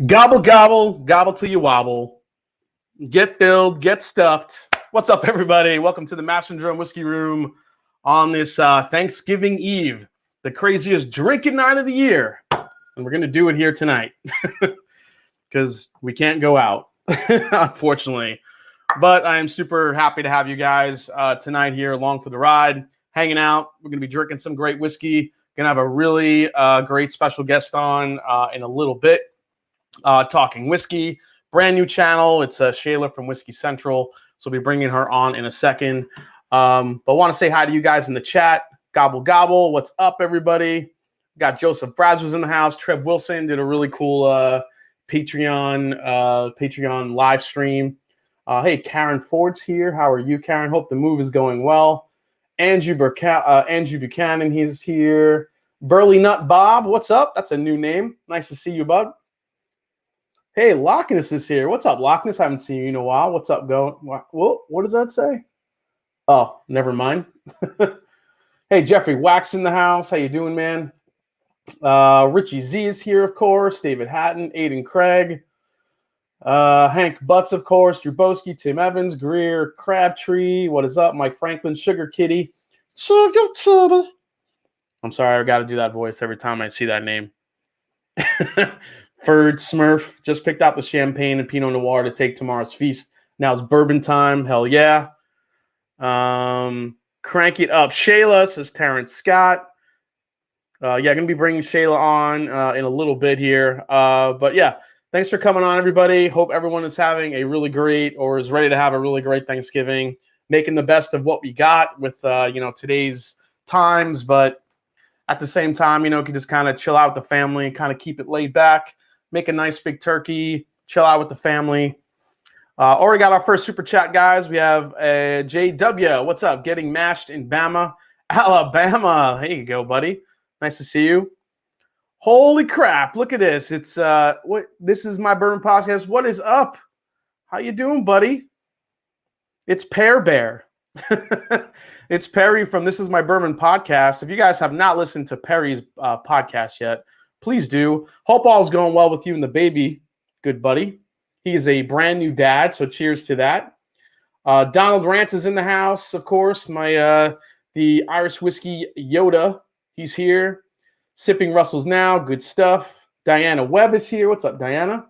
Gobble, gobble, gobble till you wobble. Get filled, get stuffed. What's up, everybody? Welcome to the MashandDrum Whiskey Room on this Thanksgiving Eve, the craziest drinking night of the year. And we're going to do it here tonight because we can't go out, unfortunately. But I am super happy to have you guys tonight here along for the ride, hanging out. We're going to be drinking some great whiskey. Going to have a really great special guest on in a little bit. Talking whiskey, brand new channel. It's Shayla from Whiskey Central. So we'll be bringing her on in a second. But want to say hi to you guys in the chat. Gobble, gobble. What's up, everybody? Got Joseph Brazzers in the house. Trev Wilson did a really cool Patreon live stream. Hey, Karen Ford's here. How are you, Karen? Hope the move is going well. Andrew Buchanan, he's here. Burley Nut Bob, what's up? That's a new name. Nice to see you, bud. Hey, Lockness is here. What's up, Lockness? I haven't seen you in a while. What's up, Whoa, what does that say? Oh, never mind. Hey, Jeffrey Wax in the house. How you doing, man? Richie Z is here, of course. David Hatton, Aiden Craig. Hank Butts, of course. Drubowski, Tim Evans, Greer, Crabtree. What is up? Mike Franklin, Sugar Kitty. Sugar Kitty. I'm sorry, I got to do that voice every time I see that name. Ferd Smurf just picked out the champagne and Pinot Noir to take tomorrow's feast. Now it's bourbon time. Hell yeah. Crank it up. Shayla, says Terrence Scott. Going to be bringing Shayla on in a little bit here. But yeah, thanks for coming on, everybody. Hope everyone is having a really great or is ready to have a really great Thanksgiving. Making the best of what we got with, today's times. But at the same time, you can just kind of chill out with the family, kind of keep it laid back. Make a nice big turkey, chill out with the family. Already got our first super chat, guys. We have JW. What's up? Getting mashed in Bama, Alabama. There you go, buddy. Nice to see you. Holy crap. Look at this. It's this is my bourbon podcast. What is up? How you doing, buddy? It's Pear Bear. It's Perry from This Is My Bourbon podcast. If you guys have not listened to Perry's podcast yet, please do. Hope all's going well with you and the baby. Good buddy. He is a brand new dad, so cheers to that. Donald Rance is in the house, of course. The Irish whiskey Yoda. He's here. Sipping Russell's now. Good stuff. Diana Webb is here. What's up, Diana?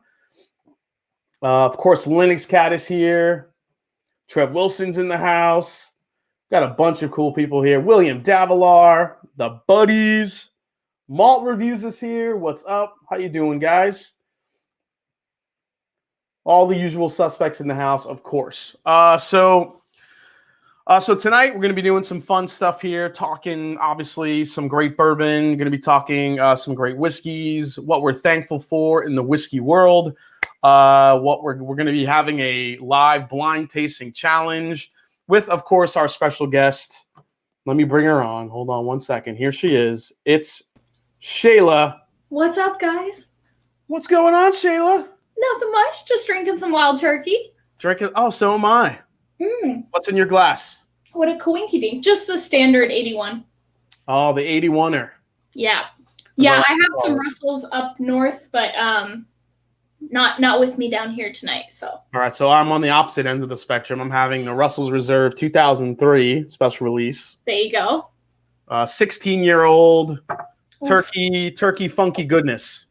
Of course, Linux Cat is here. Trev Wilson's in the house. Got a bunch of cool people here. William Davilar, the Buddies. Malt Reviews is here. What's up? How you doing, guys? All the usual suspects in the house, of course. So tonight we're going to be doing some fun stuff here, talking obviously some great bourbon. Going to be talking some great whiskeys, what we're thankful for in the whiskey world. What we're going to be having a live blind tasting challenge with, of course, our special guest. Let me bring her on. Hold on one second. Here she is. It's Shayla. What's up, guys? What's going on, Shayla? Nothing much. Just drinking some wild turkey. Drinking? Oh, so am I. What's in your glass? What a coinkydink. Just the standard 81. Oh, the 81er. Yeah. Yeah, I have some Russells up north, but not with me down here tonight. So. All right, so I'm on the opposite end of the spectrum. I'm having the Russell's Reserve 2003 special release. There you go. 16-year-old turkey funky goodness.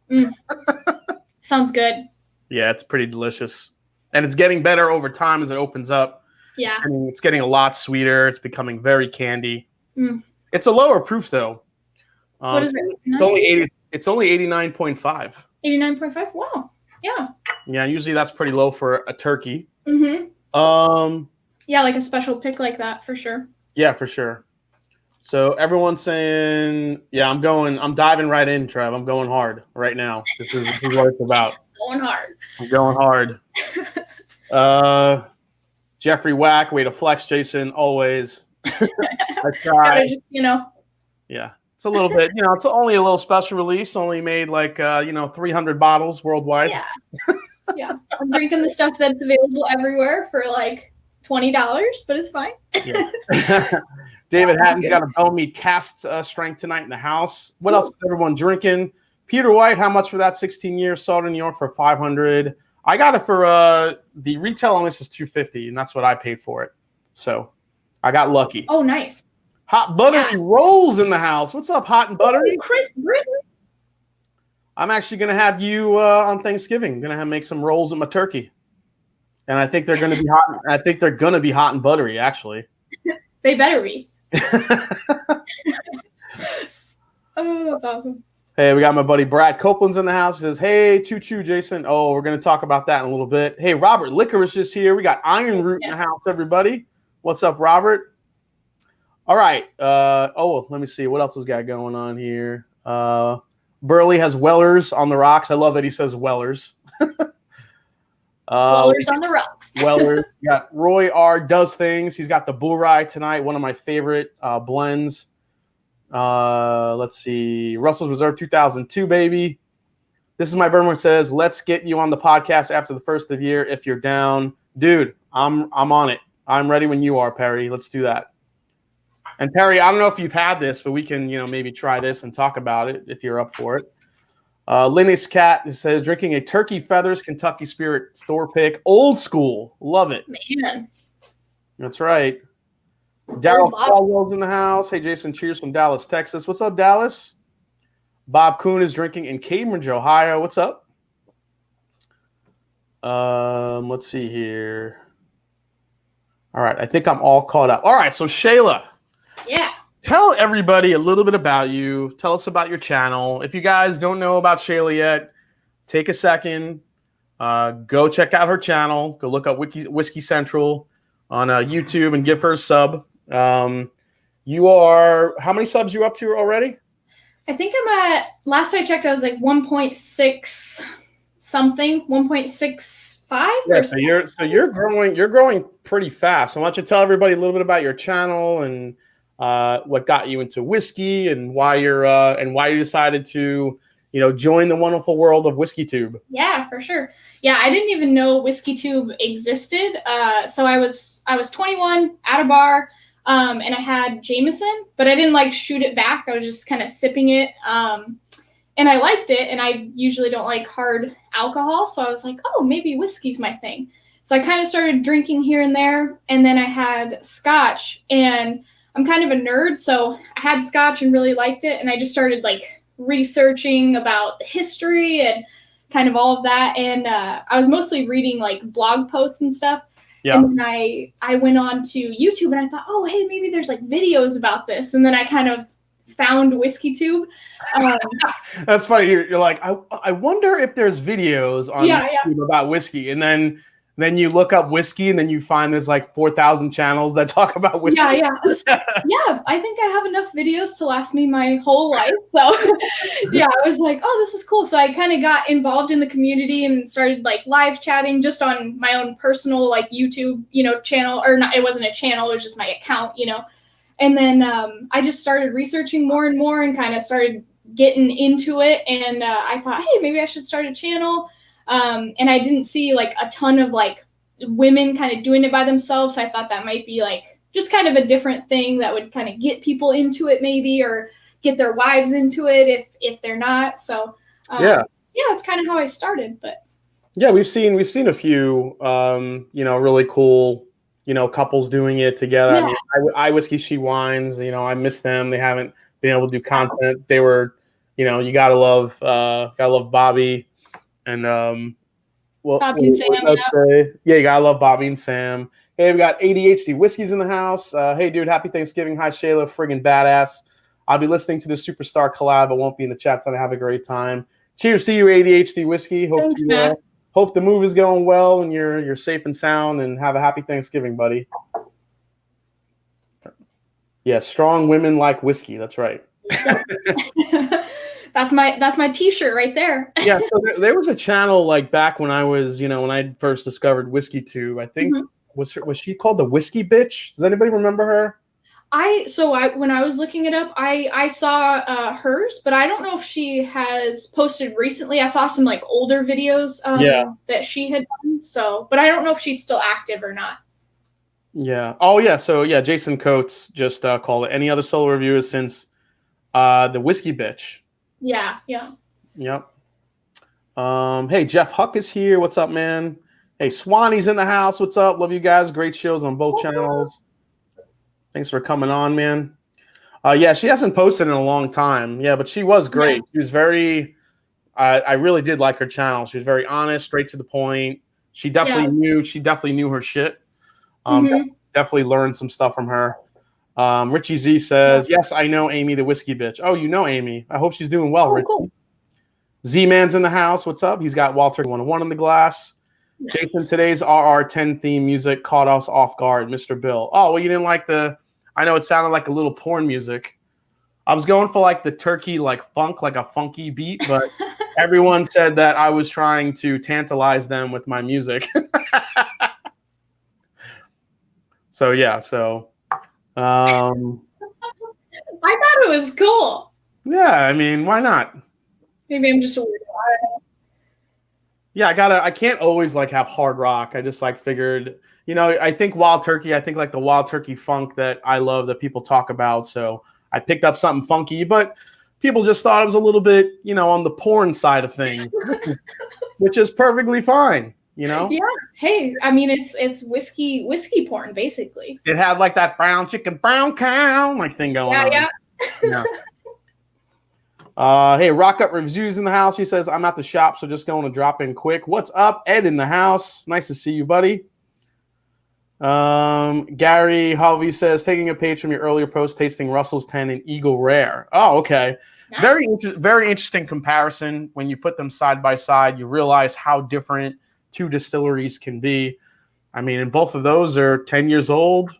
Sounds good. Yeah, it's pretty delicious. And it's getting better over time as it opens up. Yeah. It's getting a lot sweeter. It's becoming very candy. It's a lower proof, though. What is it? It's only 89.5. 89.5? Wow. Yeah. Yeah, usually that's pretty low for a turkey. Yeah, like a special pick like that, for sure. Yeah, for sure. So everyone's saying, yeah, I'm diving right in, Trev. I'm going hard right now. This is what it's about. Going hard. I'm going hard. Jeffrey Wack, way to flex, Jason, always. I try. Just, Yeah, it's a little bit, it's only a little special release, only made like, 300 bottles worldwide. Yeah. Yeah. I'm drinking the stuff that's available everywhere for like $20, but it's fine. Yeah. David Hatton's got a bone meat cast strength tonight in the house. What else is everyone drinking? Peter White, how much for that? 16 years, sold in New York for $500. I got it for the retail on this is $250, and that's what I paid for it. So I got lucky. Oh, nice. Hot Buttery rolls in the house. What's up, Hot and Buttery? Chris, really? I'm actually going to have you on Thanksgiving. I'm going to make some rolls with my turkey. And I think they're going to be hot. I think they're going to be hot and buttery, actually. They better be. Oh, that's awesome. Hey, we got my buddy Brad Copeland's in the house. He says, hey, choo-choo, Jason. Oh, we're going to talk about that in a little bit. Hey, Robert Licorice is here. We got Iron Root in the house, everybody. What's up, Robert? All right. Let me see. What else has got going on here? Burley has Wellers on the rocks. I love that he says Wellers. Wellers on the rocks. Wellers. We got Roy R. Does Things. He's got the Bull Rye tonight, one of my favorite blends. Let's see. Russell's Reserve 2002, baby. This is my bourbon says, let's get you on the podcast after the first of the year if you're down. Dude, I'm on it. I'm ready when you are, Perry. Let's do that. And Perry, I don't know if you've had this, but we can, maybe try this and talk about it if you're up for it. Linus Cat says, drinking a Turkey Feathers Kentucky Spirit store pick. Old school. Love it. Man. That's right. Daryl Caldwell's in the house. Hey, Jason, cheers from Dallas, Texas. What's up, Dallas? Bob Kuhn is drinking in Cambridge, Ohio. What's up? Let's see here. All right, I think I'm all caught up. All right, so Shayla. Yeah. Tell everybody a little bit about you. Tell us about your channel. If you guys don't know about Shayla yet, take a second. Go check out her channel. Go look up Whiskey Central on YouTube and give her a sub. You are, how many subs you up to already? I think I'm at, last I checked, I was like 1.6 something, 1.65. Yeah, so you're growing pretty fast. I want you to tell everybody a little bit about your channel and what got you into whiskey and why you decided to join the wonderful world of WhiskeyTube. Yeah, for sure. Yeah, I didn't even know WhiskeyTube existed. So I was 21 at a bar, and I had Jameson, but I didn't shoot it back. I was just kind of sipping it, and I liked it. And I usually don't like hard alcohol, so I was like, oh, maybe whiskey's my thing. So I kind of started drinking here and there, and then I had Scotch, and I'm kind of a nerd, so I had Scotch and really liked it, and I just started researching about the history and kind of all of that, and I was mostly reading blog posts and stuff. Yeah. And then I went on to YouTube and I thought, oh, hey, maybe there's videos about this, and then I kind of found WhiskeyTube. That's funny. You're like, I wonder if there's videos on YouTube about whiskey, and then you look up whiskey, and then you find there's 4,000 channels that talk about whiskey. Yeah. I think I have enough videos to last me my whole life. So yeah, I was like, oh, this is cool. So I kind of got involved in the community and started live chatting just on my own personal YouTube, channel, or not. It wasn't a channel. It was just my account, And then I just started researching more and more and kind of started getting into it. And I thought, hey, maybe I should start a channel. And I didn't see a ton of women kind of doing it by themselves. So I thought that might be just kind of a different thing that would kind of get people into it maybe, or get their wives into it if they're not. So it's kind of how I started. But yeah, we've seen a few really cool couples doing it together. Yeah. I mean, I Whiskey She Wines. I miss them. They haven't been able to do content. They were you gotta love Bobby. And Bobby and Sam, you gotta love Bobby and Sam. Hey, we got ADHD Whiskey's in the house. Hey, dude, happy Thanksgiving. Hi, Shayla, friggin' badass. I'll be listening to the Superstar collab. I won't be in the chat, so I have a great time. Cheers to you, ADHD Whiskey. Hope the move is going well and you're safe and sound, and have a happy Thanksgiving, buddy. Yeah, strong women like whiskey. That's right. That's my T-shirt right there. Yeah, so there was a channel back when I was, when I first discovered WhiskeyTube. I think was she called the Whiskey Bitch? Does anybody remember her? When I was looking it up, I saw hers, but I don't know if she has posted recently. I saw some older videos that she had done. So, but I don't know if she's still active or not. Yeah. Oh yeah. So yeah, Jason Coates just called it. Any other solo reviewers since the Whiskey Bitch? Yeah. Yep. Hey, Jeff Huck is here. What's up, man? Hey, Swanee's in the house. What's up? Love you guys. Great shows on both channels. Thanks for coming on, man. Yeah, she hasn't posted in a long time. Yeah, but she was great. She was very. I really did like her channel. She was very honest, straight to the point. She definitely knew. She definitely knew her shit. Definitely learned some stuff from her. Richie Z says, "Yes, I know Amy, the whiskey bitch." Oh, you know Amy. I hope she's doing well, Richie. Cool. Z-Man's in the house. What's up? He's got Walter 101 in the glass. Nice. Jason, today's RR10 theme music caught us off guard, Mr. Bill. Oh, well, you didn't like the... I know it sounded like a little porn music. I was going for like the turkey, like funk, like a funky beat, but everyone said that I was trying to tantalize them with my music. So, yeah, so... I thought it was cool. Yeah, I mean, why not? Maybe I'm just a weirdo. Yeah, I can't always like have hard rock. I just like figured, you know, I think wild turkey, I think like the wild turkey funk that I love that people talk about. So I picked up something funky, but people just thought it was a little bit, you know, on the porn side of things, which is perfectly fine, you know? Yeah. Hey, I mean, it's whiskey porn, basically. It had like that brown chicken, brown cow like thing going on. Yeah. Hey, Rock Up Reviews in the house. He says, I'm at the shop, so just going to drop in quick. What's up? Ed in the house. Nice to see you, buddy. Gary Harvey says, taking a page from your earlier post, tasting Russell's 10 and Eagle Rare. Oh, okay. Nice. Very interesting comparison. When you put them side by side, you realize how different two distilleries can be. I mean, and both of those are 10 years old.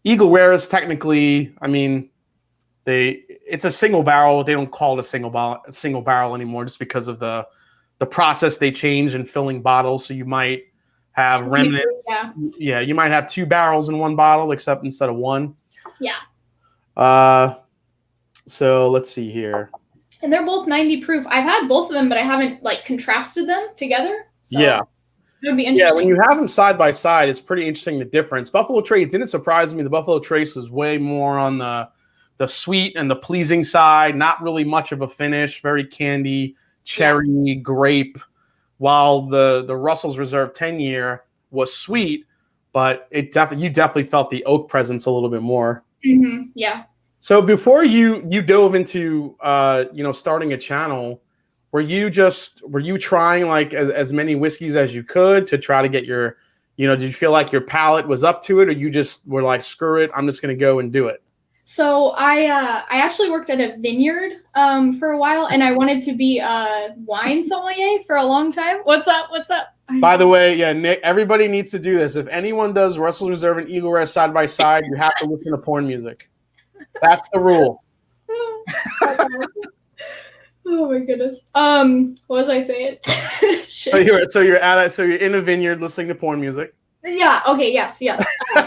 Eagle Rare is technically, I mean, it's a single barrel. They don't call it a single barrel anymore just because of the process they change in filling bottles. So you might have remnants. Yeah, you might have 2 barrels in one bottle, except instead of 1. Yeah. So let's see here. And they're both 90 proof. I've had both of them, but I haven't like contrasted them together. So yeah. It would be interesting. Yeah, when you have them side by side, it's pretty interesting the difference. Buffalo Trace didn't surprise me. The Buffalo Trace was way more on the sweet and the pleasing side, not really much of a finish, very candy, cherry, grape, while the Russell's Reserve 10-year was sweet, but you definitely felt the oak presence a little bit more. Mm-hmm. Yeah. So before you dove into starting a channel, were you trying like as many whiskeys as you could to try to get your, did you feel like your palate was up to it, or you just were like, screw it, I'm just going to go and do it? So I actually worked at a vineyard for a while, and I wanted to be a wine sommelier for a long time. What's up? By the way, yeah, Nick, everybody needs to do this. If anyone does Russell's Reserve and Eagle Rare side by side, you have to listen to porn music. That's the rule. Oh my goodness. What was I saying? So you're in a vineyard listening to porn music. Yeah. Okay. Yes.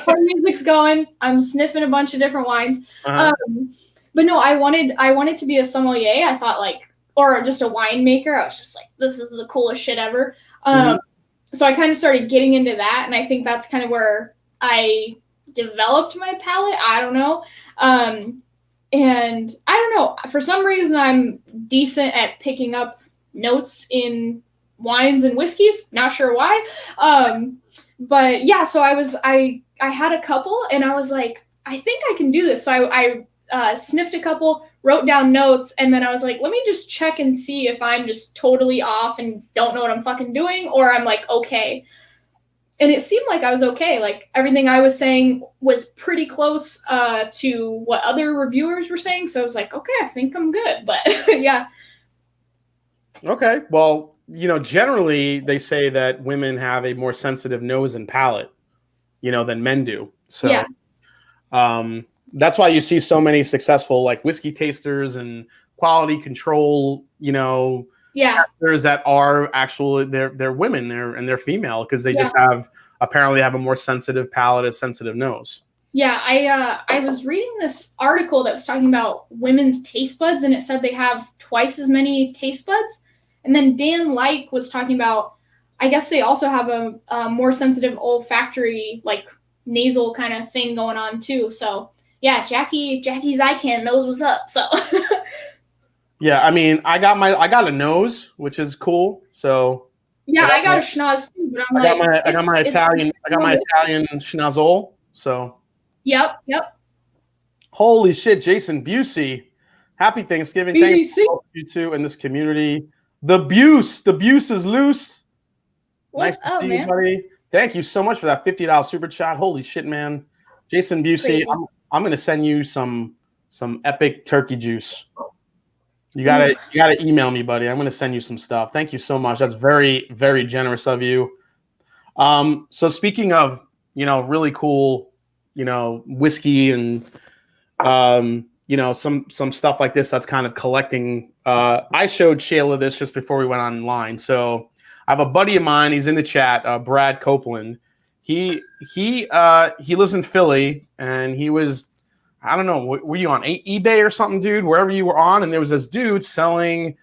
Porn music's going. I'm sniffing a bunch of different wines. Uh-huh. But no, I wanted to be a sommelier. I thought or just a winemaker. I was just like, this is the coolest shit ever. So I kind of started getting into that, and I think that's kind of where I developed my palate. I don't know. And I don't know. For some reason, I'm decent at picking up notes in wines and whiskeys. Not sure why. But yeah, so I had a couple, and I was like, I think I can do this. So I sniffed a couple, wrote down notes, and then I was like, let me just check and see if I'm just totally off and don't know what I'm fucking doing, or I'm like, okay. And it seemed like I was okay. Like everything I was saying was pretty close to what other reviewers were saying. So I was like, okay, I think I'm good. But yeah. Okay. Well, generally they say that women have a more sensitive nose and palate, than men do. So yeah. That's why you see so many successful like whiskey tasters and quality control, testers that are actually they're women, they're female, because they just apparently have a more sensitive palate, a sensitive nose. Yeah, I was reading this article that was talking about women's taste buds, and it said they have twice as many taste buds. And then Dan Like was talking about, I guess they also have a more sensitive olfactory, like nasal kind of thing going on too. So yeah, Jackie's eye can knows what's up. So Yeah, I mean, I got a nose, which is cool. So Yeah, I got a schnoz too, but I'm I got like, my I got my it's Italian I got my Italian schnozzle. So Yep, yep. holy shit, Jason Busey. Happy Thanksgiving. Thank BDC. you two in this community. The Buse is loose. Nice What's to up, see you, man? buddy. Thank you so much for that $50 super chat. Holy shit, man. Jason Busey, Crazy. I'm gonna send you some epic turkey juice. You gotta email me, buddy. I'm gonna send you some stuff. Thank you so much. That's very, very generous of you. So speaking of, really cool, whiskey and some stuff like this that's kind of collecting. I showed Shayla this just before we went online. So I have a buddy of mine. He's in the chat, Brad Copeland. He lives in Philly, and he was, I don't know, were you on eBay or something, dude? Wherever you were on, and there was this dude selling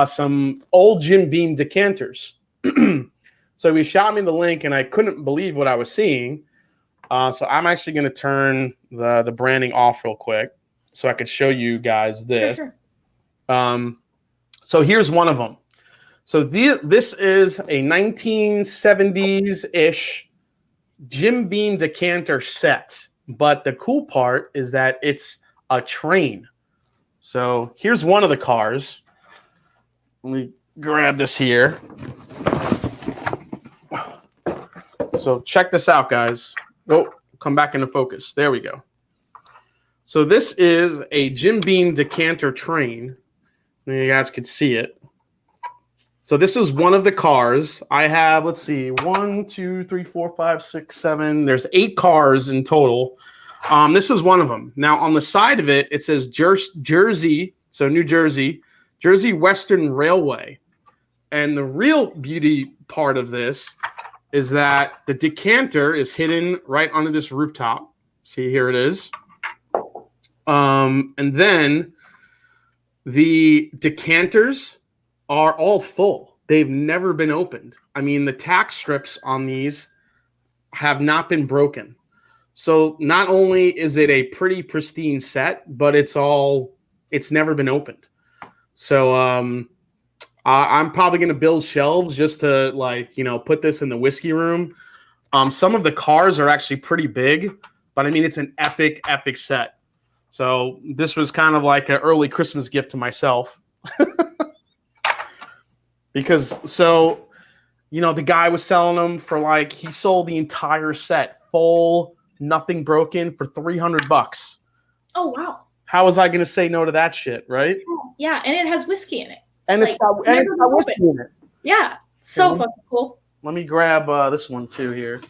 some old Jim Beam decanters. So he shot me the link, and I couldn't believe what I was seeing. So I'm actually going to turn the branding off real quick so I could show you guys this. Sure. So here's one of them. So this is a 1970s-ish Jim Beam decanter set. But the cool part is that it's a train. So here's one of the cars. Let me grab this here. So check this out, guys. Oh, come back into focus. There we go. So this is a Jim Beam decanter train. You guys could see it. So this is one of the cars. I have, let's see, 1, 2, 3, 4, 5, 6, 7. There's 8 cars in total. This is one of them. Now, on the side of it, it says Jersey, so New Jersey, Jersey Western Railway. And the real beauty part of this is that the decanter is hidden right under this rooftop. See, here it is. And then the decanters are all full. They've never been opened. I mean, the tack strips on these have not been broken. So not only is it a pretty pristine set, but it's never been opened. So I'm probably going to build shelves just to put this in the whiskey room. Some of the cars are actually pretty big, but I mean, it's an epic, epic set. So this was kind of like an early Christmas gift to myself. Because the guy was selling them for he sold the entire set full, nothing broken, for $300. Oh, wow. How was I going to say no to that shit, right? Yeah, and it has whiskey in it. And it's got whiskey in it. Yeah, so fucking cool. Let me grab this one too here.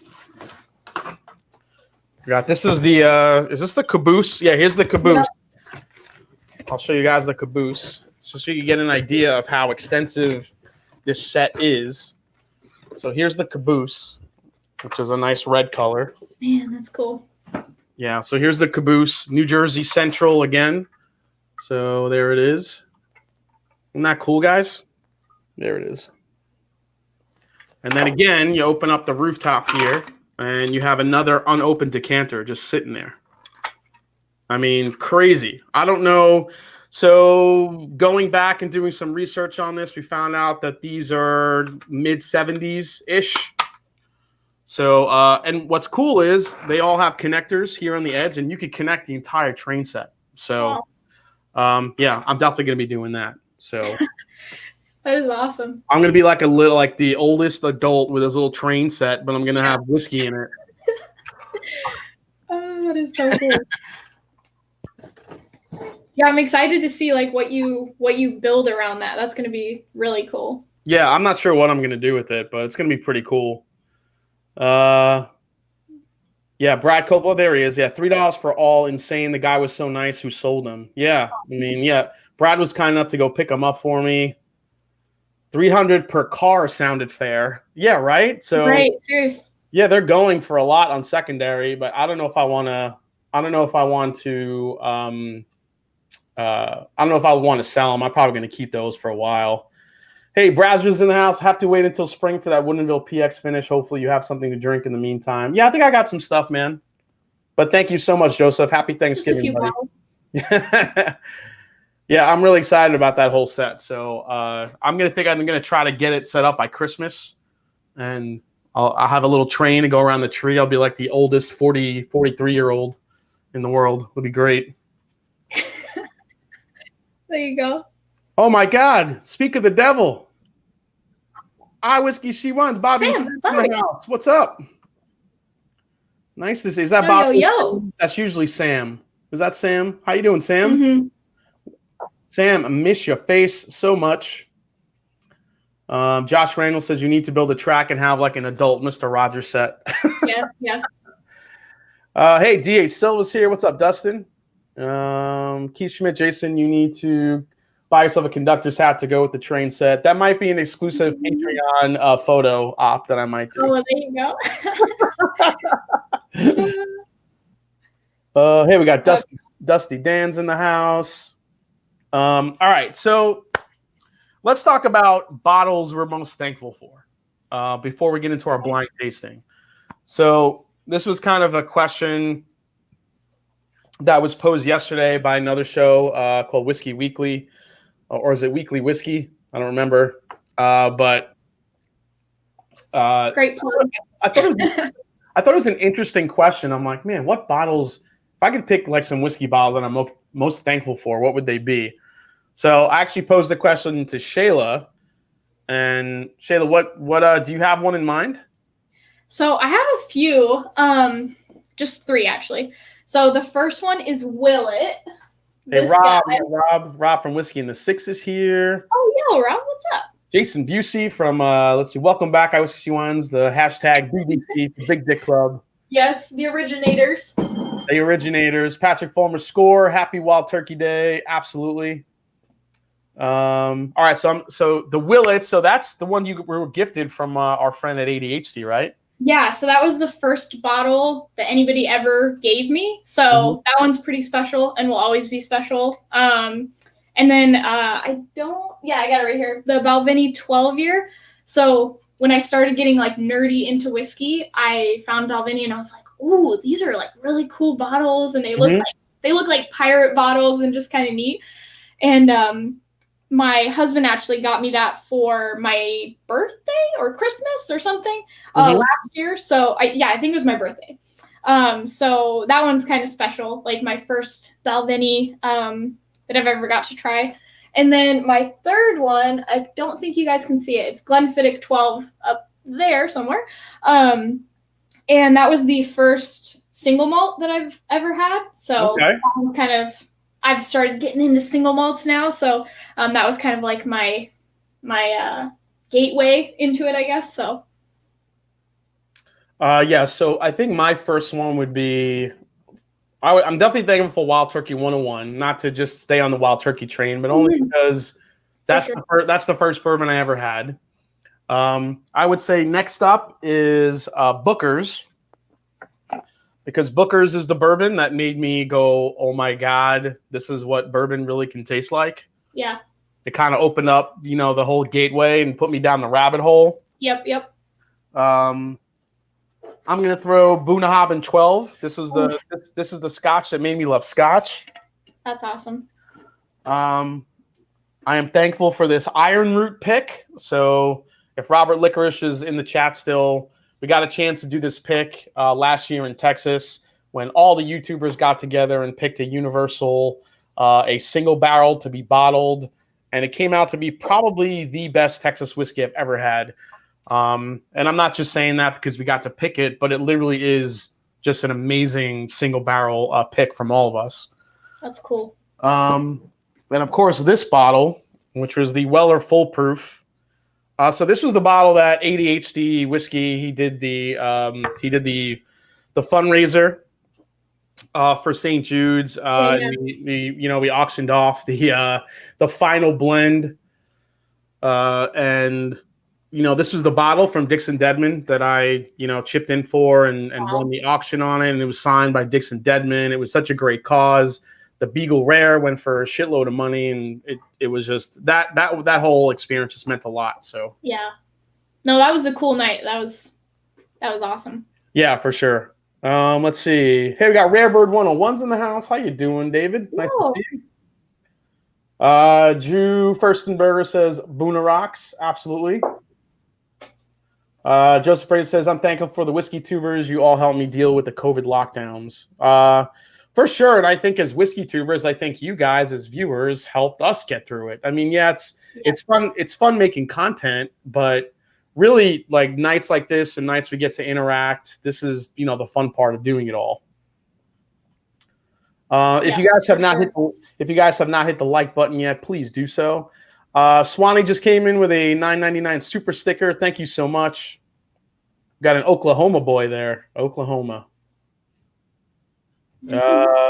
This is the is this the caboose? Yeah, here's the caboose. Yeah. I'll show you guys the caboose just so you can get an idea of how extensive this set is. So here's the caboose, which is a nice red color. Man, that's cool. Yeah, so here's the caboose, New Jersey Central again. So there it is. Isn't that cool, guys? There it is. And then again, you open up the rooftop here, and you have another unopened decanter just sitting there. I mean, crazy. I don't know. So going back and doing some research on this, we found out that these are mid-70s-ish. So, and what's cool is they all have connectors here on the edge, and you could connect the entire train set. So, yeah, I'm definitely going to be doing that. So that is awesome. I'm going to be like the oldest adult with this little train set, but I'm going to have whiskey in it. Oh, that is so cool. Yeah, I'm excited to see what you build around that. That's going to be really cool. Yeah, I'm not sure what I'm going to do with it, but it's going to be pretty cool. Yeah, Brad Coppola, there he is. Yeah, $3 for all. Insane. The guy was so nice who sold them. Yeah, I mean, yeah, Brad was kind enough to go pick them up for me. $300 per car sounded fair. Yeah, right. So right, serious. Yeah, they're going for a lot on secondary, but I don't know if I want to. I don't know if I want to. I don't know if I want to sell them. I'm probably going to keep those for a while. Hey, Brazzers in the house. Have to wait until spring for that Woodinville PX finish. Hopefully you have something to drink in the meantime. Yeah, I think I got some stuff, man. But thank you so much, Joseph. Happy Thanksgiving, buddy. Yeah, I'm really excited about that whole set. So I'm gonna try to get it set up by Christmas, and I'll have a little train to go around the tree. I'll be like the oldest 43-year-old in the world. It'll be great. There you go. Oh my God! Speak of the devil. I whiskey she wants. Bobby Sam, in the house. What's up? Nice to see. Is that yo, Bobby? yo. That's usually Sam. Is that Sam? How you doing, Sam? Mm-hmm. Sam, I miss your face so much. Josh Randall says you need to build a track and have like an adult Mr. Rogers set. Yes. Hey, DH Silva's here. What's up, Dustin? Keith Schmidt, Jason, you need to buy yourself a conductor's hat to go with the train set. That might be an exclusive Patreon photo op that I might do. Oh, well, there you go. Hey, we got Dusty Dan's in the house. All right, so let's talk about bottles we're most thankful for before we get into our blind tasting. So this was kind of a question that was posed yesterday by another show called Whiskey Weekly, or is it Weekly Whiskey? I don't remember. But great plug. I thought it was an interesting question. I'm like, man, what bottles? If I could pick like some whiskey bottles that I'm most thankful for, what would they be? So I actually posed the question to Shayla. And Shayla, what do you have one in mind? So I have a few, just three actually. So the first one is Willet. Hey, Rob from Whiskey in the Six is here. Oh, yo, Rob, what's up? Jason Busey from, let's see, welcome back, I Whiskey Ones, the hashtag BDC, Big Dick Club. Yes, the originators. The originators. Patrick Fulmer Score, happy Wild Turkey Day, absolutely. All right, so the Willet, so that's the one you were gifted from our friend at ADHD, right? Yeah, so that was the first bottle that anybody ever gave me. So that one's pretty special and will always be special. And then I got it right here. The Balvenie 12-year. So when I started getting like nerdy into whiskey, I found Balvenie and I was like, ooh, these are like really cool bottles, and they look like pirate bottles and just kind of neat. And my husband actually got me that for my birthday or Christmas or something last year. So I think it was my birthday. So that one's kind of special, like my first Balvenie that I've ever got to try. And then my third one, I don't think you guys can see it. It's Glenfiddich 12 up there somewhere. And that was the first single malt that I've ever had. So that was kind of, I've started getting into single malts now, so that was kind of like my gateway into it, I guess. So, so I think my first one would be, I'm definitely thankful for Wild Turkey 101, not to just stay on the Wild Turkey train, but only because that's the first bourbon I ever had. I would say next up is Booker's. Because Booker's is the bourbon that made me go, oh my God, this is what bourbon really can taste like. Yeah. It kind of opened up, the whole gateway and put me down the rabbit hole. Yep. I'm gonna throw Bunnahabhain 12. This is the Scotch that made me love Scotch. That's awesome. I am thankful for this Iron Root pick. So if Robert Licorice is in the chat still, we got a chance to do this pick last year in Texas when all the YouTubers got together and picked a universal, a single barrel to be bottled. And it came out to be probably the best Texas whiskey I've ever had. And I'm not just saying that because we got to pick it, but it literally is just an amazing single barrel pick from all of us. That's cool. And of course, this bottle, which was the Weller Full Proof. So this was the bottle that ADHD Whiskey, he did the fundraiser for St. Jude's. And we auctioned off the final blend. And this was the bottle from Dixon Dedman that I chipped in for and won the auction on it, and it was signed by Dixon Dedman. It was such a great cause. The Beagle Rare went for a shitload of money, and it was just that whole experience just meant a lot. So yeah, no, that was a cool night. That was awesome. Yeah, for sure. Let's see. Hey, we got Rare Bird 101s in the house. How you doing, David? Nice to see you. Drew Furstenberger says Boona rocks. Absolutely. Joseph Brady says, I'm thankful for the whiskey tubers. You all helped me deal with the COVID lockdowns. For sure. And I think as whiskey tubers, I think you guys as viewers helped us get through it. I mean, yeah, it's fun. It's fun making content, but really like nights like this and nights we get to interact. This is, the fun part of doing it all. If you guys have not hit the like button yet, please do so. Swanee just came in with a $9.99 super sticker. Thank you so much. Got an Oklahoma boy there. Oklahoma.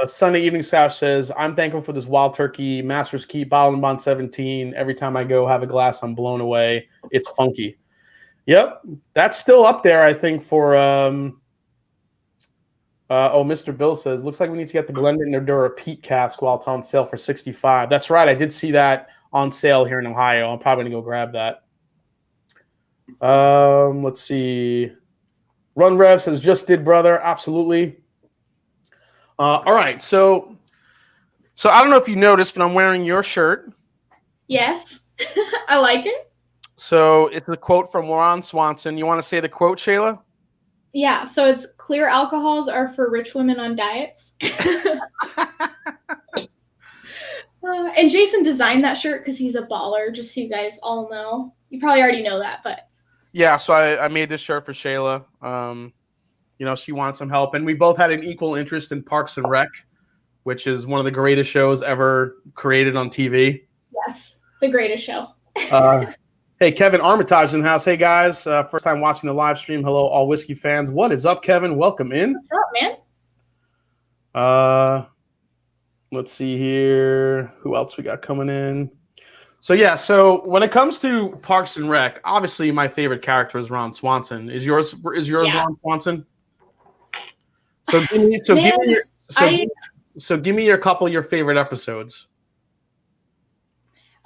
Sunday Evening Scout says, I'm thankful for this Wild Turkey Master's Keep Bottle and Bond 17. Every time I go have a glass, I'm blown away. It's funky. Yep. That's still up there, I think, for Mr. Bill says, looks like we need to get the Glendon Nerdura Peat cask while it's on sale for $65. That's right. I did see that on sale here in Ohio. I'm probably going to go grab that. Let's see. Run Rev says, just did, brother. Absolutely. All right. So I don't know if you noticed, but I'm wearing your shirt. Yes. I like it. So it's a quote from Ron Swanson. You want to say the quote, Shayla? Yeah. So it's clear alcohols are for rich women on diets. And Jason designed that shirt because he's a baller, just so you guys all know. You probably already know that, but. Yeah, so I made this shirt for Shayla. She wanted some help. And we both had an equal interest in Parks and Rec, which is one of the greatest shows ever created on TV. Yes, the greatest show. Hey, Kevin Armitage in the house. Hey, guys. First time watching the live stream. Hello, all whiskey fans. What is up, Kevin? Welcome in. What's up, man? Let's see here. Who else we got coming in? So when it comes to Parks and Rec, obviously my favorite character is Ron Swanson. Is yours Ron Swanson? So give me your couple of your favorite episodes.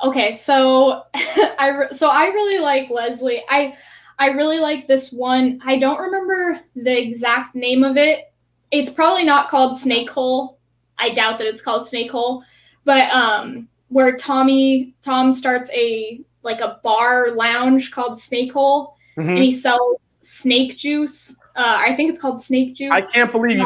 Okay, so I really like Leslie. I really like this one. I don't remember the exact name of it. It's probably not called Snake Hole. I doubt that it's called Snake Hole, but where Tom starts a bar lounge called Snake Hole, and he sells snake juice. I think it's called Snake Juice. I can't believe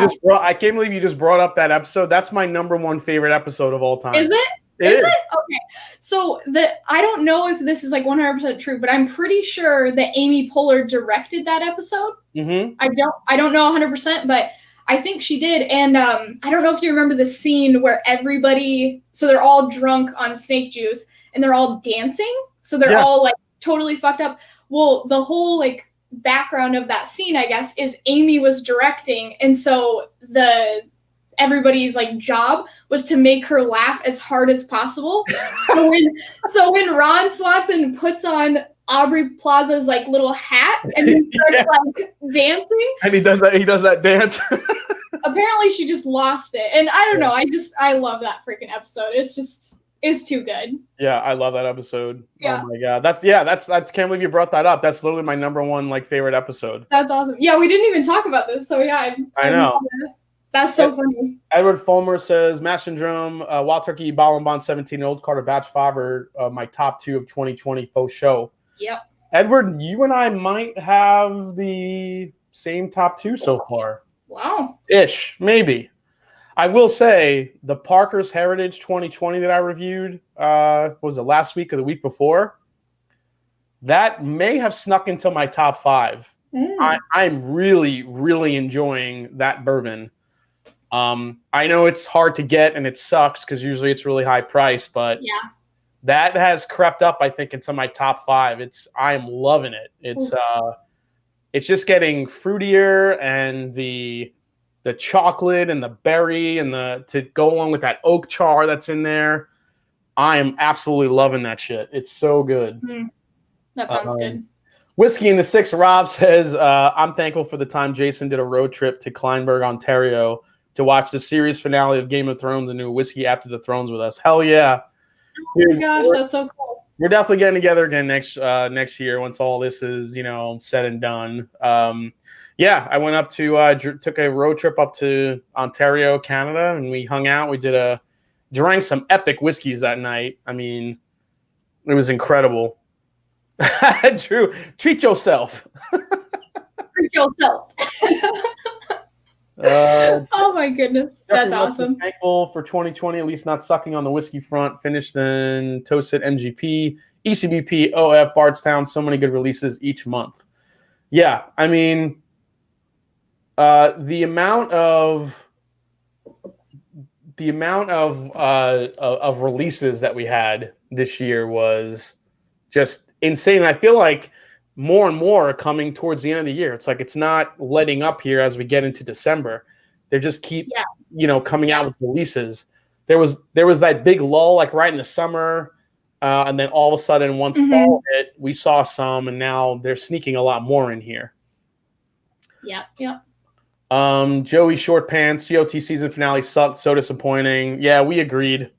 you just brought up that episode. That's my number one favorite episode of all time. Is it? Is it? Okay. So I don't know if this is 100% true, but I'm pretty sure that Amy Poehler directed that episode. Mm-hmm. I don't know 100%, but I think she did. And I don't know if you remember the scene where they're all drunk on snake juice and they're all dancing. So they're all totally fucked up. Well, the whole background of that scene, I guess, is Amy was directing. And so everybody's job was to make her laugh as hard as possible. so when Ron Swanson puts on Aubrey Plaza's little hat and then starts dancing, and he does that dance. Apparently she just lost it, and I don't know. I love that freaking episode. It's too good. Yeah, I love that episode. Yeah. Oh my god, that's can't believe you brought that up. That's literally my number one favorite episode. That's awesome. Yeah, we didn't even talk about this, so yeah. I know. That's so funny. Edward Fulmer says, Mash and Drum, Wild Turkey, Bottle and Bond 17, Old Carter Batch 5 are my top 2 of 2020 faux show. Yep. Edward, you and I might have the same top 2 so far. Wow. Ish, maybe. I will say the Parker's Heritage 2020 that I reviewed, was it last week or the week before? That may have snuck into my top 5. I'm really, really enjoying that bourbon. I know it's hard to get and it sucks because usually it's really high priced, but yeah, that has crept up, I think, into my top 5. I am loving it. It's just getting fruitier, and the chocolate and the berry and to go along with that oak char that's in there. I am absolutely loving that shit. It's so good. That sounds good. Whiskey in the Six, Rob says, I'm thankful for the time Jason did a road trip to Kleinburg, Ontario to watch the series finale of Game of Thrones and do Whiskey After the Thrones with us. Hell yeah. Dude, oh my gosh, that's so cool. We're definitely getting together again next year once all this is, said and done. I went up to took a road trip up to Ontario, Canada, and we hung out. We did drank some epic whiskeys that night. I mean, it was incredible. Drew, treat yourself. Treat yourself. Oh my goodness, that's awesome. Thankful for 2020, at least not sucking on the whiskey front. Finished in Toasted MGP, ECBP, OF, Bardstown. So many good releases each month. Yeah, I mean, the amount of releases that we had this year was just insane. And I feel like more and more are coming towards the end of the year. It's like it's not letting up here as we get into December. They just keep, coming out with releases. There was that big lull, like right in the summer, and then all of a sudden, once fall hit, we saw some, and now they're sneaking a lot more in here. Yeah. Joey Short Pants, GOT season finale sucked. So disappointing. Yeah, we agreed.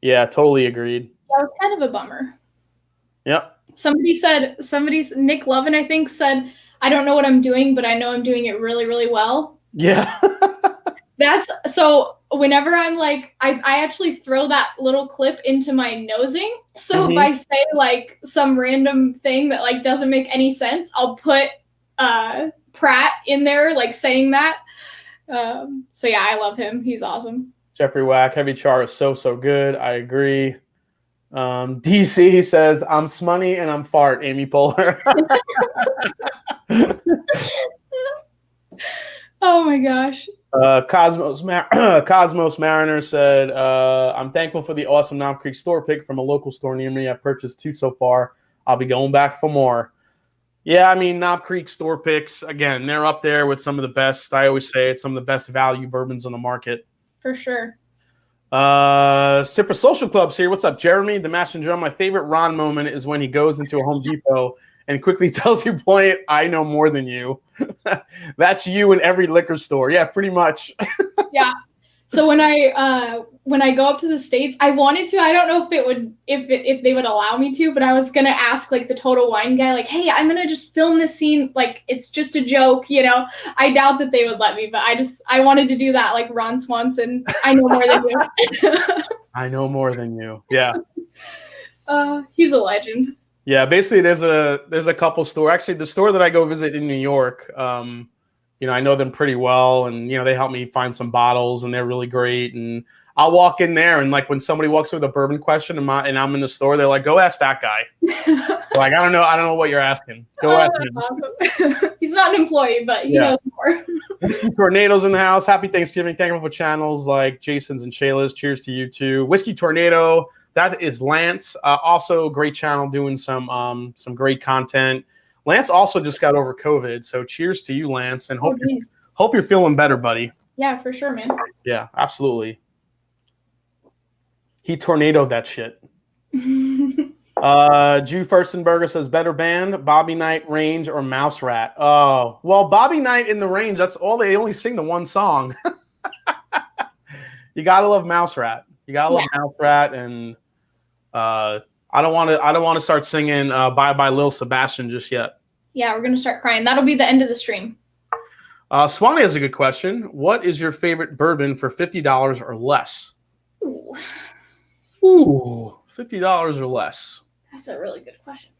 Yeah, totally agreed. That was kind of a bummer. Yep. Nick Lovin, I think, said, I don't know what I'm doing, but I know I'm doing it really, really well. Yeah. That's so whenever I'm like, I actually throw that little clip into my nosing. So if I say like some random thing that like doesn't make any sense, I'll put Pratt in there, like saying that. So yeah, I love him. He's awesome. Jeffrey Wack, Heavy Char is so good. I agree. DC says, I'm smoney and I'm fart, Amy Poehler. Oh my gosh. Cosmos Mariner said, I'm thankful for the awesome Knob Creek store pick from a local store near me. I've purchased 2 so far. I'll be going back for more. Yeah, I mean, Knob Creek store picks, again, they're up there with some of the best. I always say it's some of the best value bourbons on the market. For sure. Sipper Social Club's here. What's up, Jeremy? The Mash and Drum. My favorite Ron moment is when he goes into a Home Depot and quickly tells you, "Point, I know more than you." That's you in every liquor store. Yeah, pretty much. Yeah. So when I go up to the States, I wanted to. I don't know if they would allow me to, but I was gonna ask like the Total Wine guy, like, "Hey, I'm gonna just film this scene. Like, it's just a joke, you know." I doubt that they would let me, but I wanted to do that, like Ron Swanson. I know more than you. I know more than you. Yeah. He's a legend. Yeah, basically, there's a couple store. Actually, the store that I go visit in New York, I know them pretty well, and they help me find some bottles, and they're really great. And I'll walk in there, and like when somebody walks with a bourbon question, and I'm in the store, they're like, "Go ask that guy." Like, I don't know what you're asking. Go ask him. Awesome. He's not an employee, but he knows more. Whiskey Tornadoes in the house. Happy Thanksgiving. Thankful for channels like Jason's and Shayla's. Cheers to you too. Whiskey Tornado. That is Lance. Also, great channel doing some great content. Lance also just got over COVID, so cheers to you, Lance, and hope you're feeling better, buddy. Yeah, for sure, man. Yeah, absolutely. He tornadoed that shit. Drew Furstenberger says, better band, Bobby Knight, Range, or Mouse Rat. Oh, well, Bobby Knight in the Range, that's all they only sing the one song. You gotta love Mouse Rat. You gotta love Mouse Rat, and I don't want to start singing Bye Bye Lil Sebastian just yet. Yeah, we're going to start crying. That'll be the end of the stream. Swanee has a good question. What is your favorite bourbon for $50 or less? Ooh, $50 or less. That's a really good question.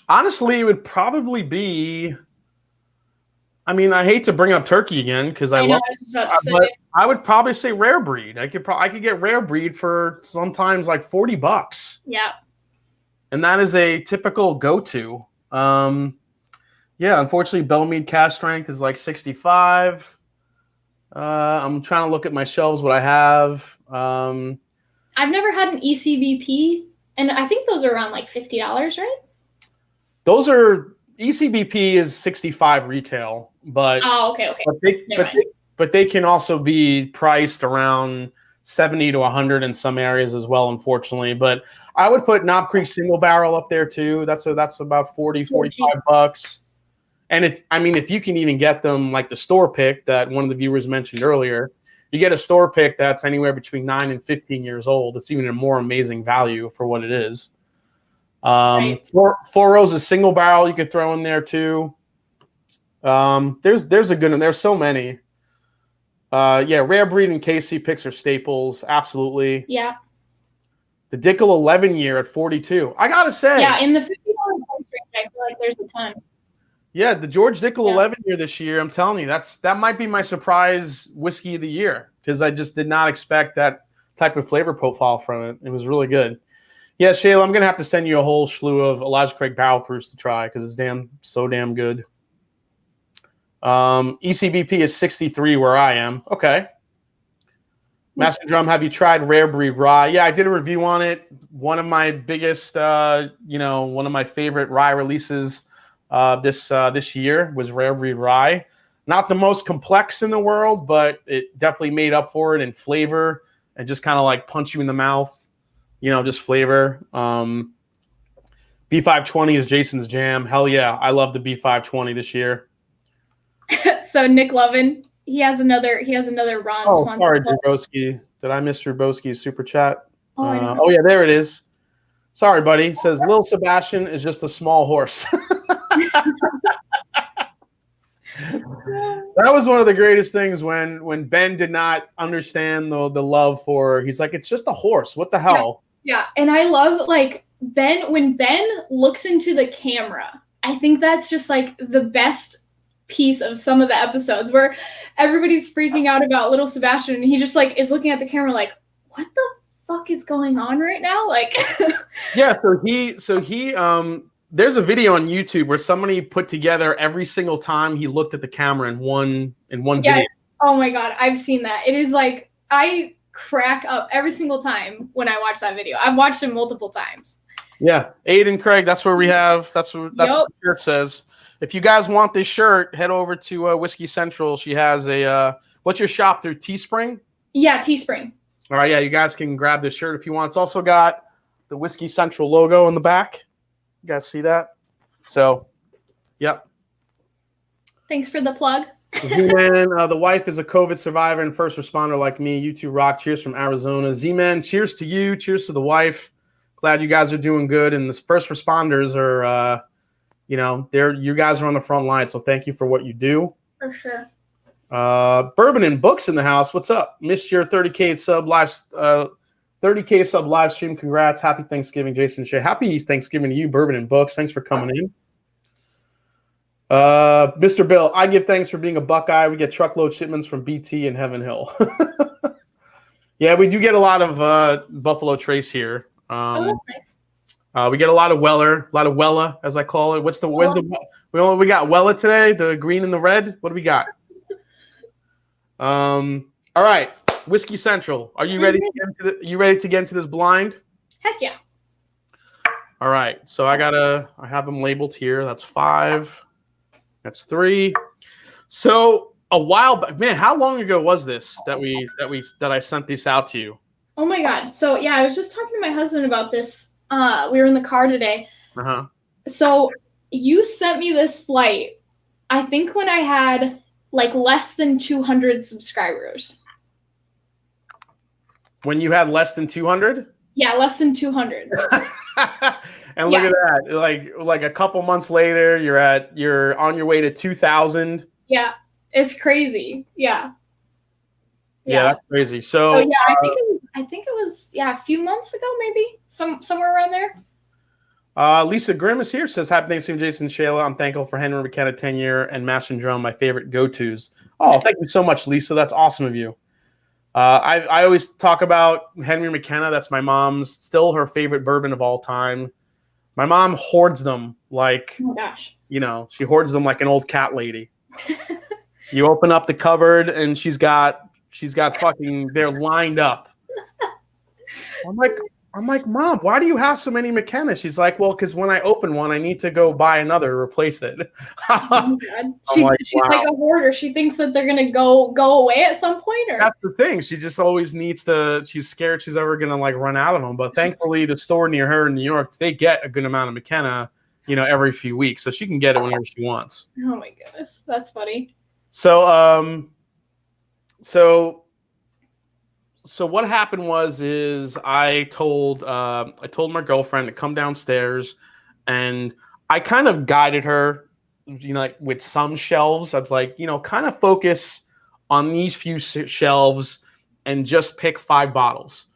Honestly, it would probably be, I mean, I hate to bring up turkey again because I love it, but I would probably say Rare Breed. I could get Rare Breed for sometimes like $40. Yeah. And that is a typical go-to. Unfortunately, Bellmead Cask Strength is like 65. I'm trying to look at my shelves what I have. I've never had an ECBP, and I think those are around like $50, right? Those are ECBP is 65 retail, but okay. But they can also be priced around 70 to 100 in some areas as well, unfortunately. But I would put Knob Creek Single Barrel up there too. That's about $45. And if you can even get them like the store pick that one of the viewers mentioned earlier, you get a store pick that's anywhere between 9 and 15 years old. It's even a more amazing value for what it is. Right. Four Roses Single Barrel you could throw in there too. There's a good one. There's so many. Yeah, Rare Breed and KC picks are staples. Absolutely. Yeah. The Dickel 11 year at 42. I got to say. Yeah, in the $50 price range, I feel like there's a ton. Yeah, the George Dickel 11 year this year, I'm telling you, that might be my surprise whiskey of the year because I just did not expect that type of flavor profile from it. It was really good. Yeah, Shayla, I'm going to have to send you a whole slew of Elijah Craig barrel proofs to try because it's so damn good. ECBP is 63 where I am. Okay. Master Drum, have you tried Rare Breed Rye? Yeah, I did a review on it. One of my biggest, one of my favorite rye releases this year was Rare Breed Rye. Not the most complex in the world, but it definitely made up for it in flavor and just kind of like punch you in the mouth, just flavor. B520 is Jason's jam. Hell yeah, I love the B520 this year. So Nick Lovin, he has another Ron. Oh, sorry, Drubowski. Did I miss Drubowski's super chat? Oh, yeah, there it is. Sorry, buddy. It says Lil Sebastian is just a small horse. That was one of the greatest things when Ben did not understand the love for. He's like, it's just a horse. What the hell? Yeah, and I love like Ben when Ben looks into the camera. I think that's just like the best piece of some of the episodes where everybody's freaking out about little Sebastian and he just like is looking at the camera like, what the fuck is going on right now? Like yeah, so he there's a video on YouTube where somebody put together every single time he looked at the camera in one video. Oh my god, I've seen that. It is like I crack up every single time when I watch that video. I've watched it multiple times. Yeah, Aiden Craig, that's where we have that's what the shirt says. If you guys want this shirt, head over to Whiskey Central. She has a what's your shop through Teespring? Yeah, Teespring. All right, yeah, you guys can grab this shirt if you want. It's also got the Whiskey Central logo on the back. You guys see that? So, yep. Thanks for the plug. Z-Man, the wife is a COVID survivor and first responder like me. You two rock. Cheers from Arizona. Z-Man, cheers to you. Cheers to the wife. Glad you guys are doing good. And the first responders are, you guys are on the front line. So thank you for what you do. For sure. Bourbon and Books in the house. What's up? Missed your 30K sub live 30K sub live stream. Congrats. Happy Thanksgiving, Jason Shea. Happy Thanksgiving to you, Bourbon and Books. Thanks for coming in. Mr. Bill, I give thanks for being a Buckeye. We get truckload shipments from BT and Heaven Hill. Yeah, we do get a lot of Buffalo Trace here. That's nice. We get a lot of Wella, as I call it. We got Wella today, the green and the red. What do we got? All right, Whiskey Central. Are you ready? You ready to get into this blind? Heck yeah. All right, so I have them labeled here. That's 5. That's 3. So a while back, man, how long ago was this that I sent this out to you? Oh my god. So yeah, I was just talking to my husband about this. We were in the car today. Uh-huh. So you sent me this flight, I think when I had like less than 200 subscribers. When you had less than 200? Yeah, less than 200. And look at that. Like a couple months later, you're on your way to 2,000. Yeah. It's crazy. Yeah. Yeah, that's crazy. So yeah, I think it was a few months ago, maybe somewhere around there. Lisa Grimm is here. Says, happy Thanksgiving, Jason Shayla. I'm thankful for Henry McKenna 10-year and Master Drum, my favorite go-tos. Oh, thank you so much, Lisa. That's awesome of you. I always talk about Henry McKenna. That's my mom's, still her favorite bourbon of all time. My mom hoards them like, oh my gosh. She hoards them like an old cat lady. You open up the cupboard and she's got fucking, they're lined up. I'm like, Mom, why do you have so many McKenna? She's like, well, because when I open one, I need to go buy another to replace it. Oh she's wow. Like a hoarder. She thinks that they're gonna go away at some point. Or that's the thing. She just always needs to. She's scared she's ever gonna like run out of them. But thankfully, the store near her in New York, they get a good amount of McKenna, every few weeks, so she can get it whenever she wants. Oh my goodness, that's funny. So what happened is I told my girlfriend to come downstairs, and I kind of guided her, like with some shelves. I was like, kind of focus on these few shelves and just pick 5 bottles.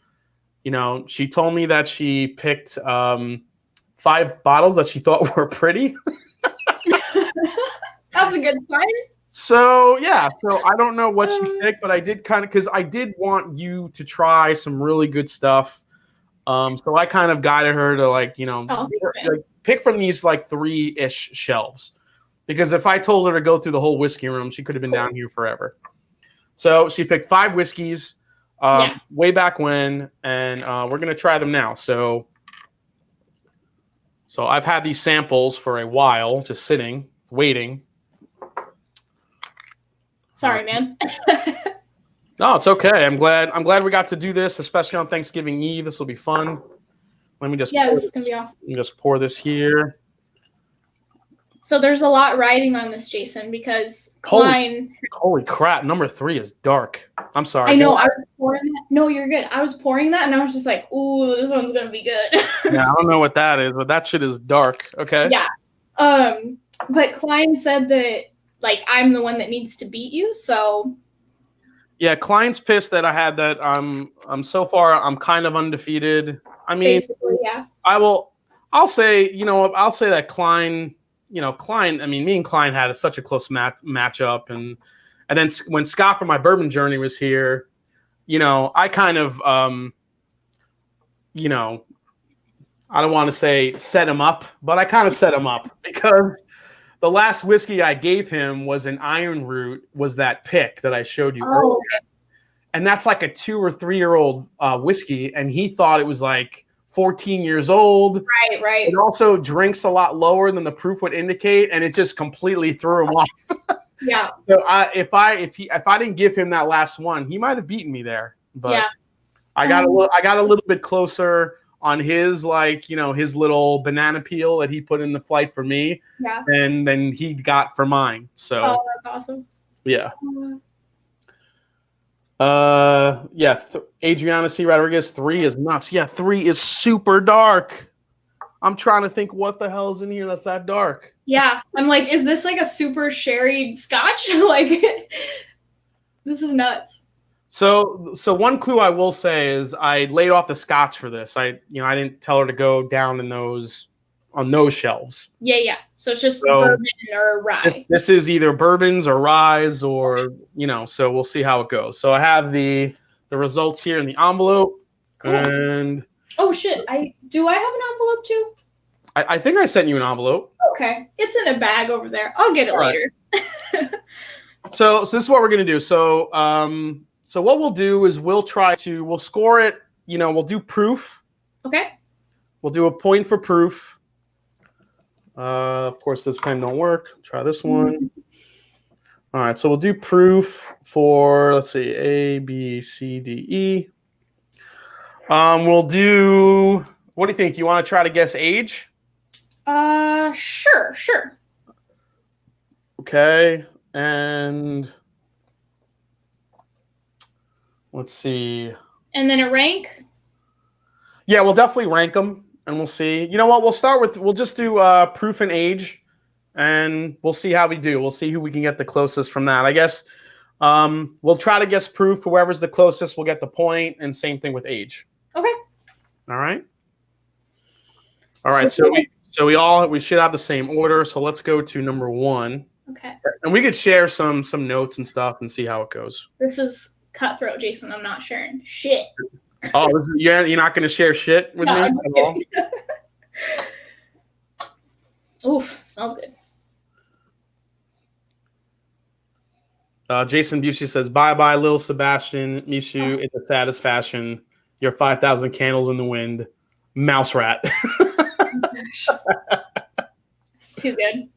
You know, she told me that she picked 5 bottles that she thought were pretty. That's a good sign. So yeah, so I don't know what she picked, but I did kind of, because I did want you to try some really good stuff. So I kind of guided her to, like, you know, like, pick from these like 3-ish shelves, because if I told her to go through the whole whiskey room, she could have been down here forever. So she picked 5 whiskeys way back when, and we're gonna try them now. So I've had these samples for a while, just sitting, waiting. Sorry, man. No, it's okay. I'm glad we got to do this, especially on Thanksgiving Eve. This will be fun. Let me just this is gonna be awesome. Let me just pour this here. So there's a lot riding on this, Jason, because Klein. Holy crap! Number 3 is dark. I'm sorry. I know. I was pouring that. No, you're good. I was pouring that, and I was just like, "Ooh, this one's gonna be good." Yeah, I don't know what that is, but that shit is dark. Okay. Yeah. But Klein said that, like, I'm the one that needs to beat you. So. Yeah, Klein's pissed that I had that. I'm so far, I'm kind of undefeated. I mean, basically, yeah. I'll say that Klein. You know, Klein. I mean, me and Klein had such a close matchup, and then when Scott from my bourbon journey was here, you know, I kind of, you know, I don't want to say set him up, but I kind of set him up, because the last whiskey I gave him was an Iron Root, was that pick that I showed you earlier. Okay. And that's like a 2 or 3-year-old whiskey, and he thought it was like 14 years old. Right. It also drinks a lot lower than the proof would indicate, and it just completely threw him off. Yeah. So if I didn't give him that last one, he might have beaten me there. But yeah. I got a little bit closer on his, like, you know, his little banana peel that he put in the flight for me. Yeah. And then he got for mine. So that's awesome. Yeah. Adriana C. Rodriguez, 3 is nuts. Yeah, 3 is super dark. I'm trying to think what the hell's in here that's that dark. Yeah, I'm like, is this like a super sherry scotch? Like, this is nuts. So one clue I will say is I laid off the scotch for this. I didn't tell her to go down on those shelves. Yeah. So it's just bourbon or rye. This is either bourbons or ryes, or, you know, so we'll see how it goes. So I have the results here in the envelope. Cool. And oh shit, do I have an envelope too? I think I sent you an envelope. Okay. It's in a bag over there. I'll get it later. So this is what we're gonna do. So what we'll do is we'll score it, you know, we'll do proof. Okay. We'll do a point for proof. Of course, this pen don't work. Try this one. All right, so we'll do proof for, let's see, A, B, C, D, E. We'll do, what do you think? You want to try to guess age? Sure. Okay, and let's see. And then a rank? Yeah, we'll definitely rank them. And we'll see. You know what? We'll just do proof and age, and we'll see how we do. We'll see who we can get the closest from that. I guess we'll try to guess proof. Whoever's the closest will get the point, and same thing with age. Okay. All right. So we should have the same order. So let's go to number 1. Okay. And we could share some notes and stuff and see how it goes. This is cutthroat, Jason. I'm not sharing shit. Oh, you're not going to share shit with me at all? Oof, smells good. Jason Busey says, bye, little Sebastian. Miss you in the saddest fashion. Your 5,000 candles in the wind. Mouse rat. It's too good.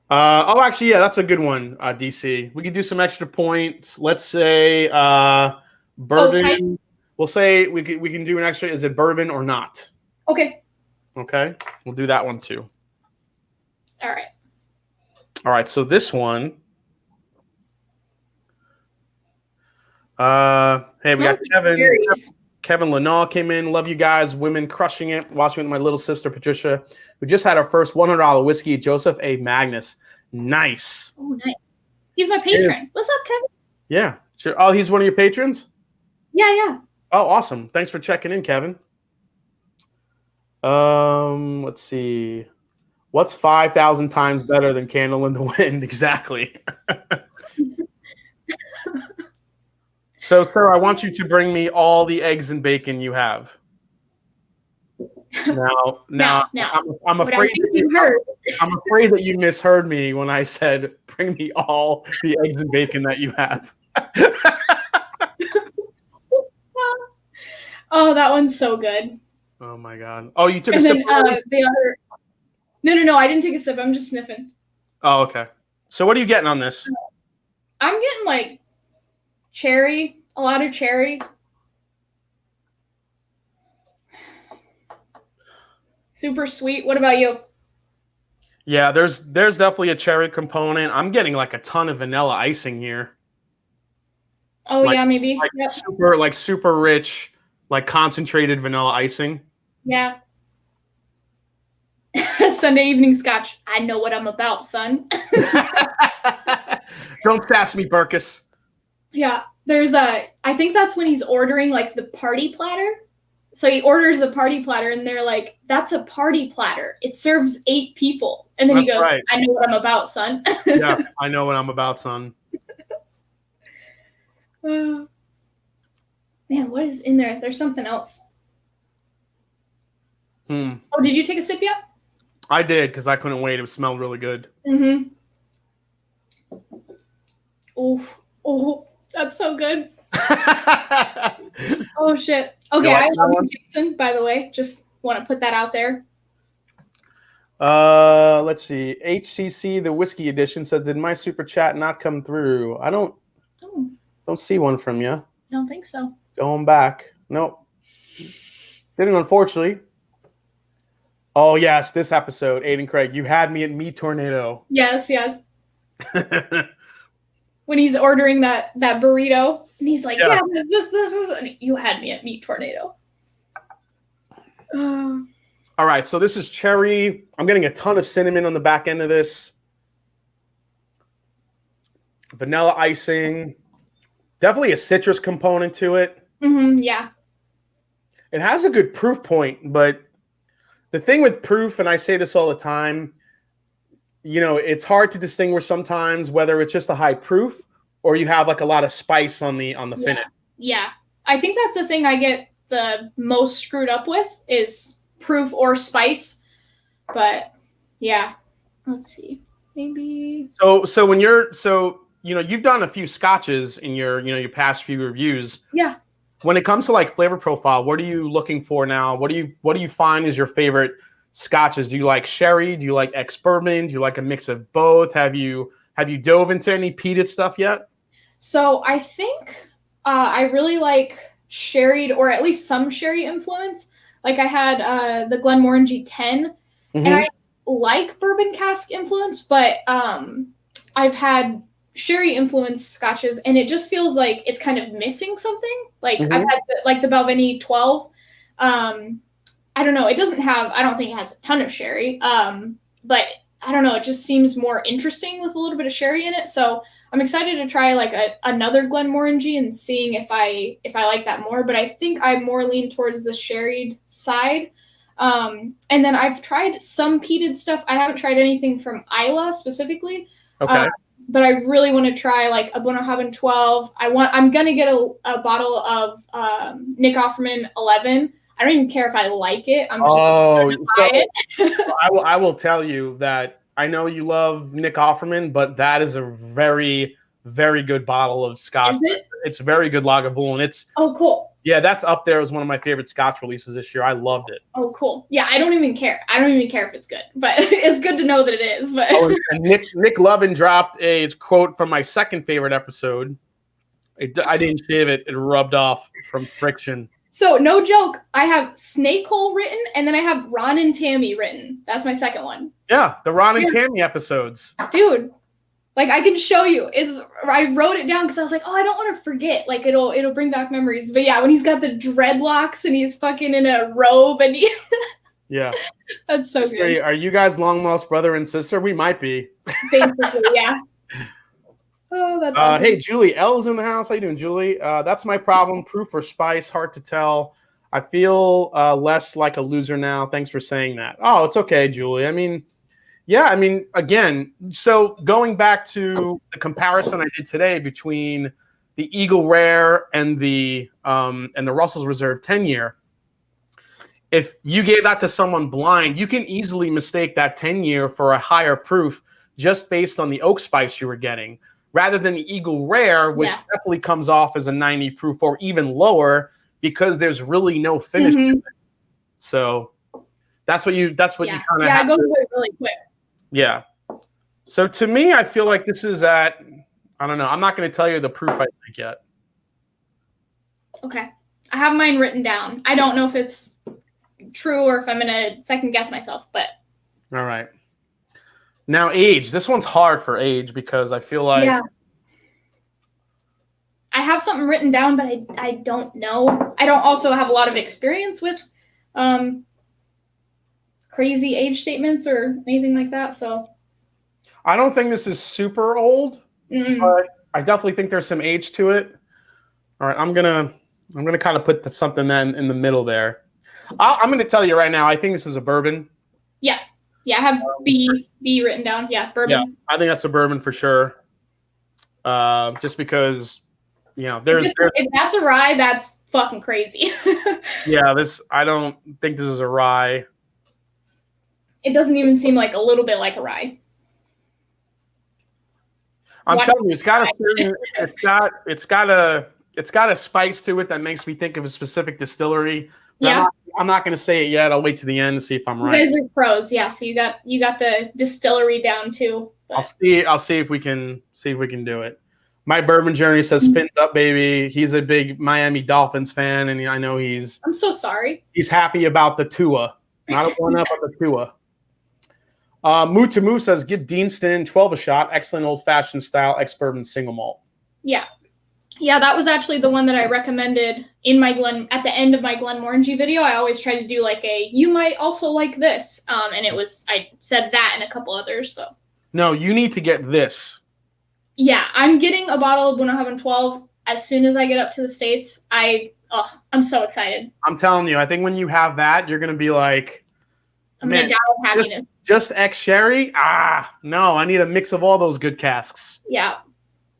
Actually, yeah, that's a good one, DC. We could do some extra points. Let's say bourbon. We'll say we can do an extra. Is it bourbon or not? Okay. Okay. We'll do that one too. All right. So this one. Hey, we got Kevin. Kevin Lenall came in. Love you guys. Women crushing it. Watching with my little sister Patricia. We just had our first $100 whiskey. Joseph A. Magnus. Nice. Oh, nice. He's my patron. What's up, Kevin? Yeah. Sure. Oh, he's one of your patrons? Yeah. Oh, awesome. Thanks for checking in, Kevin. Let's see. What's 5,000 times better than Candle in the Wind? Exactly. So, sir, I want you to bring me all the eggs and bacon you have. Now, I'm afraid I'm afraid that you misheard me when I said bring me all the eggs and bacon that you have. Oh, that one's so good. Oh my god. Oh, you took and a then sip. The other. No, I didn't take a sip. I'm just sniffing. Oh, okay. So what are you getting on this? I'm getting like cherry, a lot of cherry. Super sweet. What about you? Yeah, there's definitely a cherry component. I'm getting like a ton of vanilla icing here. Oh yeah, maybe. Like yep. super rich, like concentrated vanilla icing. Yeah. Sunday evening scotch. I know what I'm about, son. Don't sass me, Burkus. Yeah, I think that's when he's ordering like the party platter. So he orders a party platter and they're like, that's a party platter. It serves 8 people. And then he goes, right. I know what I'm about, son. Yeah, I know what I'm about, son. Man, what is in there? There's something else. Oh, did you take a sip yet? I did, because I couldn't wait. It smelled really good. Mm-hmm. Oh, that's so good. Oh, shit. Okay, I love you, Jason, by the way. Just want to put that out there. Let's see. HCC, the whiskey edition, says, did my super chat not come through? I don't see one from you. I don't think so. Going back. Nope. Didn't, unfortunately. Oh, yes, this episode, Aiden Craig, you had me at Meat Tornado. Yes. When he's ordering that burrito, and he's like, yeah this was... You had me at Meat Tornado. All right, so this is cherry. I'm getting a ton of cinnamon on the back end of this. Vanilla icing. Definitely a citrus component to it. Yeah. It has a good proof point, but the thing with proof, and I say this all the time, you know, it's hard to distinguish sometimes whether it's just a high proof or you have like a lot of spice on the finish. Yeah. I think that's the thing I get the most screwed up with is proof or spice. But yeah, let's see. Maybe. So when you're you've done a few scotches in your past few reviews. Yeah. When it comes to like flavor profile, what are you looking for now? What do you find is your favorite scotches? Do you like sherry? Do you like ex-bourbon? Do you like a mix of both? Have you dove into any peated stuff yet? So I think I really like sherried, or at least some sherry influence. Like I had the Glenmorangie 10, and I like bourbon cask influence, but I've had sherry influenced scotches, and it just feels like it's kind of missing something. Like I've had the Balvenie 12. I don't know. I don't think it has a ton of sherry. But I don't know. It just seems more interesting with a little bit of sherry in it. So I'm excited to try like another Glenmorangie and seeing if I like that more. But I think I more lean towards the sherried side. And then I've tried some peated stuff. I haven't tried anything from Isla specifically. Okay. But I really want to try like a Bunnahabhain 12. I'm gonna get a bottle of Nick Offerman 11. I don't even care if I like it. I'm just gonna buy it. I will tell you that I know you love Nick Offerman, but that is a very, very good bottle of scotch. Is it? It's a very good Lagavulin. It's cool. Yeah, that's up there as one of my favorite scotch releases this year. I loved it. Oh, cool. Yeah, I don't even care. I don't even care if it's good, but it's good to know that it is. But and Nick Lovin dropped a quote from my second favorite episode. I didn't shave it. It rubbed off from friction. So, no joke, I have Snake Hole written, and then I have Ron and Tammy written. That's my second one. Yeah, the Ron and Tammy episodes. Dude, like I can show you. I wrote it down because I was like, oh, I don't want to forget. Like it'll bring back memories. But yeah, when he's got the dreadlocks and he's fucking in a robe and he yeah. That's so good. Are you guys long lost brother and sister? We might be. Basically, yeah. Oh, that's awesome. Hey, Julie L's in the house. How you doing, Julie? That's my problem. Proof or spice, hard to tell. I feel less like a loser now. Thanks for saying that. Oh, it's okay, Julie. I mean, yeah, I mean, again, so going back to the comparison I did today between the Eagle Rare and the Russell's Reserve 10-year, if you gave that to someone blind, you can easily mistake that 10-year for a higher proof just based on the oak spice you were getting, rather than the Eagle Rare, which definitely comes off as a 90 proof or even lower because there's really no finish to it. So that's what you kind of have. It goes away really quick. Yeah. So to me, I feel like this is at, I don't know. I'm not going to tell you the proof I think yet. Okay. I have mine written down. I don't know if it's true or if I'm going to second guess myself, but. All right. Now age. This one's hard for age because I feel like. Yeah. I have something written down, but I don't know. I don't also have a lot of experience with crazy age statements or anything like that. So I don't think this is super old, but I definitely think there's some age to it. All right, I'm gonna kind of put something then in the middle there. I'm gonna tell you right now. I think this is a bourbon. Yeah, I have B written down. Yeah, bourbon. Yeah, I think that's a bourbon for sure. Just because, there's if that's a rye, that's fucking crazy. Yeah, I don't think this is a rye. It doesn't even seem like a little bit like a rye. I'm telling you, it's got a spice to it that makes me think of a specific distillery. Yeah. I'm not going to say it yet. I'll wait to the end to see if I'm right. You guys are pros, yeah. So you got the distillery down too. But. I'll see if we can do it. My bourbon journey says fins up, baby. He's a big Miami Dolphins fan, and I know I'm so sorry. He's happy about the Tua, not a 1-up, but the Tua. Moo to Moo says, give Deanston 12 a shot. Excellent old-fashioned style ex-bourbon single malt. Yeah. Yeah, that was actually the one that I recommended in my at the end of my Glenmorangie video. I always try to do like you might also like this. And I said that and a couple others, so. No, you need to get this. Yeah, I'm getting a bottle of Bunnahabhain 12 as soon as I get up to the States. I'm so excited. I'm telling you, I think when you have that, you're going to be like, I'm going to die with happiness. Just ex-sherry? No, I need a mix of all those good casks. Yeah.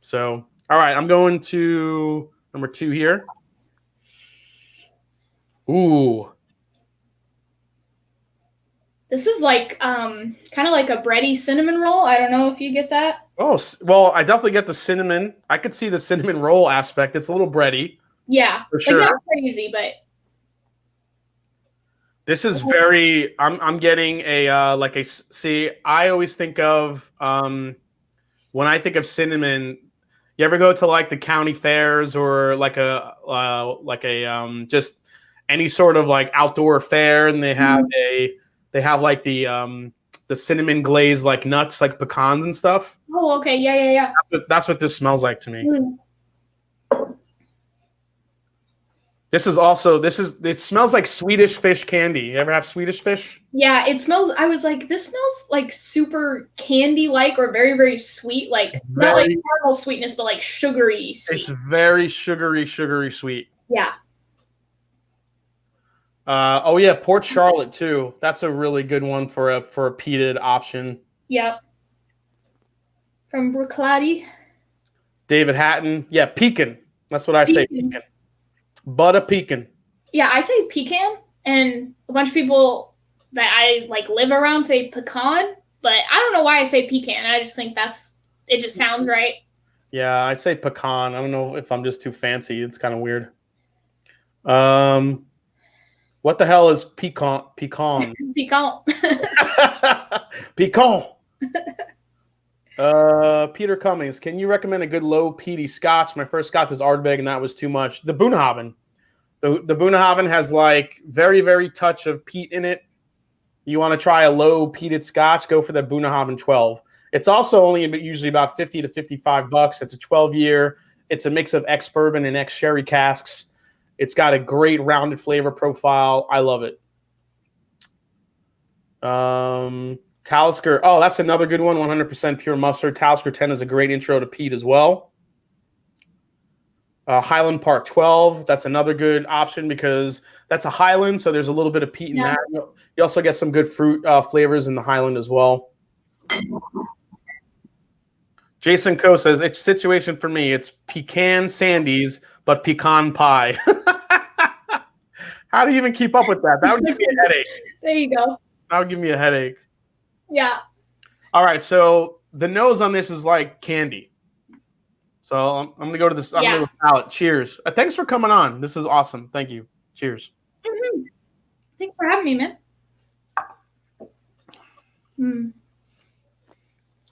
So, all right, I'm going to number 2 here. Ooh. This is like kind of like a bready cinnamon roll. I don't know if you get that. Oh, well, I definitely get the cinnamon. I could see the cinnamon roll aspect. It's a little bready. Yeah. For sure. Like not crazy, but. This is very. I'm getting a see. I always think of when I think of cinnamon. You ever go to like the county fairs or like a just any sort of like outdoor fair, and they have like the cinnamon glazed like nuts, like pecans and stuff. Oh, okay, yeah. That's what this smells like to me. It smells like Swedish fish candy. You ever have Swedish fish? Yeah, it smells. I was like, this smells like super candy-like or very, very sweet. Like not like caramel sweetness, but like sugary sweet. It's very sugary sweet. Yeah. Oh yeah, Port Charlotte too. That's a really good one for a peated option. Yep. From Brookladdy. David Hatton. Yeah, pecan. That's what I say. Pecan. Butter pecan. Yeah, I say pecan, and a bunch of people that I like live around say pecan, but I don't know why I say pecan. I just think it just sounds right. Yeah, I say pecan. I don't know if I'm just too fancy. It's kind of weird. What the hell is pecan? Pecan. Pecan. Peter Cummings, can you recommend a good low peaty scotch? My first scotch was Ardbeg, and that was too much. The Bunnahabhain. The Bunnahabhain has like very, very touch of peat in it. You want to try a low peated scotch, go for the Bunnahabhain 12. It's also only usually about $50 to $55. It's a 12-year. It's a mix of ex-bourbon and ex-sherry casks. It's got a great rounded flavor profile. I love it. Talisker. Oh, that's another good one. 100% pure mustard. Talisker 10 is a great intro to peat as well. Highland Park 12. That's another good option because that's a Highland, so there's a little bit of peat in that. You also get some good fruit flavors in the Highland as well. Jason Coe says, it's situation for me. It's pecan sandies, but pecan pie. How do you even keep up with that? That would give me a headache. There you go. That would give me a headache. Yeah. All right, so the nose on this is like candy. So I'm going to go to this. I'm going to go palate. Cheers. Thanks for coming on. This is awesome. Thank you. Cheers. Mm-hmm. Thanks for having me, man. Mm.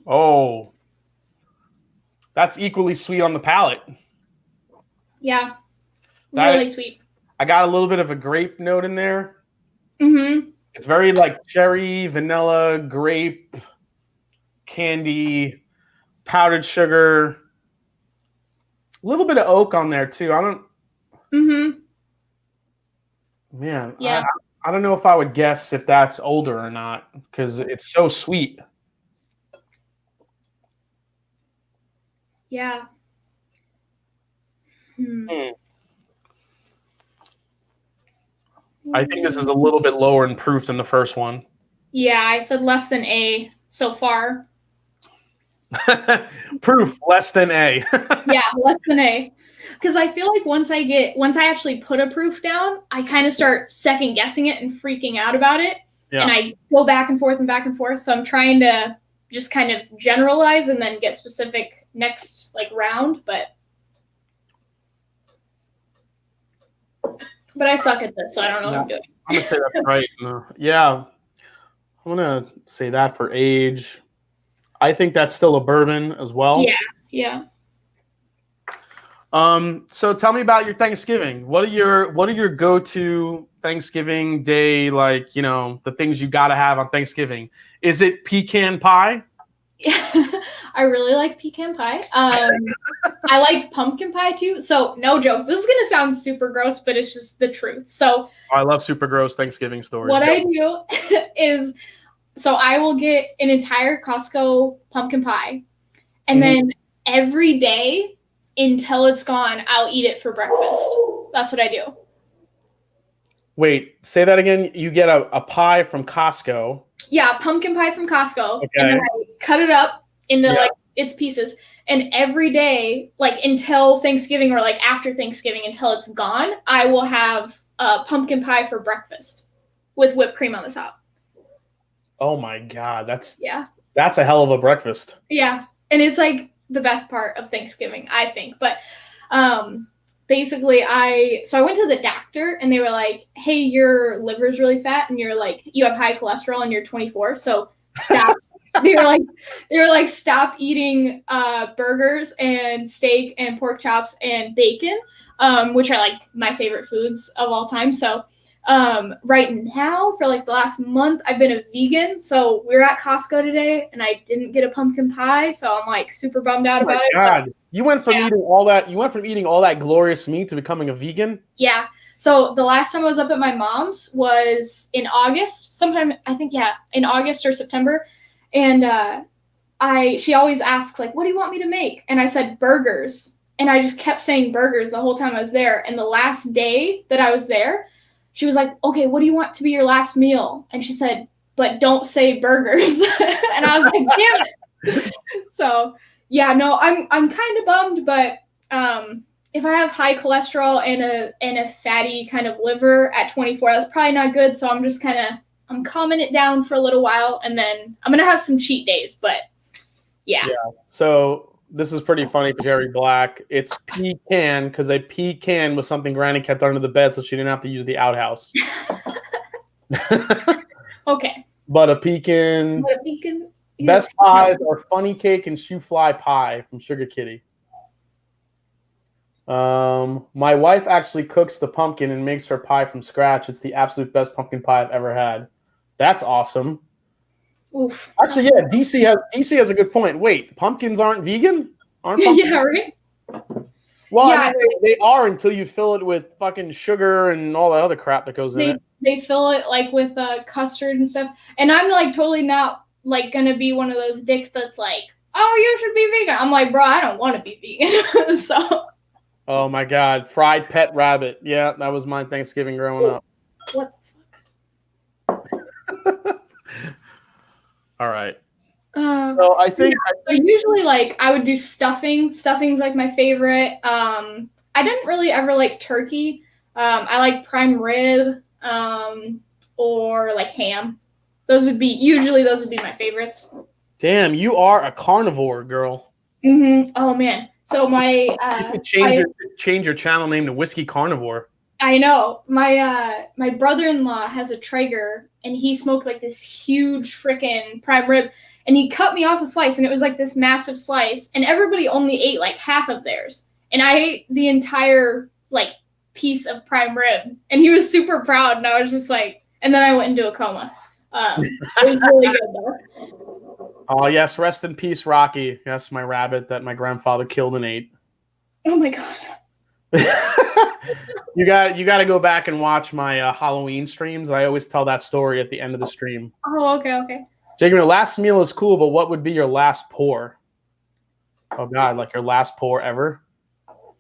Oh, that's equally sweet on the palate. Yeah, really sweet. I got a little bit of a grape note in there. Mm-hmm. It's very like cherry, vanilla, grape, candy, powdered sugar. A little bit of oak on there too. I don't. Mm-hmm. Man, yeah. I don't know if I would guess if that's older or not because it's so sweet. Yeah. I think this is a little bit lower in proof than the first one. Yeah, I said less than A so far. Proof less than A. Yeah, less than A. Because I feel like once I actually put a proof down, I kind of start second guessing it and freaking out about it. Yeah. And I go back and forth and back and forth. So I'm trying to just kind of generalize and then get specific next like round. But I suck at this, so I don't know what I'm doing. I'm gonna say that's right. Yeah. I'm gonna say that for age. I think that's still a bourbon as well. Yeah, yeah. So tell me about your Thanksgiving. What are your go-to Thanksgiving day, like, you know, the things you gotta have on Thanksgiving? Is it pecan pie? I really like pecan pie. I like pumpkin pie too. So no joke. This is gonna sound super gross, but it's just the truth. So I love super gross Thanksgiving stories. What I do is, so I will get an entire Costco pumpkin pie, and then every day until it's gone, I'll eat it for breakfast. That's what I do. Wait, say that again. You get a pie from Costco. Yeah, pumpkin pie from Costco. Okay. And then I cut it up into like its pieces. And every day, like until Thanksgiving or like after Thanksgiving, until it's gone, I will have a pumpkin pie for breakfast with whipped cream on the top. Oh my God, that's a hell of a breakfast. Yeah, and it's like the best part of Thanksgiving, I think. But basically, I went to the doctor and they were like, "Hey, your liver's really fat and you're like you have high cholesterol and you're 24, so stop." They were like stop eating burgers and steak and pork chops and bacon, which are like my favorite foods of all time. So right now, for like the last month, I've been a vegan. So we were at Costco today and I didn't get a pumpkin pie. So I'm like super bummed out about it. God. You went from eating all that glorious meat to becoming a vegan? Yeah. So the last time I was up at my mom's was in August, sometime, I think, in August or September. And she always asks, like, what do you want me to make? And I said burgers. And I just kept saying burgers the whole time I was there. And the last day that I was there, she was like, okay, what do you want to be your last meal? And she said, but don't say burgers. And I was like, damn it. So, yeah, no, I'm kind of bummed, but if I have high cholesterol and a fatty kind of liver at 24, that's probably not good. So I'm calming it down for a little while, and then I'm going to have some cheat days, but yeah. So this is pretty funny, Jerry Black. It's pecan because a pecan was something Granny kept under the bed so she didn't have to use the outhouse. Okay. But a pecan. Best pies are funny cake and shoe fly pie from Sugar Kitty. My wife actually cooks the pumpkin and makes her pie from scratch. It's the absolute best pumpkin pie I've ever had. That's awesome. Oof. Actually, yeah, DC has a good point. Wait, pumpkins aren't vegan? Aren't pumpkins? Yeah, right? Well, yeah, I mean, they are until you fill it with fucking sugar and all that other crap that goes in it. They fill it like with custard and stuff. And I'm like totally not like gonna be one of those dicks that's like, oh, you should be vegan. I'm like, bro, I don't want to be vegan. So. Oh my God, fried pet rabbit. Yeah, that was my Thanksgiving growing up. What All right. So I think usually like I would do stuffing. Stuffing's like my favorite. I didn't really ever like turkey. I like prime rib or like ham. Those would be my favorites. Damn, you are a carnivore, girl. Oh man. So my you could change your channel name to Whiskey Carnivore. I know. My brother-in-law has a Traeger and he smoked like this huge freaking prime rib and he cut me off a slice and it was like this massive slice and everybody only ate like half of theirs. And I ate the entire like piece of prime rib and he was super proud and I was just like, and then I went into a coma. It was really good though. Oh yes, rest in peace, Rocky. Yes, my rabbit that my grandfather killed and ate. Oh my God. You got to go back and watch my Halloween streams. I always tell that story at the end of the stream. Oh, okay. Jacob, your last meal is cool, but what would be your last pour? Oh God, like your last pour ever?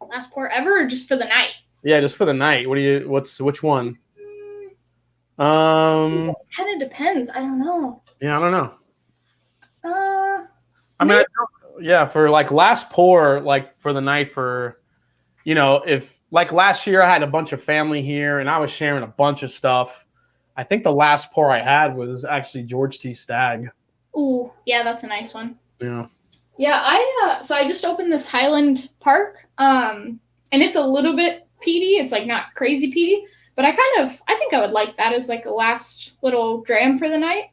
Last pour ever, or just for the night? Yeah, just for the night. Which one? It kind of depends. I don't know. Yeah, I don't know. I mean, for like last pour, like for the night, for if like last year I had a bunch of family here and I was sharing a bunch of stuff. I think the last pour I had was actually George T. Stagg. Ooh, yeah, that's a nice one. Yeah. Yeah, so I just opened this Highland Park, and it's a little bit peaty. It's like not crazy peaty, but I think I would like that as like a last little dram for the night.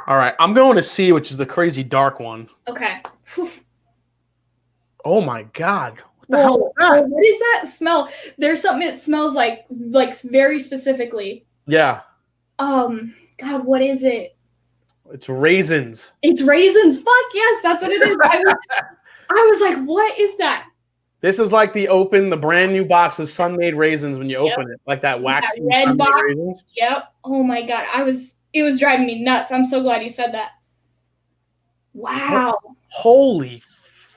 All right, I'm going to C, which is the crazy dark one. Okay. Oh my God. What the hell is that? What is that smell? There's something it smells like very specifically. Yeah. God, what is it? It's raisins. It's raisins. Fuck yes, that's what it is. I was like, what is that? This is like the brand new box of Sun-Made raisins when you open it, like that waxy red box. Raisins. Yep. Oh my God, it was driving me nuts. I'm so glad you said that. Wow. Holy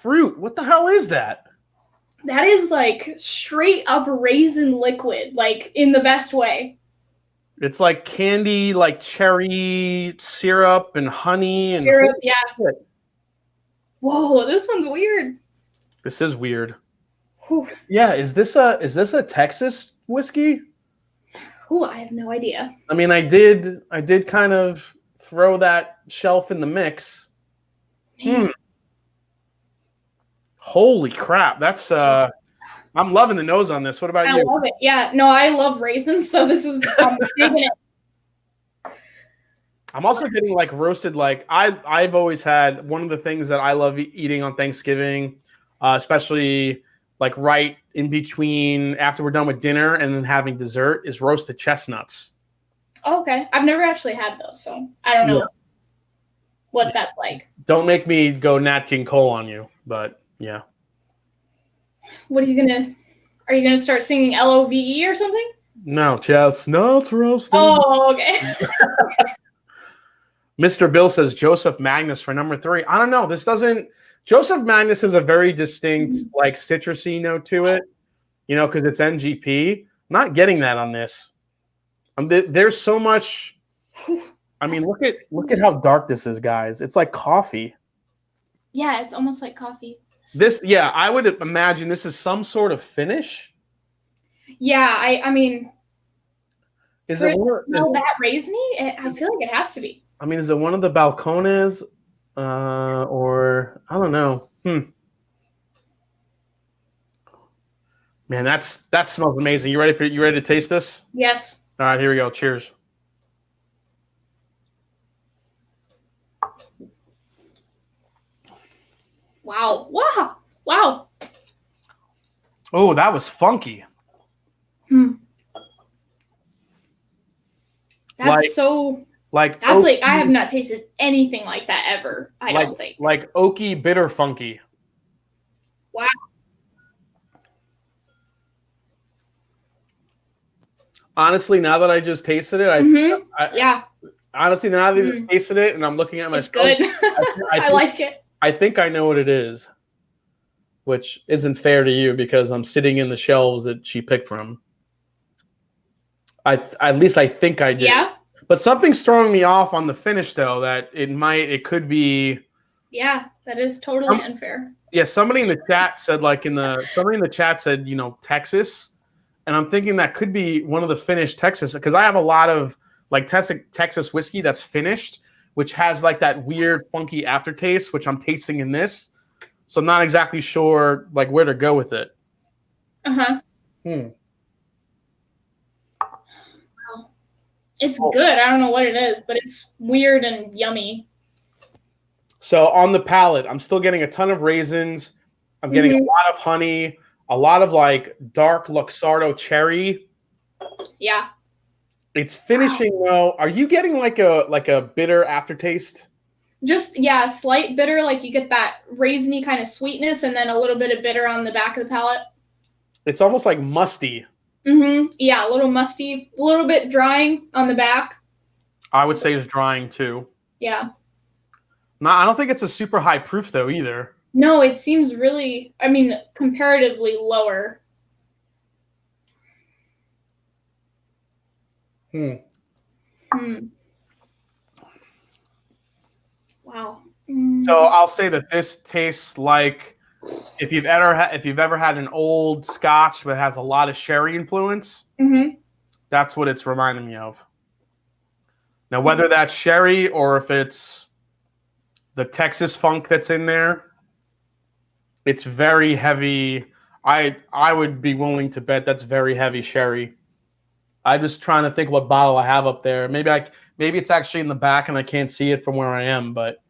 fruit. What the hell is that? That is like straight up raisin liquid, like in the best way. It's like candy, like cherry syrup and honey and syrup, yeah. Whoa, this one's weird. This is weird. Whew. Yeah, is this a Texas whiskey? Oh, I have no idea. I mean, I did kind of throw that shelf in the mix. Holy crap. That's I'm loving the nose on this. What about you? I love it. Yeah. No, I love raisins, so this is I'm digging it. I'm also getting like roasted, like I've always had one of the things that I love eating on Thanksgiving, especially like right in between after we're done with dinner and then having dessert, is roasted chestnuts. Oh, okay. I've never actually had those, so I don't know what that's like. Don't make me go Nat King Cole on you, but yeah. What are you gonna start singing LOVE or something? No, chestnuts roasted. Oh, okay. Mr. Bill says Joseph Magnus for number 3. I don't know. Joseph Magnus has a very distinct, like citrusy note to it, because it's NGP. I'm not getting that on this. There's so much. I mean, look at how dark this is, guys. It's like coffee. Yeah, it's almost like coffee. I would imagine this is some sort of finish. Yeah, I mean, is it that raisiny? I feel like it has to be. I mean, is it one of the balcones, or I don't know? Man, that smells amazing. You ready to taste this? Yes. All right, here we go. Cheers. Wow. Wow. Oh, that was funky. That's I have not tasted anything like that ever. I don't think. Like oaky, bitter, funky. Wow. Honestly, now that I just tasted it, Honestly, now that I've tasted it and I'm looking at It's myself, good. I like it. I think I know what it is, which isn't fair to you because I'm sitting in the shelves that she picked from. At least I think I do. Yeah. But something's throwing me off on the finish, though. That it could be. Yeah, that is totally unfair. Yeah, somebody in the chat said Texas, and I'm thinking that could be one of the finished Texas because I have a lot of like Texas whiskey that's finished, which has like that weird funky aftertaste, which I'm tasting in this. So I'm not exactly sure like where to go with it. Uh-huh. Hmm. Wow. It's good. I don't know what it is, but it's weird and yummy. So on the palate, I'm still getting a ton of raisins. I'm getting a lot of honey, a lot of like dark Luxardo cherry. Yeah. It's finishing though. Are you getting like a bitter aftertaste? Just, yeah, slight bitter, like you get that raisiny kind of sweetness and then a little bit of bitter on the back of the palate. It's almost like musty. Yeah, a little musty, a little bit drying on the back. I would say it's drying too. Yeah. No, I don't think it's a super high proof though either. No, it seems really, I mean, comparatively lower. Wow. So I'll say that this tastes like if you've ever had an old Scotch that has a lot of sherry influence, that's what it's reminding me of. Now, whether that's sherry or if it's the Texas funk that's in there, it's very heavy. I would be willing to bet that's very heavy sherry. I'm just trying to think what bottle I have up there. Maybe it's actually in the back and I can't see it from where I am, but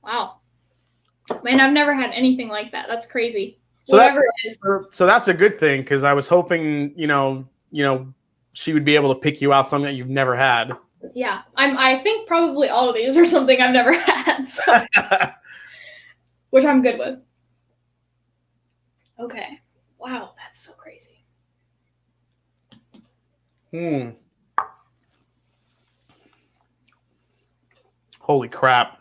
Wow. Man, I've never had anything like that. That's crazy. So Whatever it is. So that's a good thing because I was hoping, she would be able to pick you out something that you've never had. Yeah. I think probably all of these are something I've never had. So which I'm good with. Okay. Wow, that's so crazy. Holy crap.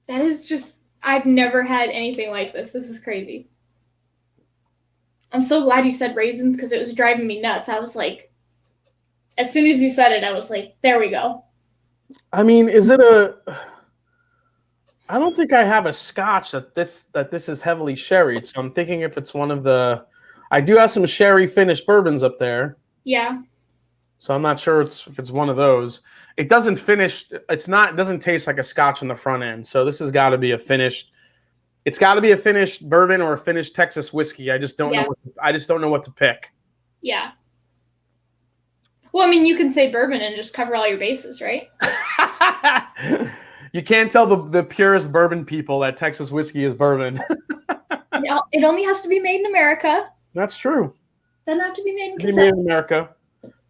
That is just, I've never had anything like this. This is crazy. I'm so glad you said raisins because it was driving me nuts. I was like, as soon as you said it, I was like, there we go. I mean, I don't think I have a Scotch that this is heavily sherried. So I'm thinking if it's one of I do have some sherry finished bourbons up there. Yeah. So I'm not sure if it's one of those. It doesn't finish. It doesn't taste like a Scotch on the front end. So this has got to be a finished. It's got to be a finished bourbon or a finished Texas whiskey. I just don't know. I just don't know what to pick. Yeah. Well, I mean, you can say bourbon and just cover all your bases, right? You can't tell the purest bourbon people that Texas whiskey is bourbon. It only has to be made in America. That's true. Doesn't have to be made in Kentucky. Made in America.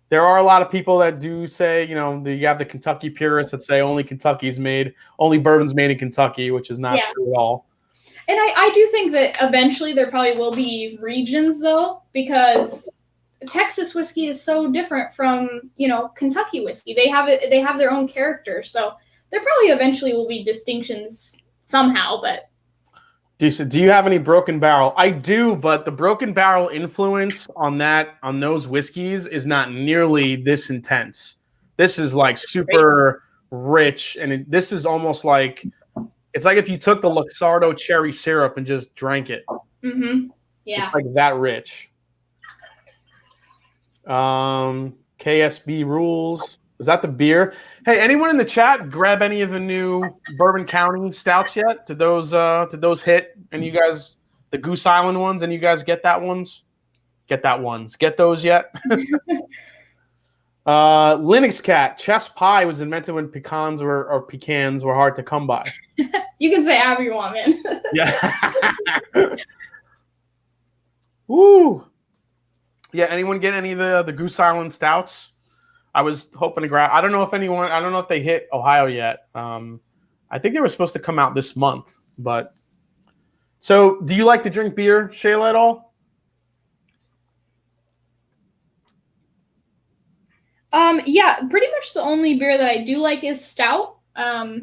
There are a lot of people that do say, you have the Kentucky purists that say only bourbon's made in Kentucky, which is not true at all. And I do think that eventually there probably will be regions though, because Texas whiskey is so different from, Kentucky whiskey. They have their own character. So there probably eventually will be distinctions somehow, but. Do you have any Broken Barrel? I do, but the Broken Barrel influence on those whiskeys is not nearly this intense. This is like super rich, and this is almost like it's like if you took the Luxardo cherry syrup and just drank it. Yeah. It's like that rich. KSB rules. Is that the beer? Hey, anyone in the chat grab any of the new Bourbon County stouts yet? Did those hit? And you guys, the Goose Island ones, and you guys get those yet? Linux Cat, chess pie was invented when pecans were hard to come by. You can say however you want, man. Yeah. Woo. Yeah, anyone get any of the Goose Island stouts? I was hoping to grab. I don't know if they hit Ohio yet. I think they were supposed to come out this month. But so, do you like to drink beer, Shayla, at all? Yeah, pretty much the only beer that I do like is stout.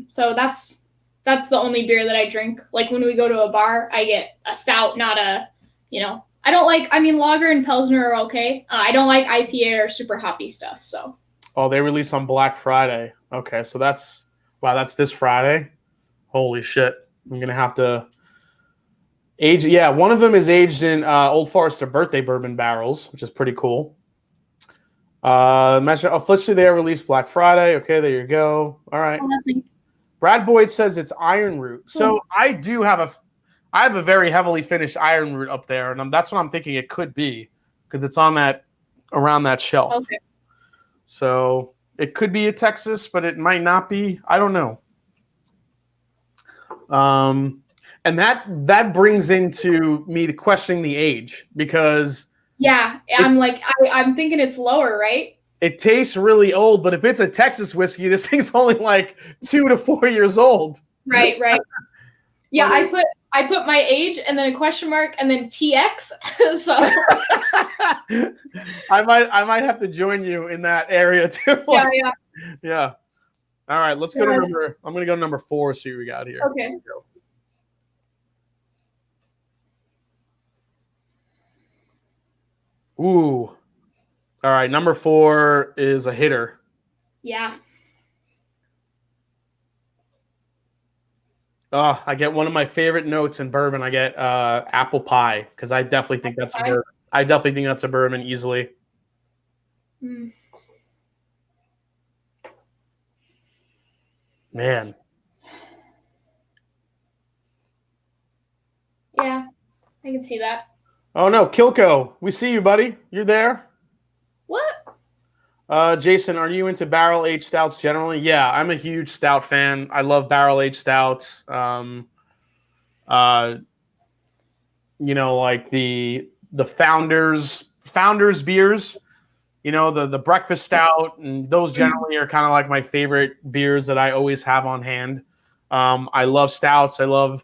So that's the only beer that I drink. Like when we go to a bar, I get a stout, not a, I don't like. I mean, lager and pilsner are okay. I don't like IPA or super hoppy stuff. So. Oh, they release on Black Friday. Okay, so that's this Friday. Holy shit! I'm gonna have to age. Yeah, one of them is aged in Old Forester birthday bourbon barrels, which is pretty cool. Officially they are released Black Friday. Okay, there you go. All right. Brad Boyd says it's iron root. So I have a very heavily finished iron root up there, and that's what I'm thinking it could be because it's on around that shelf. Okay. So it could be a Texas, but it might not be. I don't know. And that brings into me to questioning the age because I'm thinking it's lower, right? It tastes really old, but if it's a Texas whiskey, this thing's only like 2 to 4 years old. Right. Yeah, I put my age and then a question mark and then TX. So I might have to join you in that area too. Yeah. All right, let's go to number. I'm gonna go to number 4. See what we got here. Okay. Ooh. All right, number 4 is a hitter. Yeah. Oh, I get one of my favorite notes in bourbon. I get apple pie because I definitely think that's a bourbon. I definitely think that's a bourbon easily. Mm. Man. Yeah, I can see that. Oh no, Kilco, we see you, buddy. You're there. What? Jason, are you into barrel-aged stouts generally? Yeah, I'm a huge stout fan. I love barrel-aged stouts. Like the founders beers, the breakfast stout, and those generally are kind of like my favorite beers that I always have on hand. I love stouts. I don't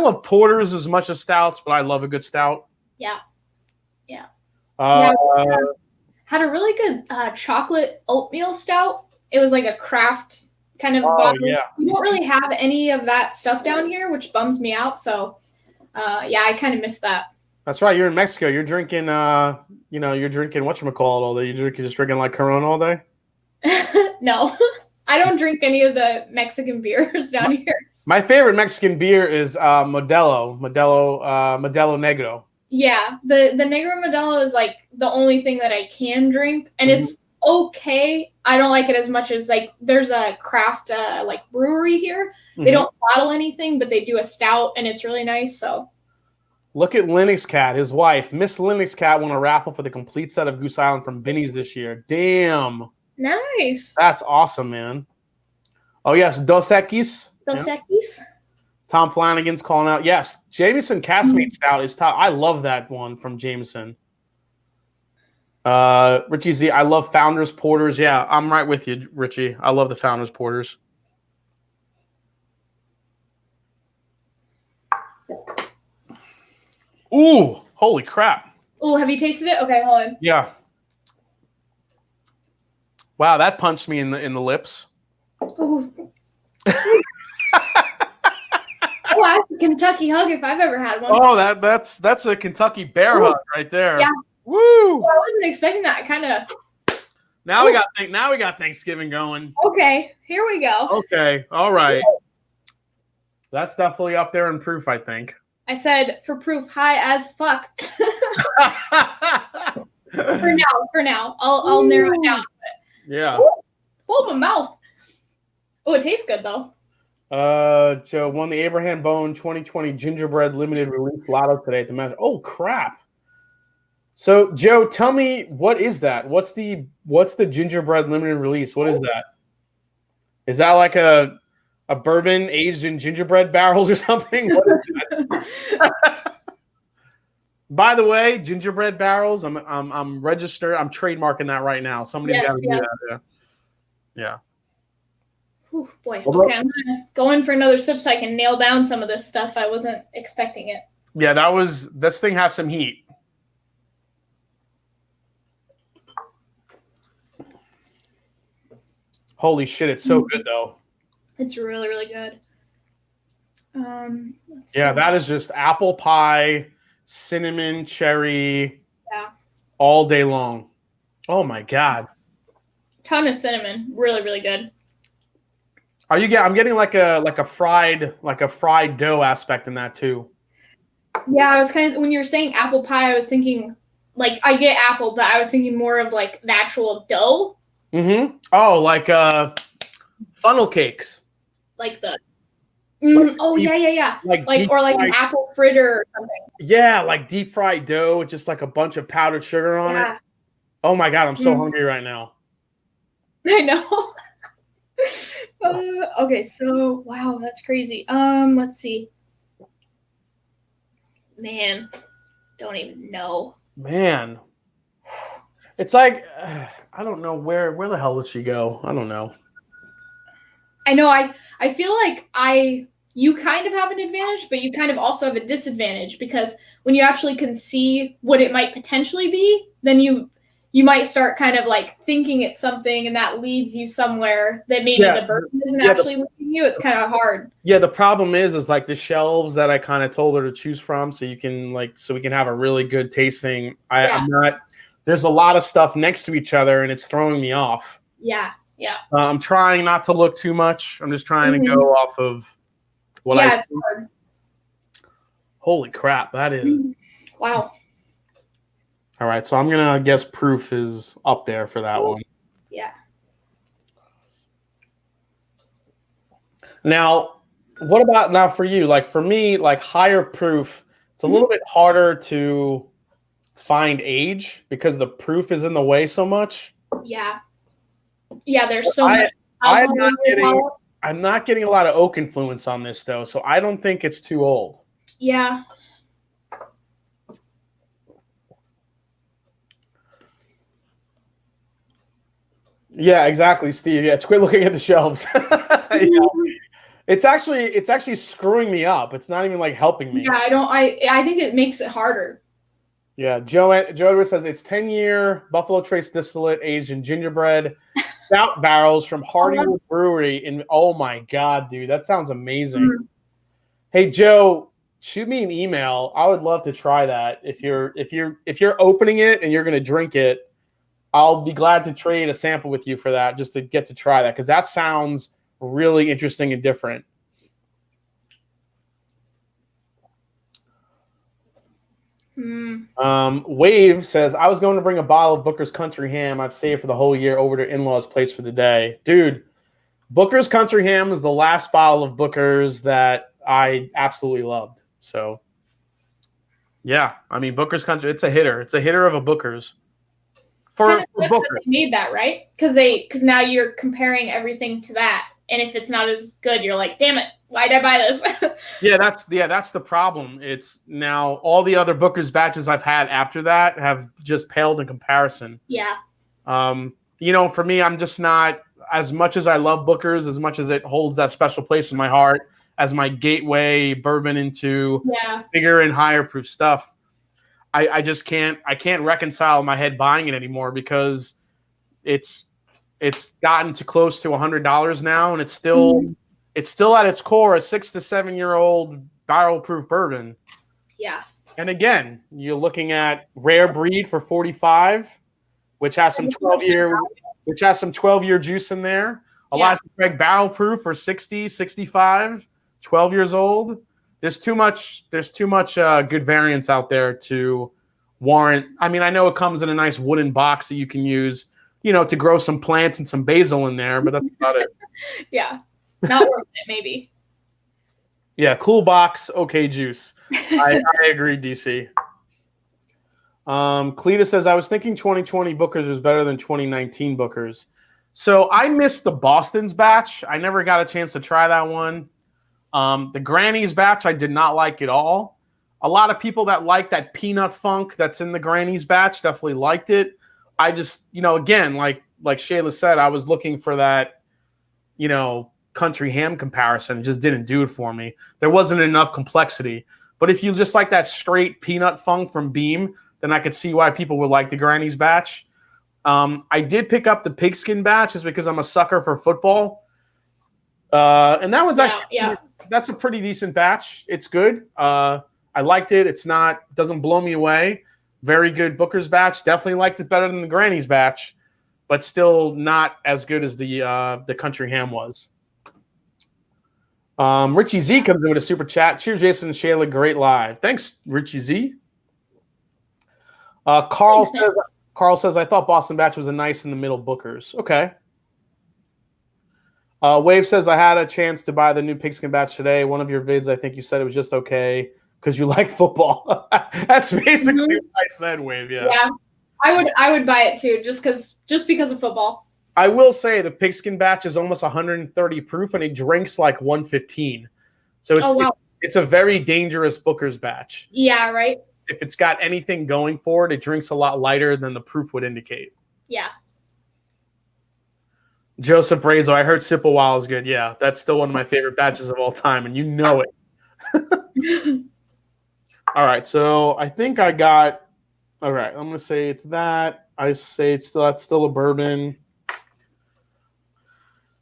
love porters as much as stouts, but I love a good stout. Yeah. Had a really good chocolate oatmeal stout. It was like a craft kind of bottle. Yeah. We don't really have any of that stuff down here, which bums me out. So, I kind of miss that. That's right. You're in Mexico. You're drinking, you're drinking whatchamacallit all day. You're just drinking like Corona all day? No, I don't drink any of the Mexican beers down here. My favorite Mexican beer is Modelo Negro. Yeah, the Negro Modelo is like the only thing that I can drink, and it's okay. I don't like it as much as like there's a craft like brewery here. They don't bottle anything, but they do a stout, and it's really nice. So look at Linux Cat, his wife, Miss Linux Cat, won a raffle for the complete set of Goose Island from Binny's this year. Damn, nice. That's awesome, man. Oh yes, Dos Equis. Dos Equis. Tom Flanagan's calling out. Yes, Jameson Caskmate Stout is top. I love that one from Jameson. Richie Z, I love Founders Porters. Yeah, I'm right with you, Richie. I love the Founders Porters. Ooh, holy crap. Ooh, have you tasted it? Okay, hold on. Yeah. Wow, that punched me in the lips. Ooh. Oh, that's a Kentucky hug if I've ever had one. Oh, that's a Kentucky bear hug right there. Yeah. Woo! Well, I wasn't expecting that. Kind of. Now we got Thanksgiving going. Okay, here we go. Okay, all right. That's definitely up there in proof, I think. I said for proof, high as fuck. For now, I'll narrow it down. Yeah. Full of a mouth. Oh, it tastes good though. Joe won the Abraham Bone 2020 Gingerbread Limited Release Lotto today at the match. Oh crap! So Joe, tell me, what is that? What's the Gingerbread Limited Release? What is that? Is that like a bourbon aged in gingerbread barrels or something? What is that? By the way, gingerbread barrels. I'm registered. I'm trademarking that right now. Somebody's got to do that. Yeah. Ooh, boy. Okay, I'm gonna go in for another sip so I can nail down some of this stuff. I wasn't expecting it. Yeah, this thing has some heat. Holy shit, it's so good though. It's really, really good. Let's Yeah, see. that is just apple pie, cinnamon, cherry, Yeah. all day long. Oh my God. Ton of cinnamon. Really, really good. I'm getting like a fried dough aspect in that too. Yeah, I was kind of, when you were saying apple pie, I was thinking, like, I get apple, but I was thinking more of like the actual dough. Mm-hmm. Oh, like funnel cakes. Like the Like oh deep, yeah. like Like, deep or like an fried, apple fritter or something. yeah, like deep fried dough with just like a bunch of powdered sugar on it. Yeah. Oh my God, I'm so hungry right now. I know. Okay, so wow, that's crazy. Let's see. Man, don't even know. Man, it's like I don't know where the hell did she go? I don't know. I know I feel like you kind of have an advantage, but you kind of also have a disadvantage because when you actually can see what it might potentially be, then you might start kind of like thinking it's something, and that leads you somewhere that maybe the bourbon isn't actually leading you. It's kind of hard. Yeah, the problem is like the shelves that I kind of told her to choose from, so we can have a really good tasting. I'm not. There's a lot of stuff next to each other, and it's throwing me off. Yeah. I'm trying not to look too much. I'm just trying to go off of what I. It's hard. Holy crap, that is. Wow. All right, so I'm gonna guess proof is up there for that one. Yeah. Now, what about now for you? Like for me, like higher proof, it's a little bit harder to find age because the proof is in the way so much. Yeah. Yeah, there's so much. I'm not getting a lot of oak influence on this though, so I don't think it's too old. Yeah. Yeah, exactly, Steve. Yeah, quit looking at the shelves. Yeah. It's actually screwing me up. It's not even like helping me. Yeah, I think it makes it harder. Yeah, Joe Edwards says it's 10-year Buffalo Trace distillate aged in gingerbread stout barrels from Hardywood Brewery in. Oh my God, dude, that sounds amazing. Hey Joe, shoot me an email. I would love to try that. If you're opening it and you're gonna drink it, I'll be glad to trade a sample with you for that, just to get to try that, because that sounds really interesting and different. Wave says, I was going to bring a bottle of Booker's Country Ham I've saved for the whole year over to in-laws' place for the day. Dude, Booker's Country Ham was the last bottle of Booker's that I absolutely loved. So, yeah, I mean, Booker's Country, it's a hitter. It's a hitter of a Booker's. For Booker. They made that, right? Because now you're comparing everything to that. And if it's not as good, you're like, damn it, why'd I buy this? that's the problem. It's now all the other Booker's batches I've had after that have just paled in comparison. Yeah. For me, I'm just not, as much as I love Booker's, as much as it holds that special place in my heart as my gateway bourbon into bigger and higher proof stuff. I just can't reconcile in my head buying it anymore because it's gotten to close to $100 now, and it's still at its core a 6 to 7 year old barrel proof bourbon. Yeah. And again, you're looking at Rare Breed for 45, which has some 12-year juice in there. Elijah Craig barrel proof for 60, 65, 12 years old. There's too much good variants out there to warrant. I mean, I know it comes in a nice wooden box that you can use, to grow some plants and some basil in there, but that's about it. Yeah. Not worth it, maybe. Yeah, cool box, okay juice. I agree, DC. Cleta says, I was thinking 2020 Booker's was better than 2019 Booker's. So I missed the Boston's batch. I never got a chance to try that one. The Granny's batch, I did not like at all. A lot of people that like that peanut funk that's in the Granny's batch definitely liked it. I just, again, like Shayla said, I was looking for that, country ham comparison. It just didn't do it for me. There wasn't enough complexity. But if you just like that straight peanut funk from Beam, then I could see why people would like the Granny's batch. I did pick up the pigskin batch just because I'm a sucker for football. And that one's that's a pretty decent batch. It's good. I liked it. Doesn't blow me away. Very good Booker's batch. Definitely liked it better than the Granny's batch, but still not as good as the Country Ham was. Richie Z comes in with a super chat. Cheers, Jason and Shayla. Great live. Thanks, Richie Z. Carl says, I thought Boston batch was a nice in the middle Booker's. Okay. Wave says, I had a chance to buy the new pigskin batch today. One of your vids, I think you said it was just okay because you like football. That's basically what I said, Wave. Yeah. Yeah. I would buy it too, just because of football. I will say the pigskin batch is almost 130 proof and it drinks like 115. So it's a very dangerous Booker's batch. Yeah, right. If it's got anything going for it, it drinks a lot lighter than the proof would indicate. Yeah. Joseph Brazo, I heard Sip a While is good. Yeah, that's still one of my favorite batches of all time, and you know it. All right, so I think I got. All right, I'm gonna say it's that. I say that's still a bourbon.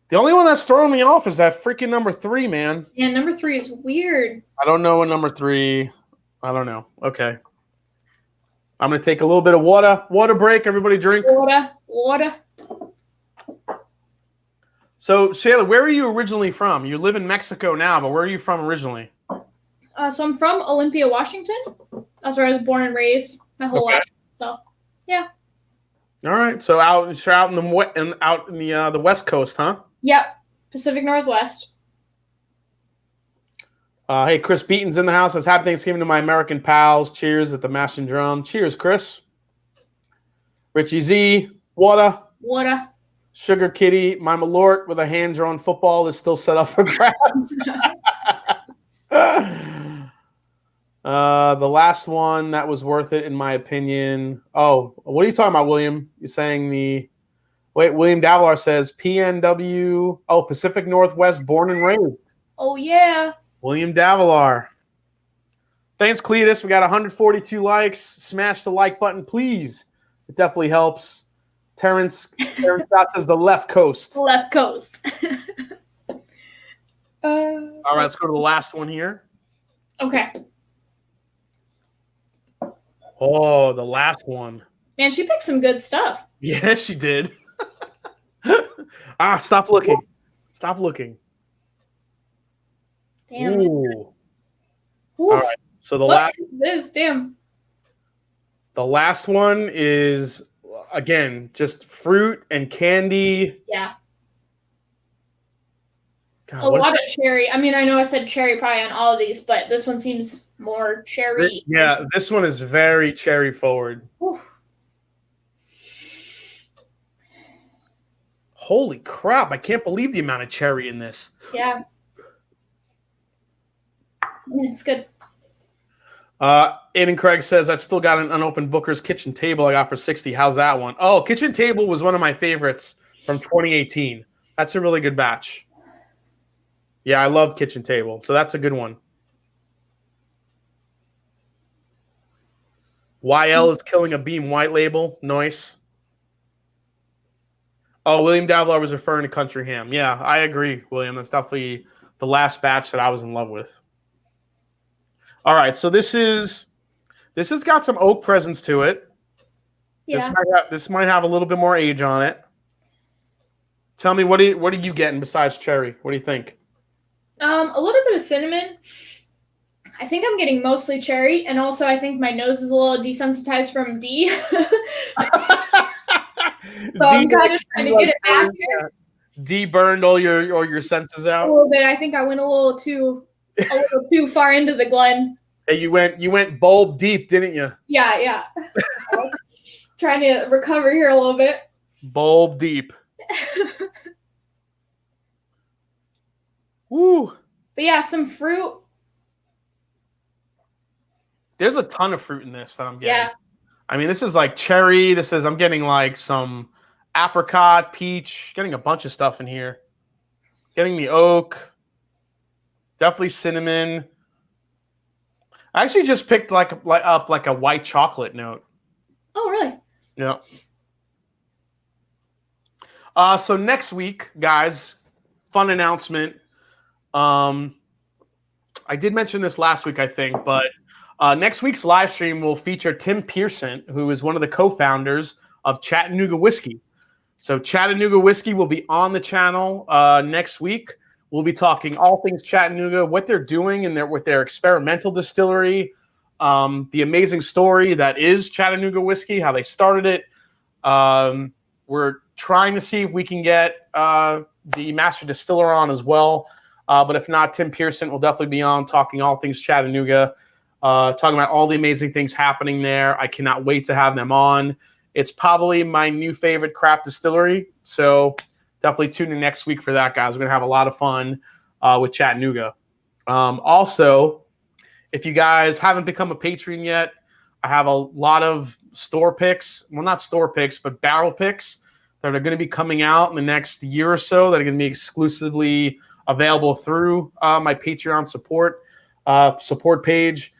The only one that's throwing me off is that freaking number 3, man. Yeah, number 3 is weird. I don't know what number 3. I don't know. Okay. I'm going to take a little bit of water. Water break. Everybody drink. Water. So, Shayla, where are you originally from? You live in Mexico now, but where are you from originally? So I'm from Olympia, Washington. That's where I was born and raised my whole life. So, yeah. All right. So out in the West Coast, huh? Yep. Pacific Northwest. Hey, Chris Beaton's in the house. Says happy Thanksgiving to my American pals. Cheers at the Mash and Drum. Cheers, Chris. Richie Z. Water. Sugar Kitty. My Malort with a hand-drawn football is still set up for grabs. The last one that was worth it, in my opinion. Oh, what are you talking about, William? You're saying William Davalar says PNW. Oh, Pacific Northwest, born and raised. Oh, yeah. William Davalar. Thanks, Cletus. We got 142 likes. Smash the like button, please. It definitely helps. Terrence Scott says the left coast. Left coast. All right, let's go to the last one here. Okay. Oh, the last one. Man, she picked some good stuff. Yes, she did. Stop looking. Stop looking. Damn. Ooh. All right. So the last one is, again, just fruit and candy. Yeah. God, a lot of cherry. I mean, I know I said cherry probably on all of these, but this one seems more cherry. Yeah, this one is very cherry forward. Oof. Holy crap. I can't believe the amount of cherry in this. Yeah. It's good. Aiden Craig says, I've still got an unopened Booker's kitchen table I got for 60. How's that one? Oh, kitchen table was one of my favorites from 2018. That's a really good batch. Yeah, I love kitchen table. So that's a good one. YL is killing a Beam White Label. Nice. Oh, William Davlar was referring to Country Ham. Yeah, I agree, William. That's definitely the last batch that I was in love with. All right, so this has got some oak presence to it. Yeah. This might have a little bit more age on it. Tell me, what are you getting besides cherry? What do you think? A little bit of cinnamon. I think I'm getting mostly cherry, and also I think my nose is a little desensitized from D. So I'm kind of trying to get it back here. D burned all your senses out. A little bit. I think I went a little too far into the Glen. Hey, you went bulb deep, didn't you? Yeah. Trying to recover here a little bit. Bulb deep. Woo. But yeah, some fruit. There's a ton of fruit in this that I'm getting. Yeah. I mean, this is like cherry. I'm getting like some apricot, peach, getting a bunch of stuff in here. Getting the oak. Definitely cinnamon. I actually just picked up like a white chocolate note. Oh, really? Yeah. So next week, guys, fun announcement. I did mention this last week, I think, but next week's live stream will feature Tim Pearson, who is one of the co-founders of Chattanooga Whiskey. So Chattanooga Whiskey will be on the channel next week. We'll be talking all things Chattanooga, what they're doing with their experimental distillery, the amazing story that is Chattanooga Whiskey, how they started it. We're trying to see if we can get the master distiller on as well. But if not, Tim Pearson will definitely be on talking all things Chattanooga, talking about all the amazing things happening there. I cannot wait to have them on. It's probably my new favorite craft distillery. So definitely tune in next week for that, guys. We're going to have a lot of fun with Chattanooga. Also, if you guys haven't become a patron yet, I have a lot of store picks. Well, not store picks, but barrel picks that are going to be coming out in the next year or so that are going to be exclusively available through my Patreon support page,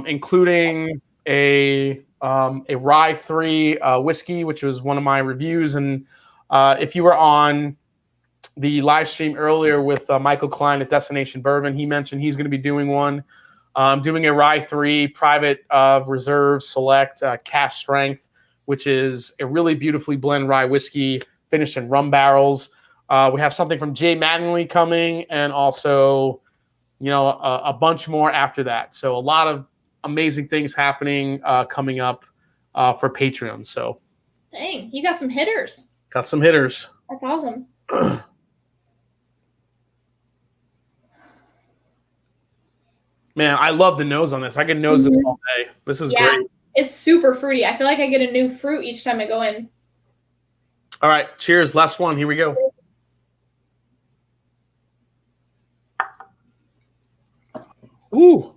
including a Rye 3 whiskey, which was one of my reviews. And if you were on the live stream earlier with Michael Klein at Destination Bourbon, he mentioned he's going to be doing one. Doing a Rye 3 private reserve select cast strength, which is a really beautifully blend rye whiskey finished in rum barrels. We have something from Jay Mattingly coming, and also, a bunch more after that. So a lot of amazing things happening coming up for Patreon. So, dang, you got some hitters. Got some hitters. That's awesome. Man, I love the nose on this. I can nose this all day. This is great. It's super fruity. I feel like I get a new fruit each time I go in. All right, cheers. Last one. Here we go. Ooh.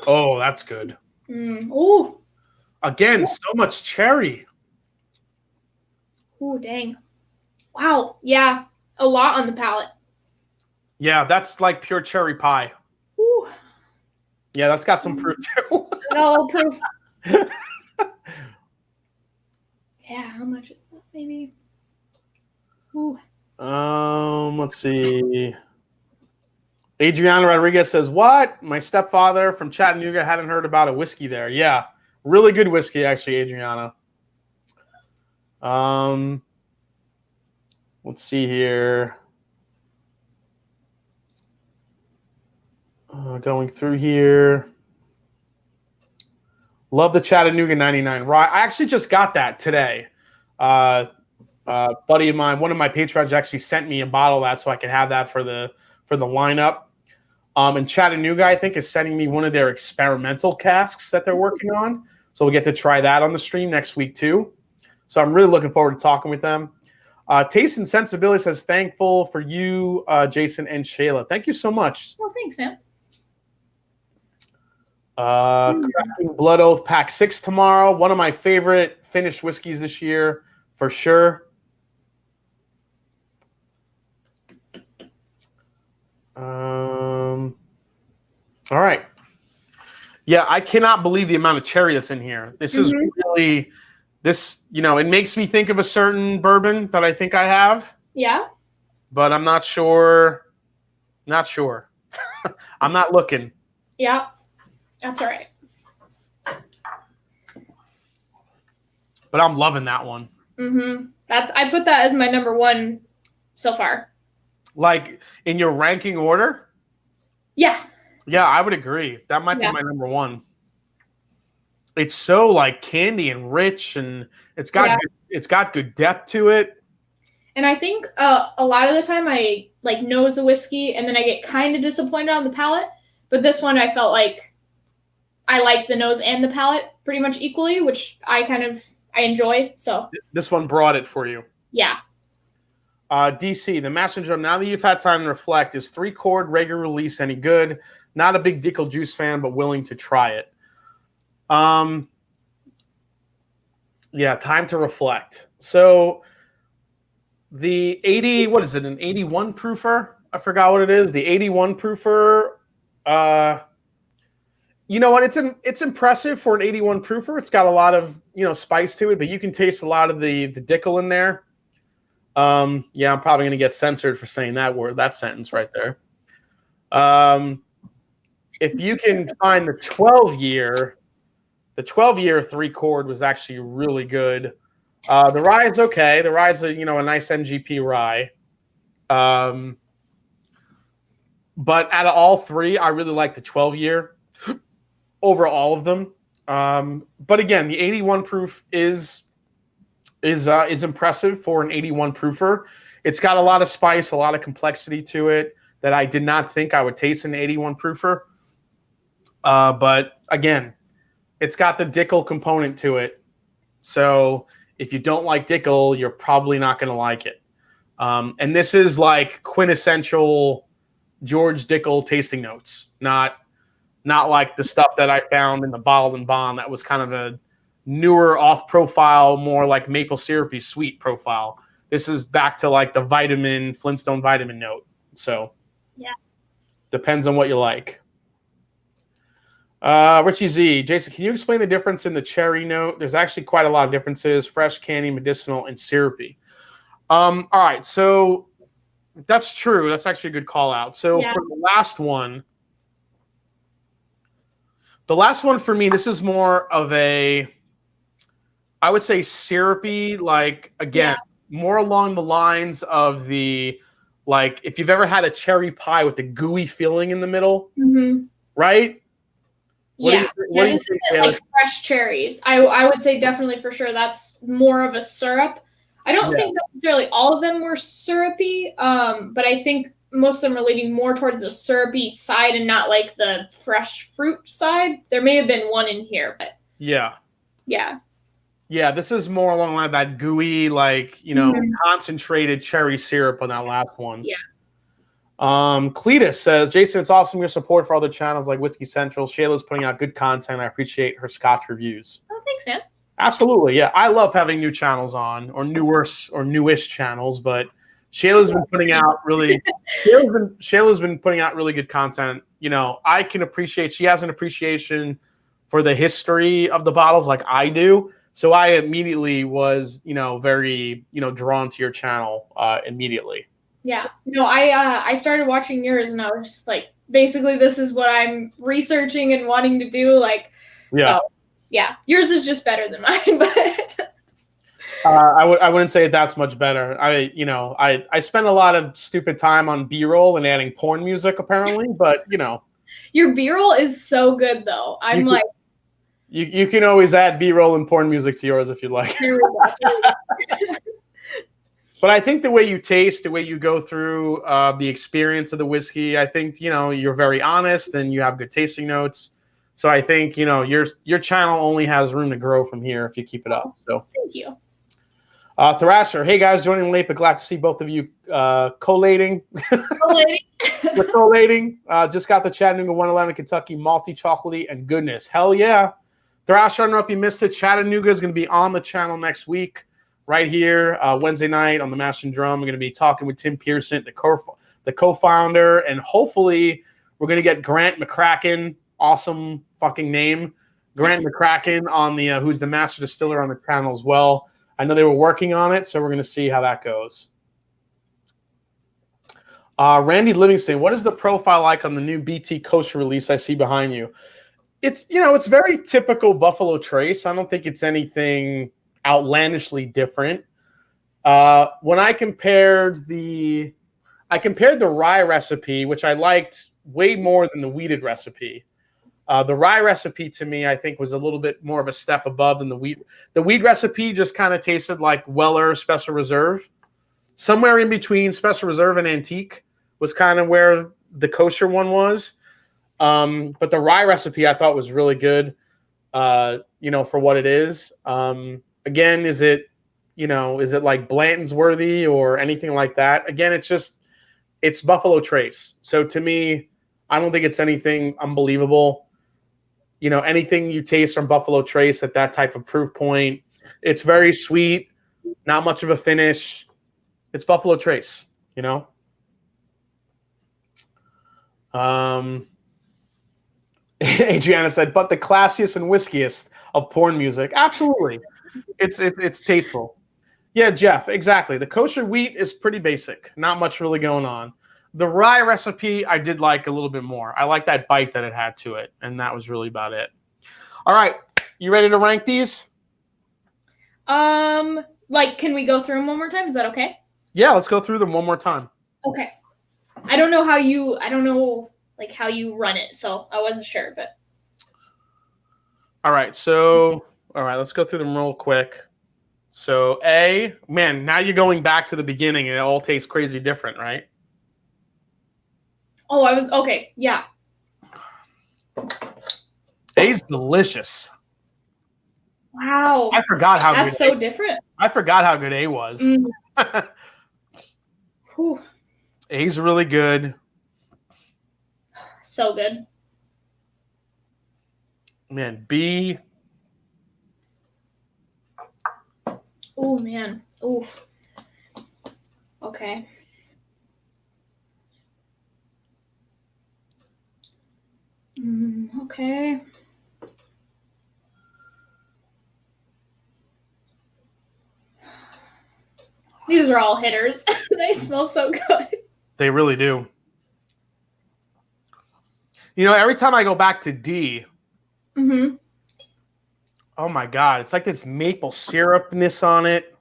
Oh, that's good. Ooh. Again, so much cherry. Ooh, dang. Wow. Yeah, a lot on the palate. Yeah, that's like pure cherry pie. Ooh. Yeah, that's got some proof too. No proof. Yeah, how much is that? Maybe. Ooh. Let's see. Adriana Rodriguez says, "What? My stepfather from Chattanooga hadn't heard about a whiskey there." Yeah, really good whiskey, actually, Adriana. Let's see here. Going through here. Love the Chattanooga 99 rye. I actually just got that today. Buddy of mine, one of my patrons actually sent me a bottle of that so I could have that for the lineup. And Chattanooga, I think, is sending me one of their experimental casks that they're working on. So we'll get to try that on the stream next week too. So I'm really looking forward to talking with them. Taste and Sensibility says, "Thankful for you, Jason and Shayla." Thank you so much. Well, thanks, man. Cracking Blood Oath Pack 6 tomorrow. One of my favorite finished whiskeys this year, for sure. All right. Yeah, I cannot believe the amount of cherry that's in here. This is really, it makes me think of a certain bourbon that I think I have. Yeah. But I'm not sure. Not sure. I'm not looking. Yeah. That's all right. But I'm loving that one. I put that as my number one so far. Like in your ranking order? Yeah. Yeah, I would agree. That might be my number one. It's so like candy and rich, and it's got good depth to it. And I think a lot of the time I like nose a whiskey and then I get kind of disappointed on the palate. But this one I felt like I liked the nose and the palate pretty much equally, which I enjoy. So this one brought it for you. Yeah. DC, the Master Drum, now that you've had time to reflect, is 3-chord regular release any good? Not a big Dickel Juice fan, but willing to try it. Yeah, time to reflect. So the 80, what is it, an 81 proofer? I forgot what it is. The 81 proofer, you know what? It's impressive for an 81 proofer. It's got a lot of, spice to it, but you can taste a lot of the Dickel in there. Yeah, I'm probably going to get censored for saying that sentence right there. If you can find the 12-year 3-chord was actually really good. The rye is okay. The rye is a nice MGP rye. But out of all three, I really like the 12-year over all of them. But again, the 81 proof is impressive for an 81 proofer. It's got a lot of spice, a lot of complexity to it that I did not think I would taste in an 81 proofer. But again, it's got the Dickel component to it. So if you don't like Dickel, you're probably not going to like it. And this is like quintessential George Dickel tasting notes, not like the stuff that I found in the Bottled and Bond that was kind of a newer off-profile, more like maple syrupy sweet profile. This is back to like the Flintstone vitamin note. So yeah, depends on what you like. Richie Z, Jason, can you explain the difference in the cherry note? There's actually quite a lot of differences: fresh, candy, medicinal, and syrupy. All right, so that's true. That's actually a good call out. So for the last one for me, this is more of a, I would say, syrupy, like, again, more along the lines of the, like, if you've ever had a cherry pie with the gooey filling in the middle, right? This isn't like fresh cherries. I would say definitely for sure that's more of a syrup. I don't think necessarily all of them were syrupy, but I think most of them are leaning more towards the syrupy side and not like the fresh fruit side. There may have been one in here, but yeah, this is more along the line of that gooey, like, concentrated cherry syrup on that last one. Yeah. Cletus says, Jason, it's awesome your support for other channels like Whiskey Central. Shayla's putting out good content. I appreciate her Scotch reviews. Oh, thanks, man. Absolutely, yeah. I love having new channels on, or newish channels, but Shayla's been putting out Shayla's been putting out really good content. I can appreciate, she has an appreciation for the history of the bottles like I do. So I immediately was, very, drawn to your channel immediately. Yeah. No, I started watching yours and I was just like, basically this is what I'm researching and wanting to do. Like, so yeah, yours is just better than mine, but I wouldn't say that's much better. I spend a lot of stupid time on B-roll and adding porn music apparently, but your B-roll is so good though. You can always add B-roll and porn music to yours if you'd like. There we go. But I think the way you taste, the way you go through the experience of the whiskey, I think, you're very honest and you have good tasting notes. So I think, your channel only has room to grow from here if you keep it up. So thank you. Thrasher, hey guys, joining late, but glad to see both of you collating. We're collating. Just got the Chattanooga 111 Kentucky malty, chocolatey, and goodness. Hell yeah. Thrasher, I don't know if you missed it. Chattanooga is going to be on the channel next week. Right here, Wednesday night on the Mash and Drum. We're going to be talking with Tim Pearson, the co-founder, and hopefully we're going to get Grant McCracken, awesome fucking name, Grant McCracken on the who's the master distiller on the channel as well. I know they were working on it, so we're going to see how that goes. Randy Livingston, what is the profile like on the new BT Kosher release I see behind you? It's it's very typical Buffalo Trace. I don't think it's anything outlandishly different. When I compared the rye recipe, which I liked way more than the wheated recipe. The rye recipe to me, I think, was a little bit more of a step above than the wheat. The wheat recipe just kind of tasted like Weller Special Reserve. Somewhere in between Special Reserve and Antique was kind of where the kosher one was. But the rye recipe I thought was really good, for what it is. Again, is it like Blanton's worthy or anything like that? Again, it's Buffalo Trace. So to me, I don't think it's anything unbelievable. Anything you taste from Buffalo Trace at that type of proof point, it's very sweet, not much of a finish. It's Buffalo Trace, Adriana said, but the classiest and whiskiest of porn music. Absolutely. It's tasteful. Yeah, Jeff, exactly. The kosher wheat is pretty basic. Not much really going on. The rye recipe, I did like a little bit more. I like that bite that it had to it, and that was really about it. All right, you ready to rank these? Like, can we go through them one more time? Is that okay? Yeah, let's go through them one more time. Okay. I don't know how you run it, so I wasn't sure, but. All right, let's go through them real quick. So A, man, now you're going back to the beginning and it all tastes crazy different, right? Oh, okay, yeah. A's delicious. Wow. I forgot how that's good so different. I forgot how good A was. A's really good. So good. Man, B. Oh, man. Oof. Okay. Okay. These are all hitters. They smell so good. They really do. You know, every time I go back to D, oh my God, it's like this maple syrupness on it.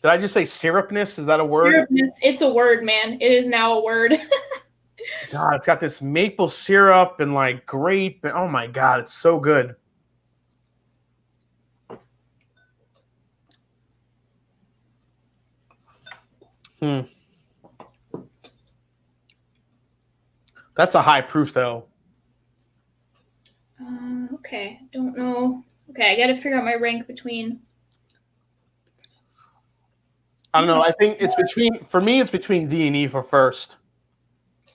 Did I just say syrupness? Is that a word? Syrupness. It's a word, man. It is now a word. God, it's got this maple syrup and like grape. And oh my God, it's so good. That's a high proof, though. Okay, don't know. Okay, I got to figure out my rank between. I don't know. I think it's between, for me, it's between D and E for first.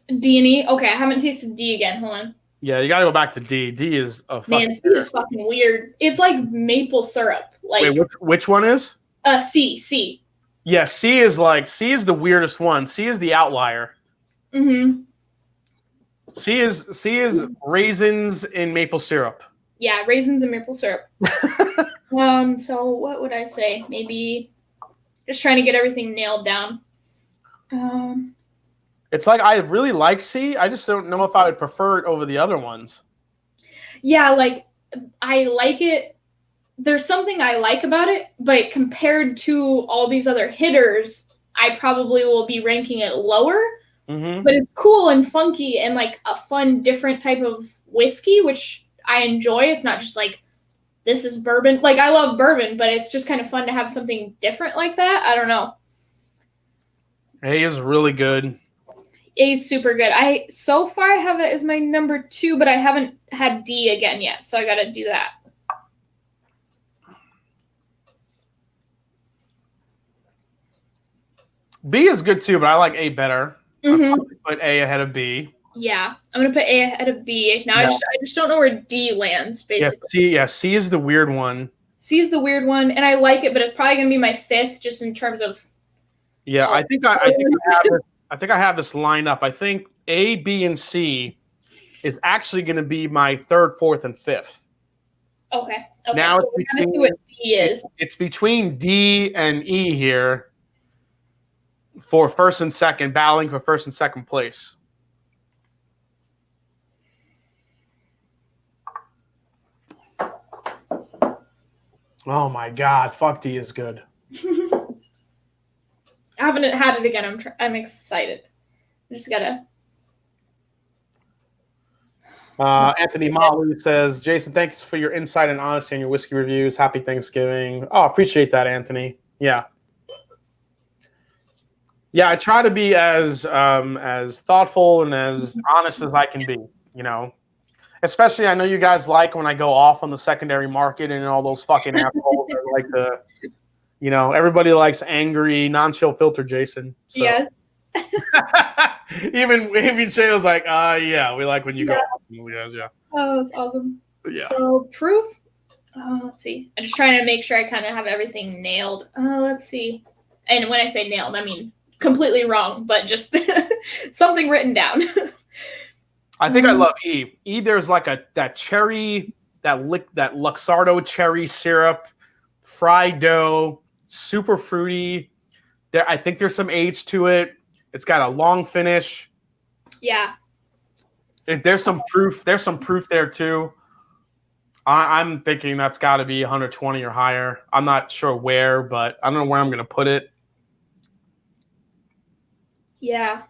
D and E? Okay, I haven't tasted D again. Hold on. Yeah, you got to go back to D. D is a fucking. Man, C is fucking weird. It's like maple syrup. Like, wait, which one is? C. Yeah, C is the weirdest one. C is the outlier. C is raisins in maple syrup. Yeah, raisins and maple syrup. So what would I say? Maybe just trying to get everything nailed down. It's like I really like C. I just don't know if I would prefer it over the other ones. Yeah, like I like it. There's something I like about it, but compared to all these other hitters, I probably will be ranking it lower. But it's cool and funky and like a fun, different type of whiskey, which I enjoy. It's not just like, this is bourbon. Like, I love bourbon, but it's just kind of fun to have something different like that. I don't know. A is really good. A is super good. So far I have it as my number 2, but I haven't had D again yet, so I got to do that. B is good too, but I like A better. I'm probably put A ahead of B. Yeah, I'm gonna put A ahead of B. Now I just don't know where D lands, basically. C is the weird one. C is the weird one, and I like it, but it's probably gonna be my 5th, just in terms of. Yeah, I think I have this lined up. I think A, B, and C is actually going to be my 3rd, 4th, and 5th. Okay. Now we're gonna see what D is. It's between D and E here for 1st and 2nd, battling for 1st and 2nd place. Oh my God, fuck, D is good. I haven't had it again. I'm excited. I just gotta. Anthony Motley says, Jason, thanks for your insight and honesty on your whiskey reviews. Happy Thanksgiving. Oh, appreciate that, Anthony. Yeah. Yeah, I try to be as thoughtful and as honest as I can be, you know. Especially, I know you guys like when I go off on the secondary market and all those fucking assholes that like to, you know, everybody likes angry, non-chill filter Jason. So. Yes. even Shayla's like, yeah, we like when you go off. Yeah. Oh, that's awesome. Yeah. So proof. Let's see. I'm just trying to make sure I kind of have everything nailed. Let's see. And when I say nailed, I mean completely wrong, but just something written down. I think I love E. E, there's like that cherry, that Luxardo cherry syrup, fried dough, super fruity. I think there's some age to it. It's got a long finish. Yeah. There's some proof. There's some proof there too. I'm thinking that's got to be 120 or higher. I'm not sure where, but I don't know where I'm going to put it. Yeah.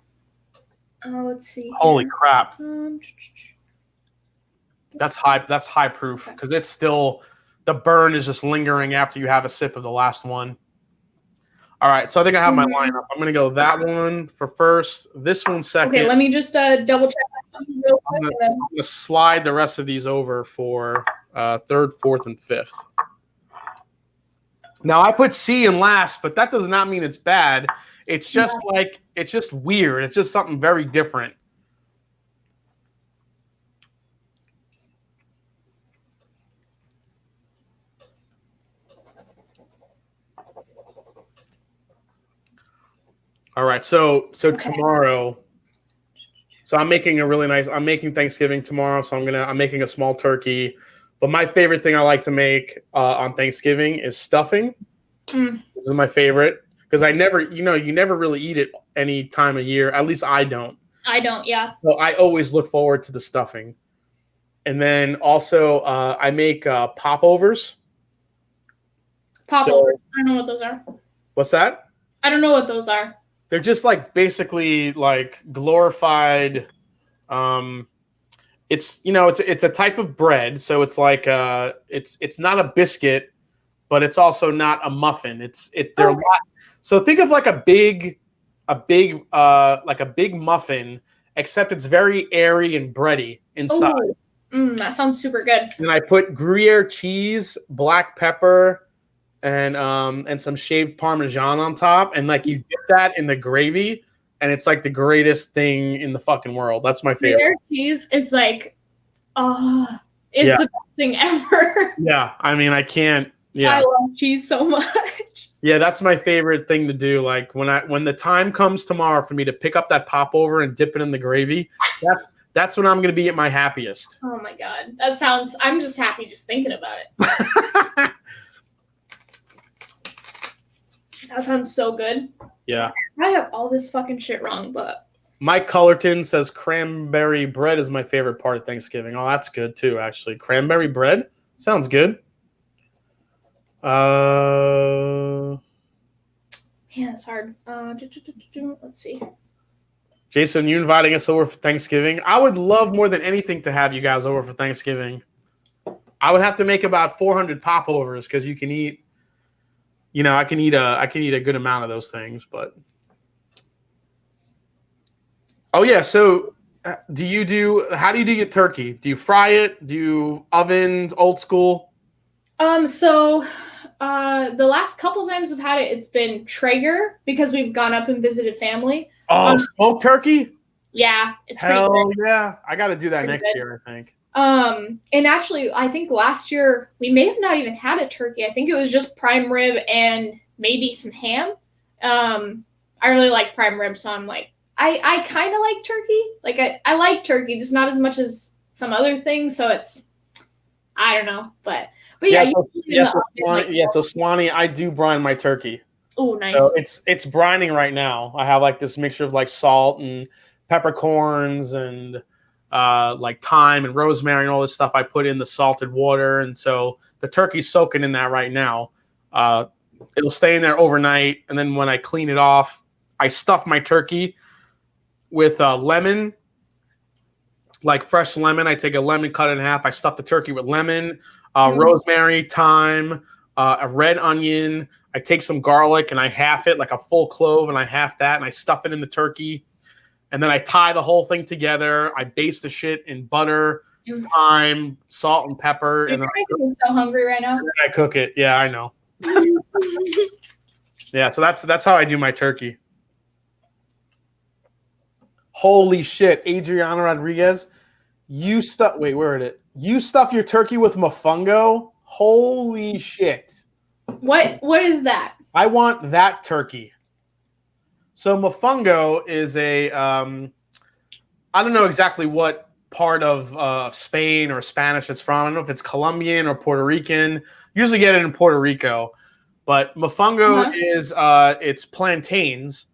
Let's see. Holy crap. That's high. That's high proof because it's still, the burn is just lingering after you have a sip of the last one. All right, so I think I have my lineup. I'm going to go that one for first, this one second. Okay, let me just double check real quick. I'm going to slide the rest of these over for third, fourth, and fifth. Now, I put C in last, but that does not mean it's bad. It's just it's just weird. It's just something very different. All right, so tomorrow, so I'm making I'm making Thanksgiving tomorrow, so I'm making a small turkey. But my favorite thing I like to make on Thanksgiving is stuffing. This is my favorite because you never really eat it any time of year. At least I don't. I don't, yeah. So I always look forward to the stuffing. And then also I make popovers. Popovers. I don't know what those are. What's that? I don't know what those are. They're just like basically like glorified. It's it's a type of bread, so it's like it's not a biscuit, but it's also not a muffin. They're a lot. So think of like a big muffin, except it's very airy and bready inside. That sounds super good. And I put Gruyere cheese, black pepper, and some shaved Parmesan on top, and like you dip that in the gravy, and it's like the greatest thing in the fucking world. That's my favorite. Gruyere cheese is like, the best thing ever. Yeah, I mean, I can't. Yeah, I love cheese so much. Yeah, that's my favorite thing to do. Like when the time comes tomorrow for me to pick up that popover and dip it in the gravy, that's when I'm gonna be at my happiest. Oh my god, I'm just happy just thinking about it. That sounds so good. Yeah. I have all this fucking shit wrong, but Mike Cullerton says cranberry bread is my favorite part of Thanksgiving. Oh, that's good too, actually. Cranberry bread sounds good. Yeah, it's hard. Let's see. Jason, you inviting us over for Thanksgiving? I would love more than anything to have you guys over for Thanksgiving. I would have to make about 400 popovers because you can eat. I can eat a good amount of those things, but oh yeah. So, how do you do your turkey? Do you fry it? Do you oven old school? So, the last couple times I've had it, it's been Traeger because we've gone up and visited family. Oh, smoked turkey? Yeah, it's hell pretty good. Yeah. I got to do that next good. year, I think. And actually, I think last year we may have not even had a turkey. I think it was just prime rib and maybe some ham. I really like prime rib, so I'm like, I kind of like turkey. Like I like turkey, just not as much as some other things. So it's, I don't know, but yeah. So Swanee, I do brine my turkey. Oh, nice. So it's brining right now. I have like this mixture of like salt and peppercorns and like thyme and rosemary and all this stuff I put in the salted water. And so the turkey's soaking in that right now. It'll stay in there overnight. And then when I clean it off, I stuff my turkey with lemon, like fresh lemon. I take a lemon, cut it in half. I stuff the turkey with lemon, rosemary, thyme, a red onion. I take some garlic and I half it, like a full clove, and I half that, and I stuff it in the turkey. And then I tie the whole thing together. I baste the shit in butter, thyme, salt, and pepper. You're making me so hungry right now. And then I cook it. Yeah, I know. Yeah, so that's how I do my turkey. Holy shit, Adriana Rodriguez, you stuff your turkey with mofongo? Holy shit. What is that? I want that turkey. So mofongo is a I don't know exactly what part of Spain or Spanish it's from. I don't know if it's Colombian or Puerto Rican. Usually get it in Puerto Rico. But mofongo is it's plantains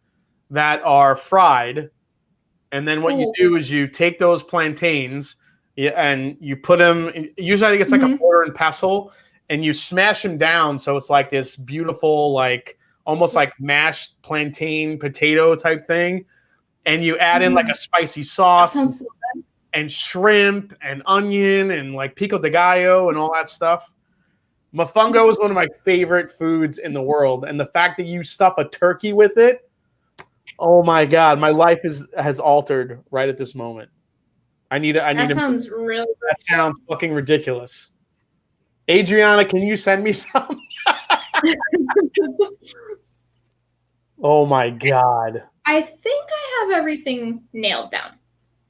that are fried, and then what you do is you take those plantains and you put them. Usually, I think it's like a mortar and pestle, and you smash them down so it's like this beautiful, like almost like mashed plantain potato type thing, and you add in like a spicy sauce. That sounds so good. And shrimp and onion and like pico de gallo and all that stuff. Mofongo is one of my favorite foods in the world, and the fact that you stuff a turkey with it, oh my god, my life has altered right at this moment. That sounds really good. That sounds fucking ridiculous. Adriana, can you send me some? Oh my god. I think I have everything nailed down.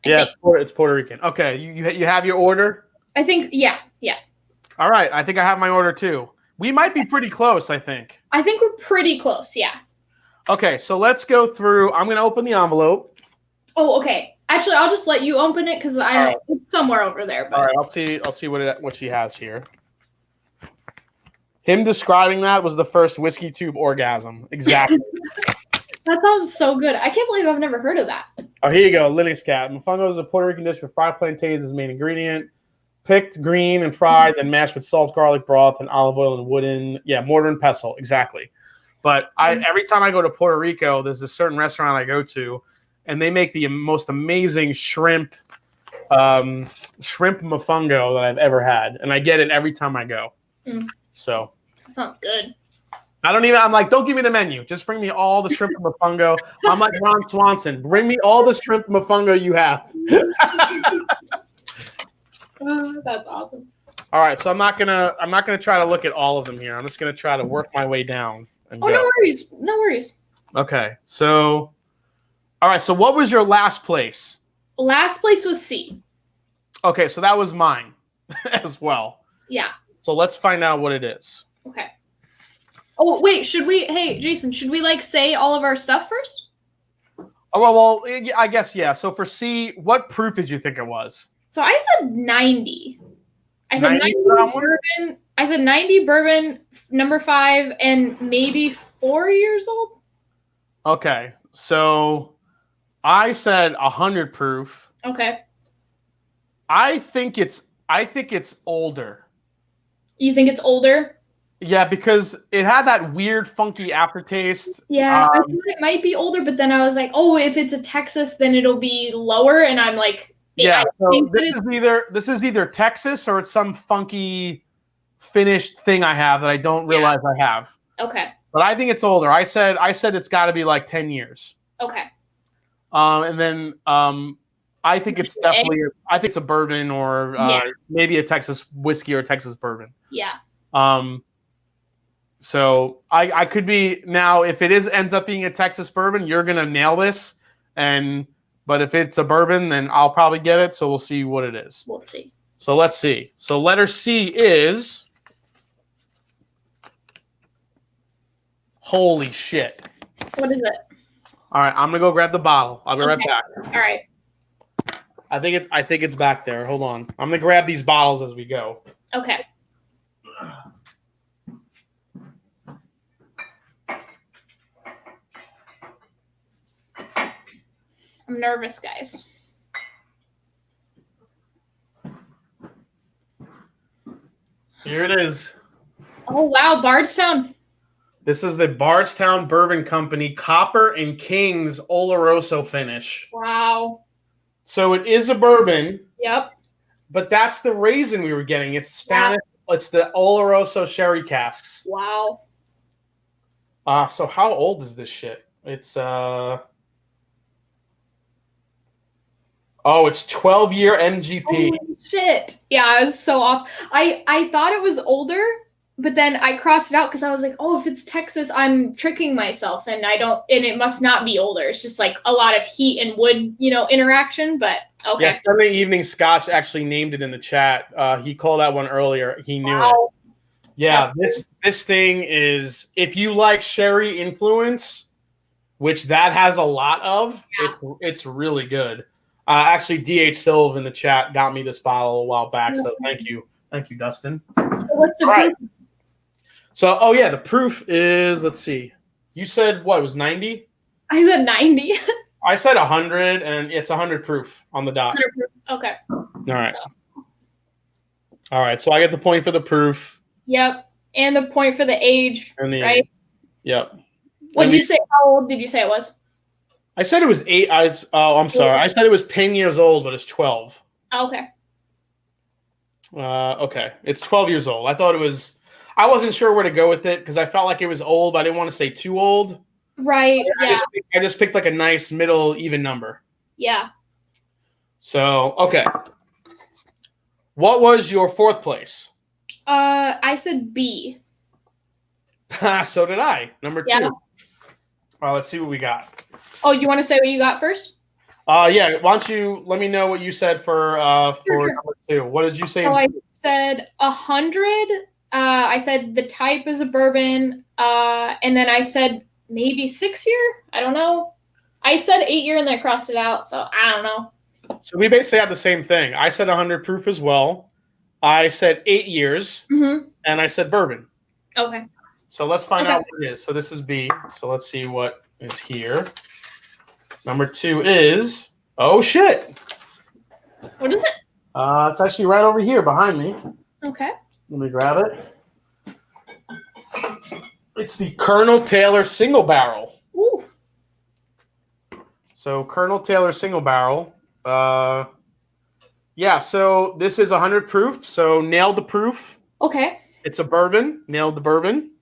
It's Puerto Rican. Okay, you have your order? I think, yeah. All right, I think I have my order too. We might be pretty close, I think. I think we're pretty close, yeah. Okay, so let's go through. I'm going to open the envelope. Oh, okay. Actually, I'll just let you open it because it's somewhere over there. But. All right, I'll see what she has here. Him describing that was the first whiskey tube orgasm. Exactly. That sounds so good. I can't believe I've never heard of that. Oh, here you go. Linux Cat. Mofongo is a Puerto Rican dish with fried plantains as main ingredient. Picked, green, and fried, then mashed with salt, garlic broth, and olive oil and mortar and pestle. Exactly. But every time I go to Puerto Rico, there's a certain restaurant I go to, and they make the most amazing shrimp mofongo that I've ever had, and I get it every time I go. So that sounds good. I'm like, don't give me the menu. Just bring me all the shrimp mofongo. I'm like Ron Swanson. Bring me all the shrimp mofongo you have. That's awesome. All right, so I'm not gonna try to look at all of them here. I'm just gonna try to work my way down. No worries. Okay, so all right, so what was your last place? Last place was C. Okay, so that was mine as well. Yeah. So let's find out what it is. Okay. Oh wait, hey Jason, should we like say all of our stuff first? Oh well, I guess yeah. So for C, what proof did you think it was? So I said 90. I said 90 bourbon. I said 90 bourbon, number 5, and maybe 4 years old. Okay, so I said 100 proof. Okay. I think it's older. You think it's older? Yeah, because it had that weird, funky aftertaste. Yeah, I thought it might be older, but then I was like, oh, if it's a Texas, then it'll be lower, and I'm like. Yeah, so this is either Texas or it's some funky finished thing I have that I don't realize I have. Okay. But I think it's older. I said it's got to be like 10 years. Okay. And then I think it's definitely it's a bourbon or maybe a Texas whiskey or a Texas bourbon. Yeah. So I could be now if it ends up being a Texas bourbon, you're gonna nail this But if it's a bourbon, then I'll probably get it. So we'll see what it is. We'll see. So let's see. So letter C is. Holy shit. What is it? All right, I'm gonna go grab the bottle. I'll be right back. All right. I think it's back there. Hold on. I'm gonna grab these bottles as we go. Okay. I'm nervous, guys. Here it is. Oh, wow. Bardstown. This is the Bardstown Bourbon Company Copper and Kings Oloroso finish. Wow. So it is a bourbon. Yep. But that's the raisin we were getting. It's Spanish. Wow. It's the Oloroso sherry casks. Wow. So how old is this shit? It's it's 12-year MGP. Holy shit. Yeah, I was so off. I thought it was older, but then I crossed it out because I was like, oh, if it's Texas, I'm tricking myself and it must not be older. It's just like a lot of heat and wood, interaction, but okay. Yeah, Sunday Evening Scotch actually named it in the chat. He called that one earlier. He knew it. Yeah, this thing is, if you like sherry influence, which that has a lot of, it's really good. Actually, DH Silv in the chat got me this bottle a while back, so thank you, Dustin. So what's the proof? So, oh yeah, the proof is, let's see. You said what, it was 90? I said 90. I said 100, and it's 100 proof on the dot. 100 proof. Okay. All right. So. All right, so I get the point for the proof. Yep. And the point for the age, right? Age. Yep. What did you say? How old did you say it was? I said it was 8. I'm sorry. I said it was 10 years old, but it's 12. Okay. Okay. It's 12 years old. I thought it was... I wasn't sure where to go with it because I felt like it was old, but I didn't want to say too old. Right. Yeah. I just picked like a nice middle even number. Yeah. So, okay. What was your 4th place? I said B. So did I. Number 2. Yeah. Let's see what we got. Oh, you want to say what you got first? Yeah. Why don't you let me know what you said for Sure. number 2? What did you say? Oh, I said 100. I said the type is a bourbon. And then I said maybe 6 year. I don't know. I said 8 year and then I crossed it out. So I don't know. So we basically had the same thing. I said 100 proof as well. I said 8 years. Mm-hmm. And I said bourbon. Okay. So let's find out what it is. So this is B. So let's see what is here. Number 2 is, oh shit. What is it? It's actually right over here behind me. Okay. Let me grab it. It's the Colonel Taylor Single Barrel. Ooh. So Colonel Taylor Single Barrel. Yeah, so this is 100 proof. So nailed the proof. Okay. It's a bourbon. Nailed the bourbon.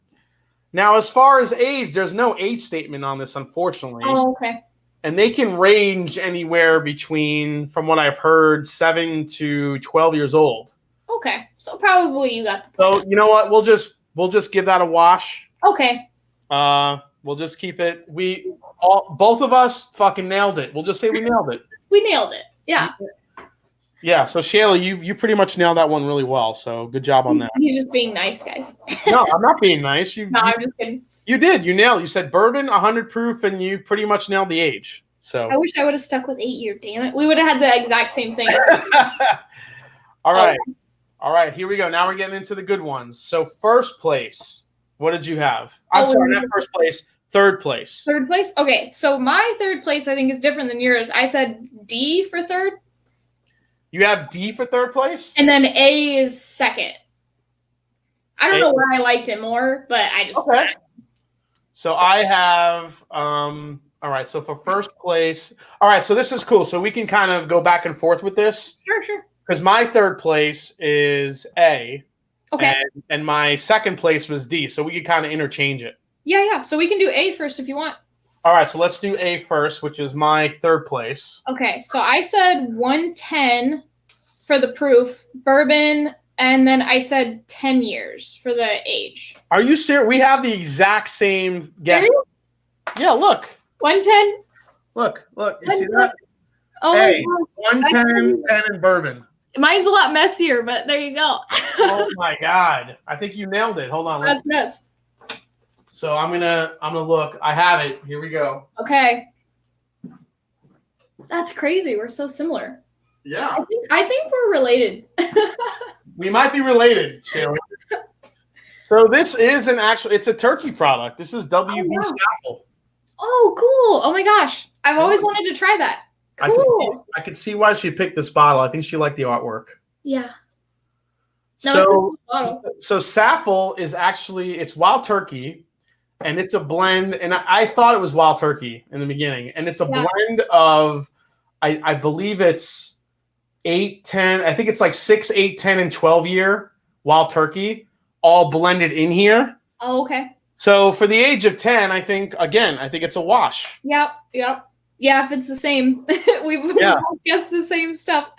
Now, as far as age, there's no age statement on this, unfortunately. Oh, okay. And they can range anywhere between, from what I've heard, 7 to 12 years old. Okay. So probably you got the So point. you know what? We'll just give that a wash. Okay. We'll just keep it. Both of us fucking nailed it. We'll just say we nailed it. We nailed it. Yeah. Yeah. So Shayla, you pretty much nailed that one really well. So good job on that. He's just being nice, guys. No, I'm not being nice. I'm just kidding. You did. You nailed. You said bourbon, 100 proof, and you pretty much nailed the age. So I wish I would have stuck with 8 year. Damn it, we would have had the exact same thing. All right. All right. Here we go. Now we're getting into the good ones. So first place. What did you have? I'm sorry, not first place. Third place. Third place. Okay, so my third place I think is different than yours. I said D for third. You have D for third place? And then A is second. I don't know where I liked it more, but I just... Okay. So I have, all right, so for first place, all right, so this is cool. So we can kind of go back and forth with this. Sure. Because my third place is A. Okay. And my second place was D. So we could kind of interchange it. Yeah. So we can do A first if you want. All right, so let's do A first, which is my third place. Okay, so I said 110 for the proof, bourbon, and then I said 10 years for the age. Are you serious? We have the exact same guess. Serious? Yeah, look. 110? Look. You see that? Oh, hey, my God. 110, 10, and bourbon. Mine's a lot messier, but there you go. Oh my God! I think you nailed it. Hold on. That's nuts. So I'm gonna look. I have it. Here we go. Okay. That's crazy. We're so similar. Yeah. I think we're related. We might be related, Shayla. So this is it's a turkey product. This is WB Staffel. Oh, cool. Oh my gosh. I've always wanted to try that. Cool. I could see why she picked this bottle. I think she liked the artwork. Yeah. So Staffel is actually, it's wild turkey, and it's a blend. And I thought it was wild turkey in the beginning, and it's a blend of, I believe it's 8, 10. I think it's like 6, 8, 10, and 12 year wild turkey, all blended in here. Oh, okay. So for the age of 10, I think it's a wash. Yep. Yeah, if it's the same. we both guessed the same stuff.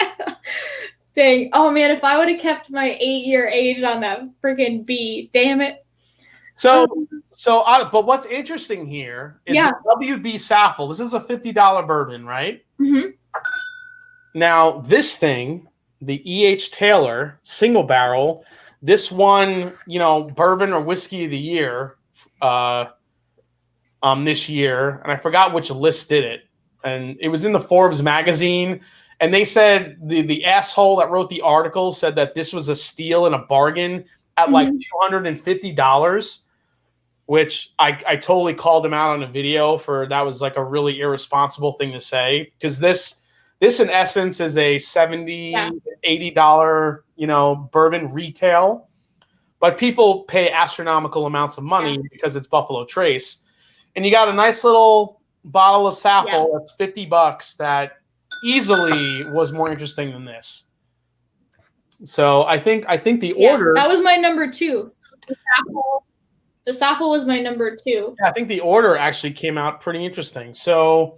Dang. Oh, man, if I would have kept my 8-year age on that freaking B, damn it. But what's interesting here is the WB Staffel. This is a $50 bourbon, right? Mm-hmm. Now, this thing, the E.H. Taylor Single Barrel, this won, bourbon or whiskey of the year this year, and I forgot which list did it. And it was in the Forbes magazine, and they said the asshole that wrote the article said that this was a steal and a bargain, at like $250, which I totally called him out on a video for. That was like a really irresponsible thing to say, because this in essence is a $70, $80, bourbon retail, but people pay astronomical amounts of money because it's Buffalo Trace. And you got a nice little bottle of Saffold that's $50 that easily was more interesting than this. So I think the order, that was my number 2. The Saffold was my number 2. Yeah, I think the order actually came out pretty interesting. So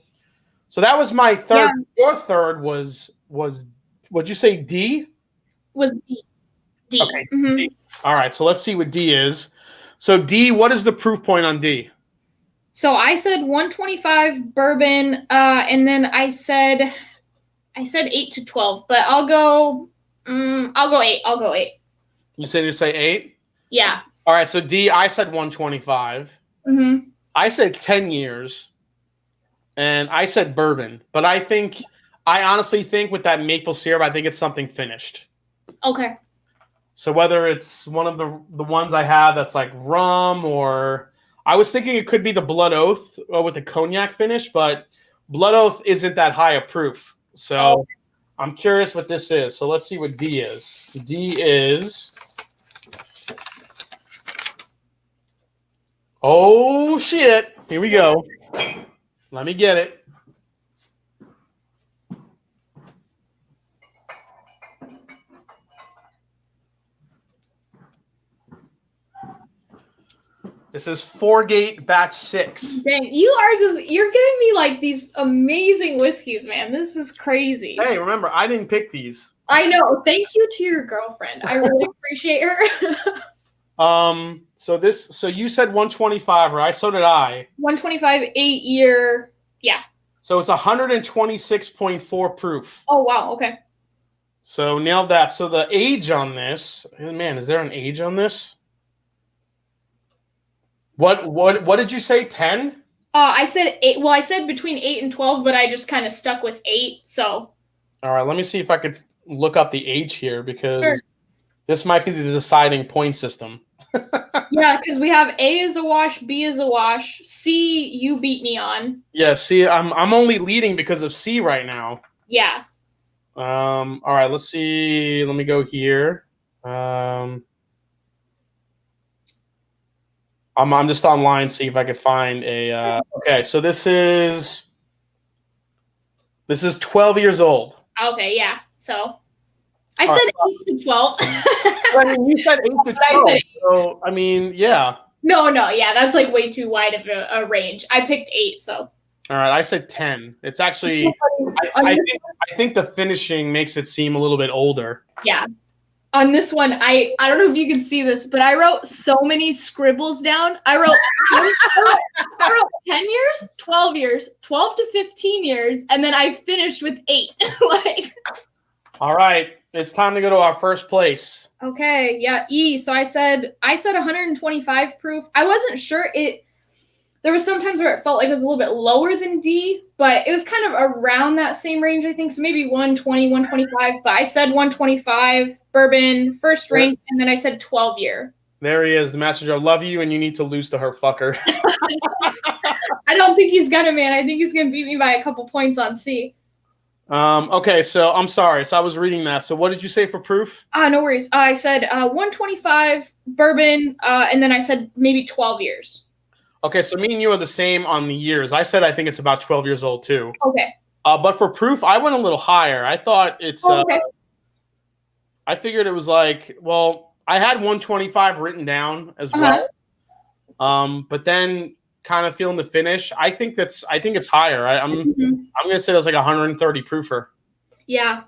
that was my third. Yeah. Your third was what'd you say? D? Was D. D. Okay. D. All right. So let's see what D is. So D, what is the proof point on D? So I said 125 bourbon, and then I said 8 to 12, but I'll go 8. I'll go 8. You say 8? Yeah. All right. So D, I said 125. I said 10 years, and I said bourbon. But I honestly think with that maple syrup, I think it's something finished. Okay. So whether it's one of the ones I have that's like rum, or I was thinking it could be the Blood Oath with the cognac finish, but Blood Oath isn't that high a proof. So I'm curious what this is. So let's see what D is. D is... Oh, shit. Here we go. Let me get it. This is 4-Gate Batch 6. Dang, you're giving me like these amazing whiskeys, man. This is crazy. Hey, remember, I didn't pick these. I know. Thank you to your girlfriend. I really appreciate her. So you said 125, right? So did I. 125, 8-year. Yeah. So it's 126.4 proof. Oh, wow. Okay. So nailed that. So the age on this, man, is there an age on this? What did you say? 10? I said 8. Well, I said between 8 and 12, but I just kind of stuck with 8. So. All right. Let me see if I could look up the age here, because this might be the deciding point system. Yeah, because we have A is a wash, B is a wash, C you beat me on. Yeah. See, I'm only leading because of C right now. Yeah. All right. Let's see. Let me go here. I'm just online, see if I could find a. Okay, so this is 12 years old. Okay, yeah. So I said 8 to 12. I mean, you said 8 to 12. So I mean, yeah. No, yeah, that's like way too wide of a range. I picked 8, so. All right, I said 10. It's actually, I think the finishing makes it seem a little bit older. Yeah. On this one, I don't know if you can see this, but I wrote so many scribbles down. I wrote 10 years, 12 years, 12 to 15 years, and then I finished with 8. Like. All right, it's time to go to our first place. Okay, yeah, E. So I said 125 proof. I wasn't sure it. There was some times where it felt like it was a little bit lower than D, but it was kind of around that same range, I think. So maybe 120, 125, but I said 125, bourbon, first rank, and then I said 12-year. There he is, the Master. I love you, and you need to lose to her, fucker. I don't think he's gonna, man. I think he's gonna beat me by a couple points on C. Okay, so I'm sorry. So I was reading that. So what did you say for proof? No worries. I said 125, bourbon, and then I said maybe 12 years. Okay, so me and you are the same on the years. I said I think it's about 12 years old too. Okay. But for proof, I went a little higher. I thought it's. Okay. I figured it was like, well, I had 125 written down as well. But then, kind of feeling the finish, I think it's higher. I'm gonna say that's like 130 proofer. Yeah.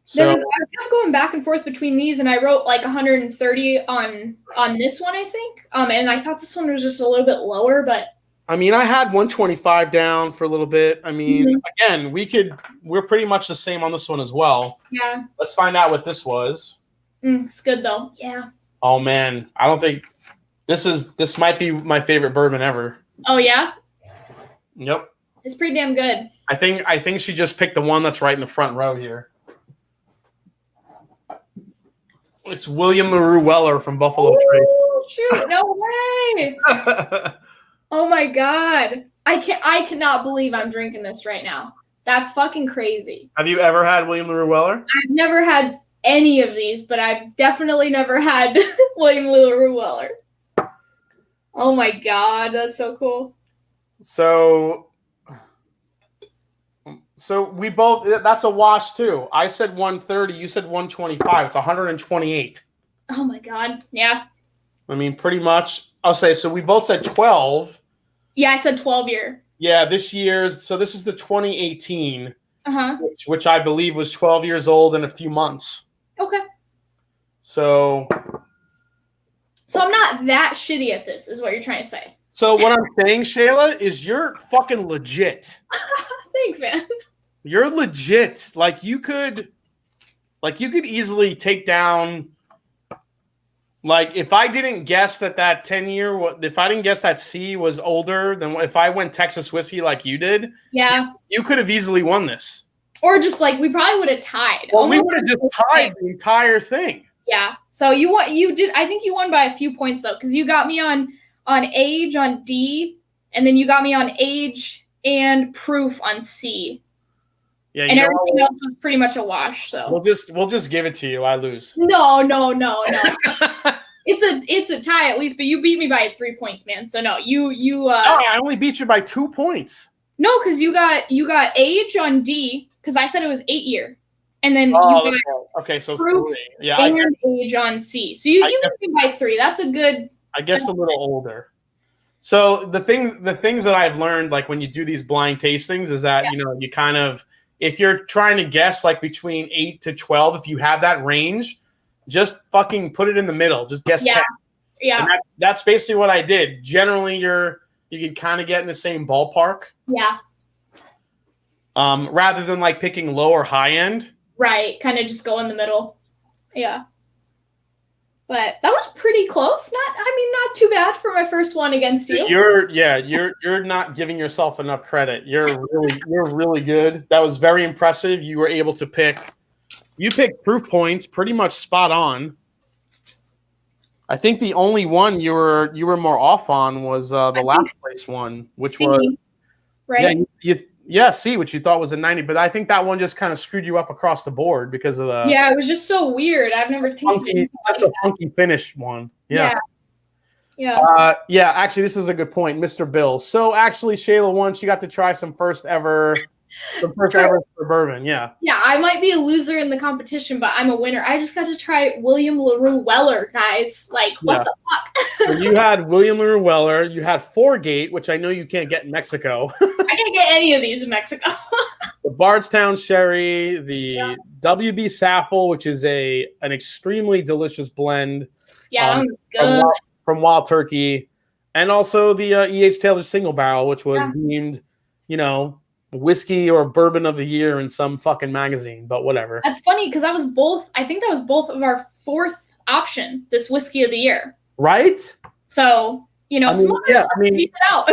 So I was kind of going back and forth between these, and I wrote like 130 on this one, I think. And I thought this one was just a little bit lower, but I mean, I had 125 down for a little bit. I mean, again, we're pretty much the same on this one as well. Yeah. Let's find out what this was. It's good though. Yeah. Oh man, I don't think this might be my favorite bourbon ever. Oh yeah? Yep. It's pretty damn good. I think she just picked the one that's right in the front row here. It's William LaRue Weller from Buffalo Oh, shoot. No way. Trace. Oh my God. I cannot believe I'm drinking this right now. That's fucking crazy. Have you ever had William LaRue Weller? I've never had any of these, but I've definitely never had William LaRue Weller. Oh my God, that's so cool. So we both, that's a wash too. I said 130, you said 125. It's 128. Oh my God. Yeah. I mean, pretty much. I'll say, so we both said 12. Yeah, I said 12 year. Yeah, this year's, so this is the 2018, Uh-huh. which I believe was 12 years old in a few months. Okay. So I'm not that shitty at this, is what you're trying to say. So what I'm saying, Shayla, is you're fucking legit. Thanks, man. You're legit. Like you could easily take down. Like if I didn't guess that 10-year, if I didn't guess that C was older than if I went Texas whiskey like you did, yeah, you could have easily won this. Or just like we probably would have tied. Well, we would have just tied the entire thing. Yeah. So you did. I think you won by a few points though, because you got me on age on D, and then you got me on age and proof on C. Yeah, and everything else was pretty much a wash. So we'll just give it to you. I lose. No. It's a tie at least, but you beat me by 3 points, man. So no, you. No, I only beat you by 2 points. No, because you got age on D, because I said it was 8 year, and then you got so proof 3. Yeah, and age on C. So you beat me by 3. That's a good. I guess a little older. So the things that I've learned, like when you do these blind tastings, is that you kind of, if you're trying to guess like between 8 to 12, if you have that range, just fucking put it in the middle. Just guess 10. Yeah. And that's basically what I did. Generally, you can kind of get in the same ballpark. Yeah. Rather than like picking low or high end. Right. Kind of just go in the middle. Yeah. But that was pretty close. Not too bad for my first one against you. You're not giving yourself enough credit. You're really good. That was very impressive. You were able to picked proof points pretty much spot on. I think the only one you were more off on was the last place one, which C, was right. C, which you thought was a 90, but I think that one just kind of screwed you up across the board because of the it was just so weird. I've never tasted just a funky finish one. Yeah. Actually, this is a good point, Mr. Bill. So actually, Shayla won. She got to try some first ever for bourbon. Yeah. Yeah, I might be a loser in the competition, but I'm a winner. I just got to try William LaRue Weller, guys. Like, what the fuck? So you had William LaRue Weller. You had 4-Gate, which I know you can't get in Mexico. I can't get any of these in Mexico. The Bardstown Sherry, the WB Saffel, which is an extremely delicious blend. Yeah, that was good. From Wild Turkey, and also the E.H. Taylor Single Barrel, which was deemed, whiskey or bourbon of the year in some fucking magazine, but whatever. That's funny because I think that was both of our fourth option, this whiskey of the year. Right? So, beat it out.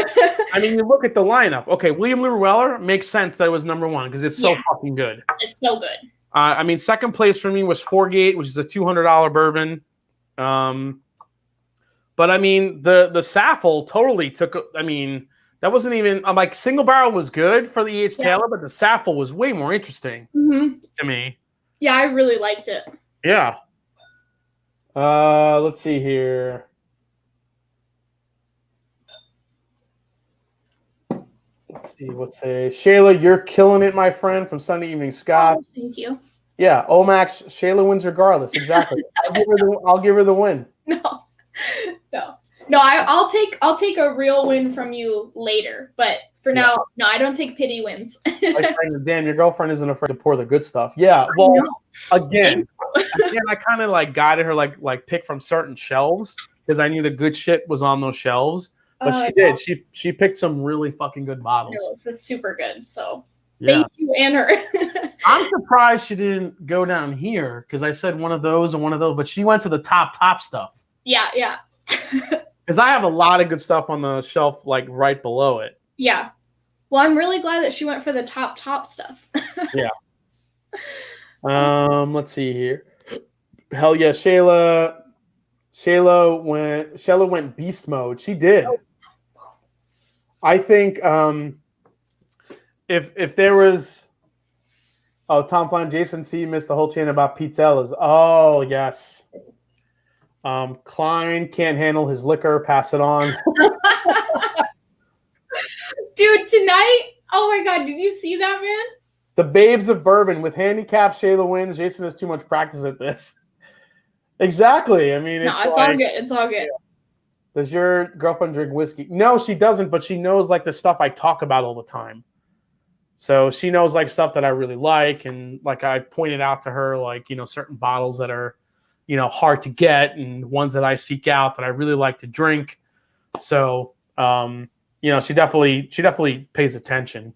I mean, you look at the lineup. Okay, William LaRue Weller makes sense that it was number one because it's so fucking good. It's so good. Second place for me was 4-Gate, which is a $200 bourbon. But the Saffel totally took. That wasn't even. I'm like, Single Barrel was good for the E.H. Taylor, but the Saffel was way more interesting to me. Yeah, I really liked it. Yeah. Let's see here. Let's see. Shayla, you're killing it, my friend, from Sunday Evening Scott. Oh, thank you. Yeah, Omax. Shayla wins regardless. Exactly. I'll give her the win. No, I'll take a real win from you later, but for now, no, I don't take pity wins. Damn, your girlfriend isn't afraid to pour the good stuff. Yeah, well, again, I kind of like guided her like pick from certain shelves because I knew the good shit was on those shelves. But she did. She picked some really fucking good bottles. No, this is super good. So thank you and her. I'm surprised she didn't go down here because I said one of those and one of those, but she went to the top stuff. Yeah. Because I have a lot of good stuff on the shelf, like right below it. Yeah. Well, I'm really glad that she went for the top stuff. Yeah. Let's see here. Hell yeah, Shayla. Shayla went beast mode. She did. I think if there was Tom Flan, Jason C missed the whole chain about pizzellas. Oh yes. Klein can't handle his liquor, pass it on. Dude, tonight, oh my god, did you see that, man? The babes of bourbon with handicap, Shayla wins. Jason has too much practice at this. Exactly. I mean, No, it's all good. It's all good. Does your girlfriend drink whiskey? No, she doesn't, but she knows like the stuff I talk about all the time. So she knows like stuff that I really like, and like I pointed out to her, like, you know, certain bottles that are, you know, hard to get and ones that I seek out that I really like to drink. So you know, she definitely pays attention.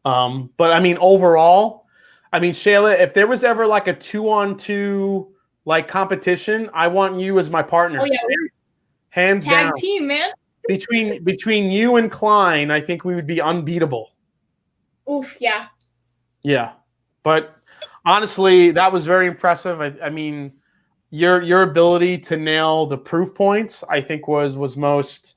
But I mean, overall, I mean, Shayla, if there was ever like a 2-on-2 like competition, I want you as my partner. Oh yeah, hands tag down. team, man. Between you and Klein, I think we would be unbeatable. Oof, yeah. Yeah, but honestly, that was very impressive. I mean, your ability to nail the proof points, I think was most,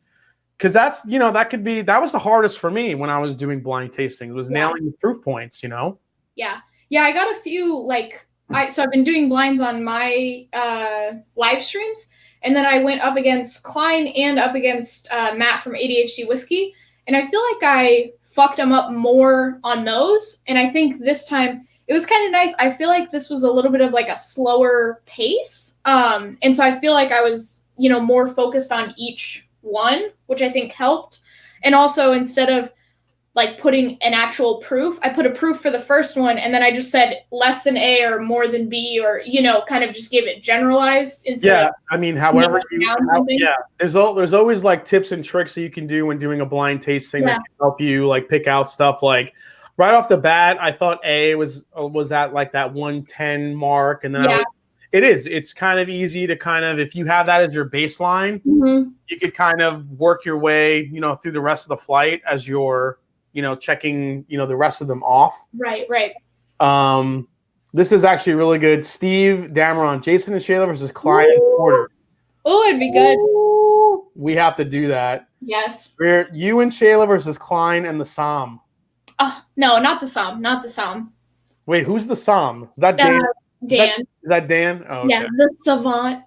because that's, you know, that was the hardest for me when I was doing blind tastings, was nailing the proof points, you know. Yeah, I got a few like so I've been doing blinds on my live streams, and then I went up against Klein and up against Matt from ADHD Whiskey, and I feel like I fucked them up more on those, and I think this time it was kind of nice. I feel like this was a little bit of like a slower pace, and so I feel like I was, you know, more focused on each one, which I think helped. And also, instead of like putting an actual proof, I put a proof for the first one, and then I just said less than A or more than B, or, you know, kind of just gave it generalized instead of, I mean, however there's always like tips and tricks that you can do when doing a blind tasting that can help you like pick out stuff. Like right off the bat, I thought A was at like that 110 mark, and then it's kind of easy to kind of, if you have that as your baseline, you could kind of work your way, you know, through the rest of the flight as you're, you know, checking, you know, the rest of them off. Right. This is actually really good. Steve Dameron, Jason and Shayla versus Klein and Porter. Oh, it'd be good. Ooh, we have to do that. Yes. You and Shayla versus Klein and the Somm. Oh, no, not the Somm. Not the Somm. Wait, who's the Somm? Is that Dan? Dan. Is that Dan? Oh, okay. Yeah, the savant.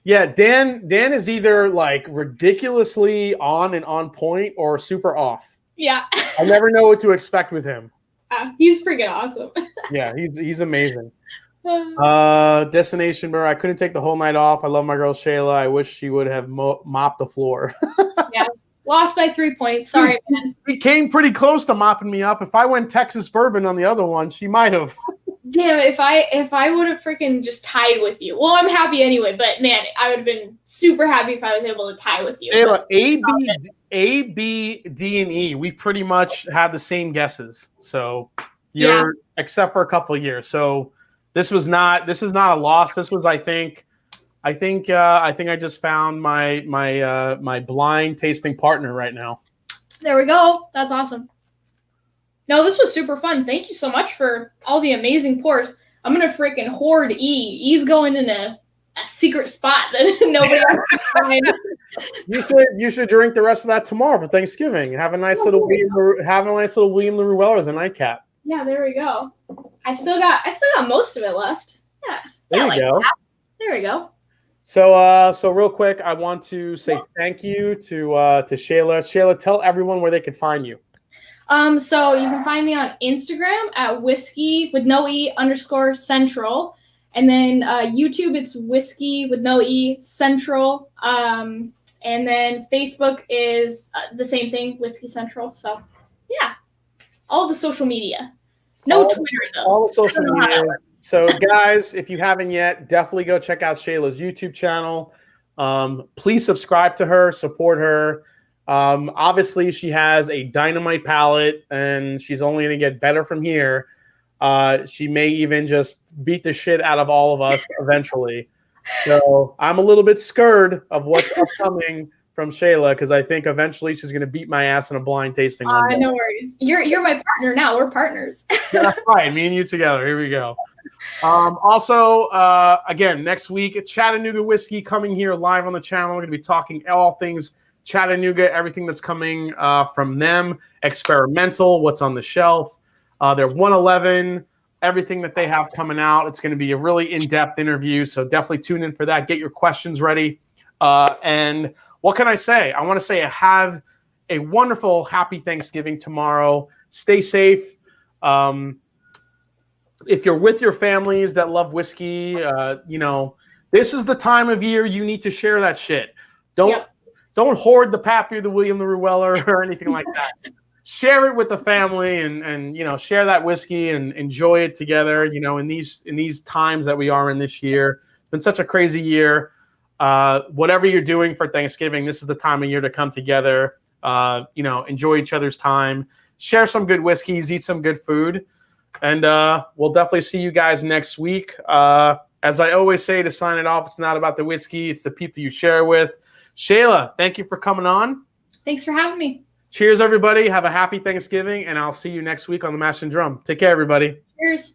Yeah, Dan is either like ridiculously on point or super off. Yeah. I never know what to expect with him. He's freaking awesome. Yeah, he's amazing. Destination Burr, I couldn't take the whole night off. I love my girl Shayla. I wish she would have mopped the floor. Yeah, lost by 3 points. Sorry, man. He came pretty close to mopping me up. If I went Texas bourbon on the other one, she might have. Damn, if I would have freaking just tied with you. Well, I'm happy anyway, but man, I would have been super happy if I was able to tie with you. Shayla, A, B, D, and E. We pretty much had the same guesses. So you're except for a couple of years. So this is not a loss. This was, I think I just found my blind tasting partner right now. There we go. That's awesome. No, this was super fun. Thank you so much for all the amazing pours. I'm gonna freaking hoard E. E's going in a secret spot that nobody else can find. You should drink the rest of that tomorrow for Thanksgiving. Have a nice little William LaRue Weller as a nightcap. Yeah, there we go. I still got most of it left. Yeah. There you go. There we go. So real quick, I want to say thank you to Shayla. Shayla, tell everyone where they can find you. So you can find me on Instagram at whiskey with no E _central. And then YouTube, it's whiskey with no E central. And then Facebook is the same thing, Whiskey Central. So yeah, all the social media. No Twitter though. All the social media. So guys, if you haven't yet, definitely go check out Shayla's YouTube channel. Please subscribe to her, support her. Obviously, she has a dynamite palate, and she's only going to get better from here. She may even just beat the shit out of all of us eventually. So I'm a little bit scared of what's upcoming from Shayla, because I think eventually she's going to beat my ass in a blind tasting. No worries. You're my partner now. We're partners. That's right. Me and you together. Here we go. Also, again, next week, Chattanooga Whiskey coming here live on the channel. We're going to be talking all things Chattanooga, everything that's coming from them, experimental, what's on the shelf, their 111, everything that they have coming out. It's going to be a really in-depth interview, so definitely tune in for that. Get your questions ready. And what can I say? I want to say have a wonderful, happy Thanksgiving tomorrow. Stay safe. If you're with your families that love whiskey, you know, this is the time of year you need to share that shit. Don't hoard the Pappy or the William the Ruweller or anything like that. Share it with the family and you know, share that whiskey and enjoy it together. You know, in these times that we are in this year, it's been such a crazy year. Whatever you're doing for Thanksgiving, this is the time of year to come together. You know, enjoy each other's time, share some good whiskeys, eat some good food. And we'll definitely see you guys next week. As I always say to sign it off, it's not about the whiskey. It's the people you share with. Shayla, thank you for coming on. Thanks for having me. Cheers, everybody. Have a happy Thanksgiving, and I'll see you next week on The Mash and Drum. Take care, everybody. Cheers.